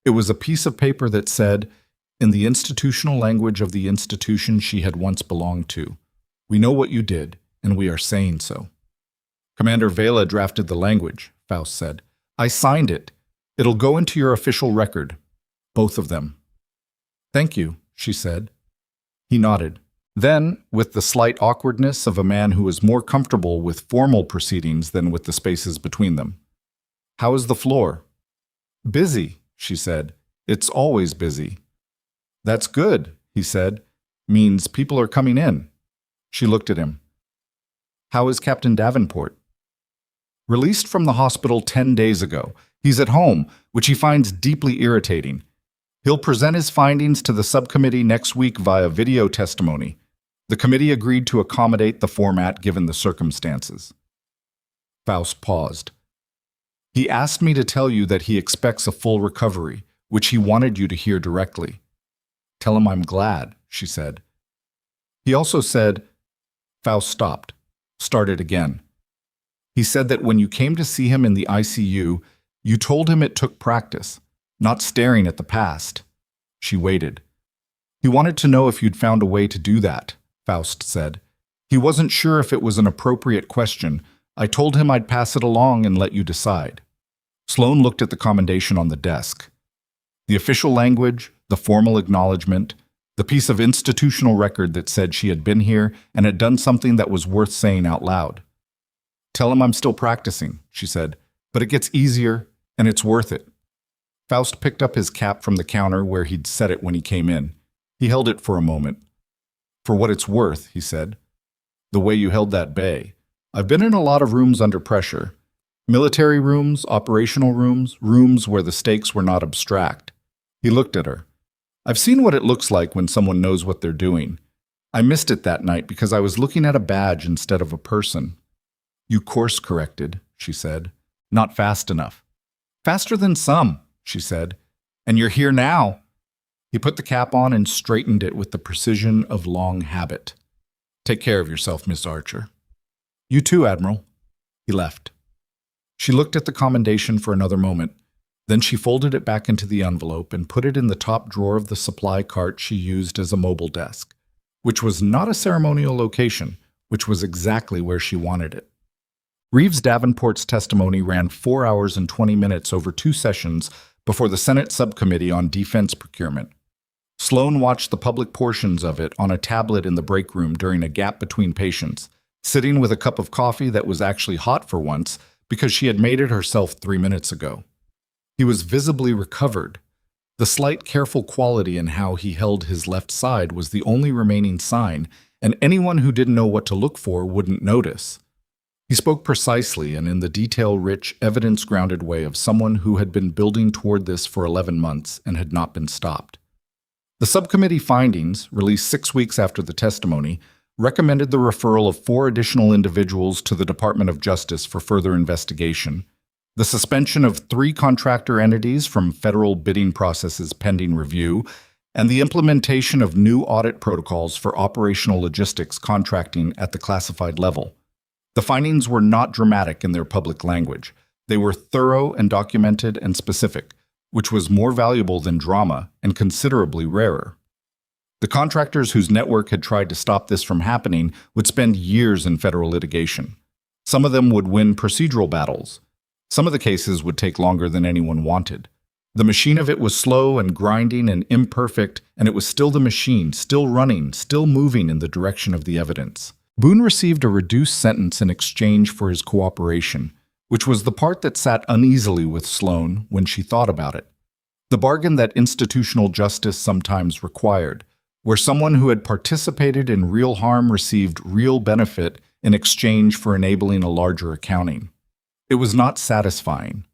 It was a piece of paper that said, in the institutional language of the institution she had once belonged to, "We know what you did, and we are saying so." "Commander Vela drafted the language," Faust said. "I signed it. It'll go into your official record. Both of them." "Thank you," she said. He nodded. Then, with the slight awkwardness of a man who is more comfortable with formal proceedings than with the spaces between them, "How is the floor?" "Busy," she said. "It's always busy." "That's good," he said. "Means people are coming in." She looked at him. "How is Captain Davenport?" "Released from the hospital 10 days ago. He's at home, which he finds deeply irritating. He'll present his findings to the subcommittee next week via video testimony. The committee agreed to accommodate the format given the circumstances." Faust paused. "He asked me to tell you that he expects a full recovery, which he wanted you to hear directly." "Tell him I'm glad," she said. "He also said—" Faust stopped, started again. "He said that when you came to see him in the ICU, you told him it took practice, not staring at the past." She waited. "He wanted to know if you'd found a way to do that," Faust said. "He wasn't sure if it was an appropriate question. I told him I'd pass it along and let you decide." Sloane looked at the commendation on the desk. The official language, the formal acknowledgement, the piece of institutional record that said she had been here and had done something that was worth saying out loud. Tell him I'm still practicing, she said, but it gets easier and it's worth it. Faust picked up his cap from the counter where he'd set it when he came in. He held it for a moment. For what it's worth, he said. The way you held that bay. I've been in a lot of rooms under pressure. Military rooms, operational rooms, rooms where the stakes were not abstract. He looked at her. I've seen what it looks like when someone knows what they're doing. I missed it that night because I was looking at a badge instead of a person. You course-corrected, she said. Not fast enough. Faster than some, she said. And you're here now. He put the cap on and straightened it with the precision of long habit. Take care of yourself, Miss Archer. You too, Admiral. He left. She looked at the commendation for another moment. Then she folded it back into the envelope and put it in the top drawer of the supply cart she used as a mobile desk, which was not a ceremonial location, which was exactly where she wanted it. Reeves Davenport's testimony ran 4 hours and 20 minutes over 2 sessions before the Senate Subcommittee on Defense Procurement. Sloan watched the public portions of it on a tablet in the break room during a gap between patients, sitting with a cup of coffee that was actually hot for once because she had made it herself 3 minutes ago. He was visibly recovered. The slight careful quality in how he held his left side was the only remaining sign, and anyone who didn't know what to look for wouldn't notice. He spoke precisely and in the detail-rich, evidence-grounded way of someone who had been building toward this for 11 months and had not been stopped. The subcommittee findings, released 6 weeks after the testimony, recommended the referral of 4 additional individuals to the Department of Justice for further investigation, the suspension of 3 contractor entities from federal bidding processes pending review, and the implementation of new audit protocols for operational logistics contracting at the classified level. The findings were not dramatic in their public language. They were thorough and documented and specific, which was more valuable than drama and considerably rarer. The contractors whose network had tried to stop this from happening would spend years in federal litigation. Some of them would win procedural battles. Some of the cases would take longer than anyone wanted. The machine of it was slow and grinding and imperfect, and it was still the machine, still running, still moving in the direction of the evidence. Boone received a reduced sentence in exchange for his cooperation, which was the part that sat uneasily with Sloan when she thought about it. The bargain that institutional justice sometimes required, where someone who had participated in real harm received real benefit in exchange for enabling a larger accounting. It was not satisfying.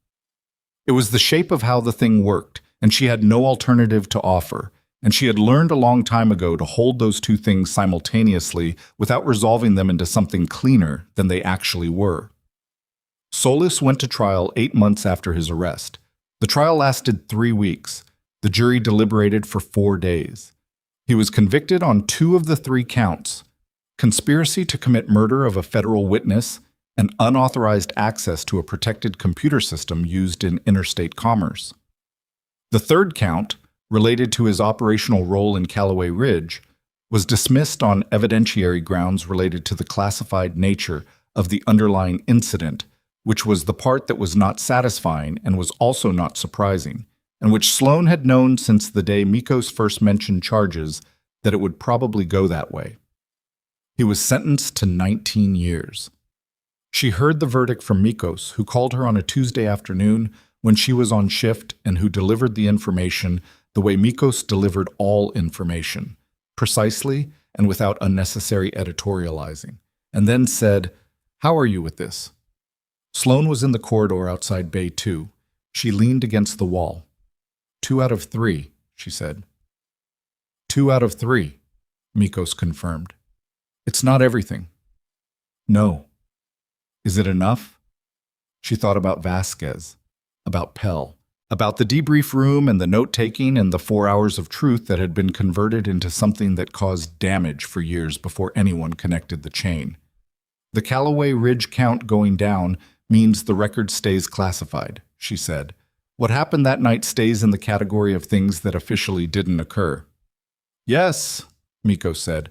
It was the shape of how the thing worked, and she had no alternative to offer, and she had learned a long time ago to hold those 2 things simultaneously without resolving them into something cleaner than they actually were. Solis went to trial 8 months after his arrest. The trial lasted 3 weeks. The jury deliberated for 4 days. He was convicted on 2 of the 3 counts: conspiracy to commit murder of a federal witness and unauthorized access to a protected computer system used in interstate commerce. The 3rd count, related to his operational role in Callaway Ridge, was dismissed on evidentiary grounds related to the classified nature of the underlying incident, which was the part that was not satisfying and was also not surprising, and which Sloan had known since the day Mikos first mentioned charges that it would probably go that way. He was sentenced to 19 years. She heard the verdict from Mikos, who called her on a Tuesday afternoon when she was on shift and who delivered the information the way Mikos delivered all information, precisely and without unnecessary editorializing, and then said, "How are you with this?" Sloan was in the corridor outside Bay 2. She leaned against the wall. 2 out of 3, she said. 2 out of 3, Mikos confirmed. It's not everything. No. Is it enough? She thought about Vasquez, about Pell, about the debrief room and the note-taking and the 4 hours of truth that had been converted into something that caused damage for years before anyone connected the chain. The Callaway Ridge count going down means the record stays classified, she said. What happened that night stays in the category of things that officially didn't occur. Yes, Mikos said,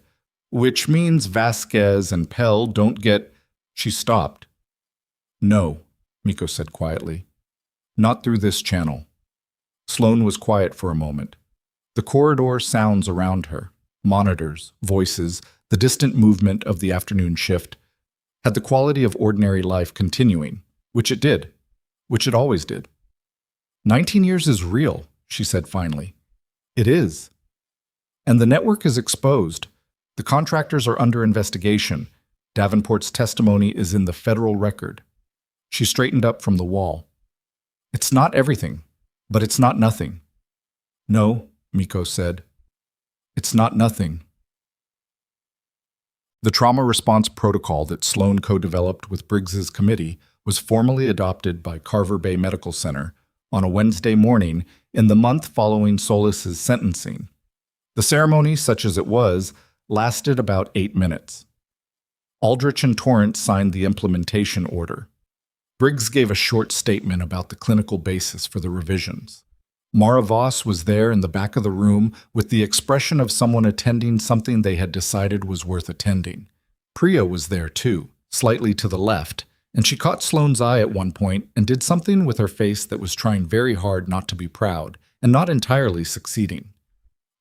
which means Vasquez and Pell don't get... She stopped. No, Mikos said quietly. Not through this channel. Sloan was quiet for a moment. The corridor sounds around her, monitors, voices, the distant movement of the afternoon shift. had the quality of ordinary life continuing, which it did, which it always did. 19 years is real, she said finally. It is. And the network is exposed. The contractors are under investigation. Davenport's testimony is in the federal record. She straightened up from the wall. It's not everything, but it's not nothing. No, Miko said. It's not nothing. The trauma response protocol that Sloan co-developed with Briggs's committee was formally adopted by Carver Bay Medical Center on a Wednesday morning in the month following Solis's sentencing. The ceremony, such as it was, lasted about 8 minutes. Aldrich and Torrance signed the implementation order. Briggs gave a short statement about the clinical basis for the revisions. Mara Voss was there in the back of the room with the expression of someone attending something they had decided was worth attending. Priya was there too, slightly to the left, and she caught Sloane's eye at one point and did something with her face that was trying very hard not to be proud and not entirely succeeding.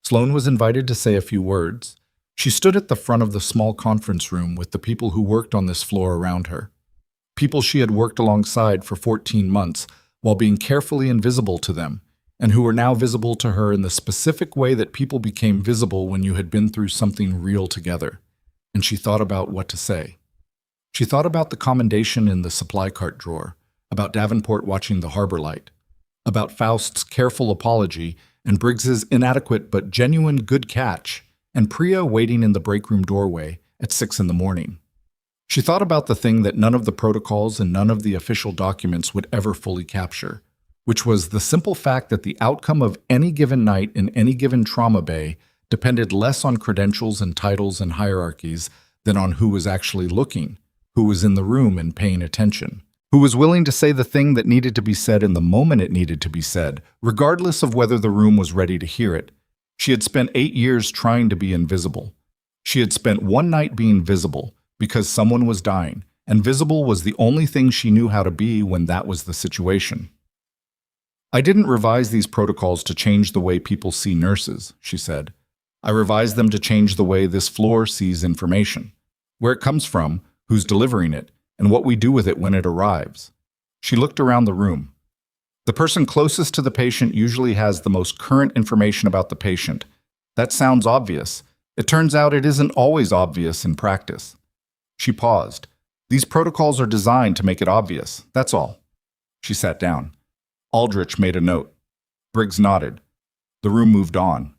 Sloane was invited to say a few words. She stood at the front of the small conference room with the people who worked on this floor around her. People she had worked alongside for 14 months while being carefully invisible to them, and who were now visible to her in the specific way that people became visible when you had been through something real together. And she thought about what to say. She thought about the commendation in the supply cart drawer, about Davenport watching the harbor light, about Faust's careful apology and Briggs's inadequate but genuine good catch, and Priya waiting in the break room doorway at 6 a.m. She thought about the thing that none of the protocols and none of the official documents would ever fully capture, which was the simple fact that the outcome of any given night in any given trauma bay depended less on credentials and titles and hierarchies than on who was actually looking, who was in the room and paying attention, who was willing to say the thing that needed to be said in the moment it needed to be said, regardless of whether the room was ready to hear it. She had spent 8 years trying to be invisible. She had spent one night being visible because someone was dying, and visible was the only thing she knew how to be when that was the situation. I didn't revise these protocols to change the way people see nurses, she said. I revised them to change the way this floor sees information, where it comes from, who's delivering it, and what we do with it when it arrives. She looked around the room. The person closest to the patient usually has the most current information about the patient. That sounds obvious. It turns out it isn't always obvious in practice. She paused. These protocols are designed to make it obvious, that's all. She sat down. Aldrich made a note. Briggs nodded. The room moved on.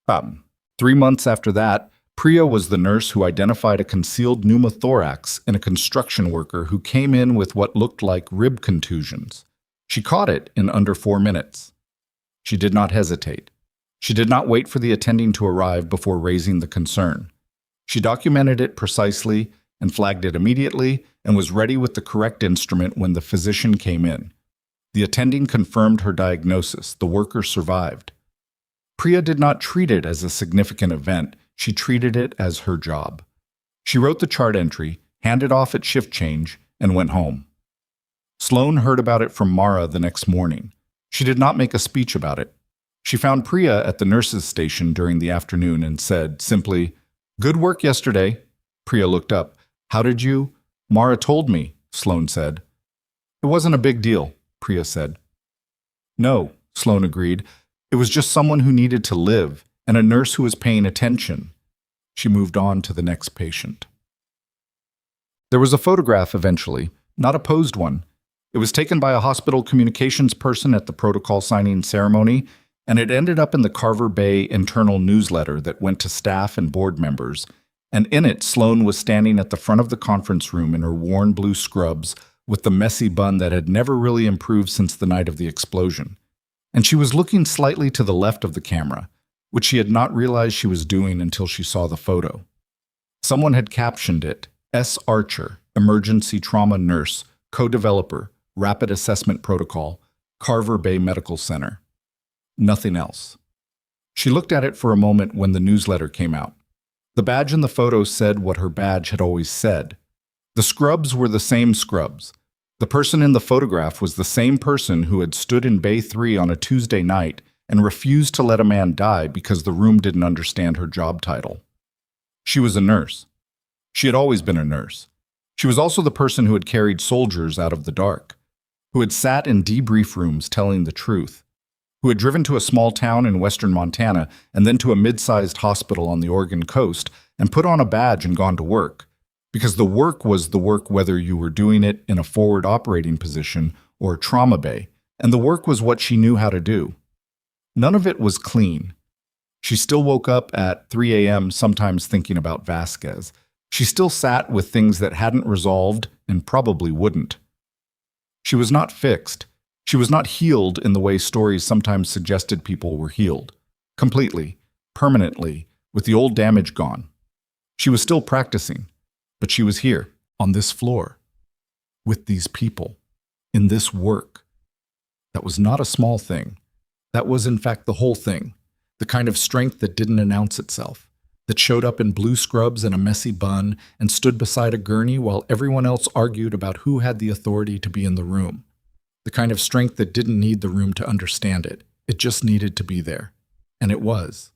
3 months after that, Priya was the nurse who identified a concealed pneumothorax in a construction worker who came in with what looked like rib contusions. She caught it in under 4 minutes. She did not hesitate. She did not wait for the attending to arrive before raising the concern. She documented it precisely and flagged it immediately and was ready with the correct instrument when the physician came in. The attending confirmed her diagnosis. The worker survived. Priya did not treat it as a significant event. She treated it as her job. She wrote the chart entry, handed off at shift change, and went home. Sloane heard about it from Mara the next morning. She did not make a speech about it. She found Priya at the nurse's station during the afternoon and said, simply, "Good work yesterday." Priya looked up. "How did you?" "Mara told me," Sloane said. "It wasn't a big deal," Priya said. "No," Sloane agreed. "It was just someone who needed to live, and a nurse who was paying attention." She moved on to the next patient. There was a photograph eventually, not a posed one. It was taken by a hospital communications person at the protocol signing ceremony, and it ended up in the Carver Bay internal newsletter that went to staff and board members. And in it, Sloane was standing at the front of the conference room in her worn blue scrubs with the messy bun that had never really improved since the night of the explosion. And she was looking slightly to the left of the camera, which she had not realized she was doing until she saw the photo. Someone had captioned it, S. Archer, Emergency Trauma Nurse, Co-Developer, Rapid Assessment Protocol, Carver Bay Medical Center. Nothing else. She looked at it for a moment when the newsletter came out. The badge in the photo said what her badge had always said. The scrubs were the same scrubs. The person in the photograph was the same person who had stood in Bay 3 on a Tuesday night and refused to let a man die because the room didn't understand her job title. She was a nurse. She had always been a nurse. She was also the person who had carried soldiers out of the dark, who had sat in debrief rooms telling the truth, who had driven to a small town in western Montana and then to a mid-sized hospital on the Oregon coast and put on a badge and gone to work, because the work was the work whether you were doing it in a forward operating position or trauma bay, and the work was what she knew how to do. None of it was clean. She still woke up at 3 a.m. sometimes thinking about Vasquez. She still sat with things that hadn't resolved and probably wouldn't. She was not fixed. She was not healed in the way stories sometimes suggested people were healed. Completely, permanently, with the old damage gone. She was still practicing, but she was here, on this floor, with these people, in this work. That was not a small thing. That was, in fact, the whole thing. The kind of strength that didn't announce itself, that showed up in blue scrubs and a messy bun and stood beside a gurney while everyone else argued about who had the authority to be in the room. The kind of strength that didn't need the room to understand it. It just needed to be there. And it was.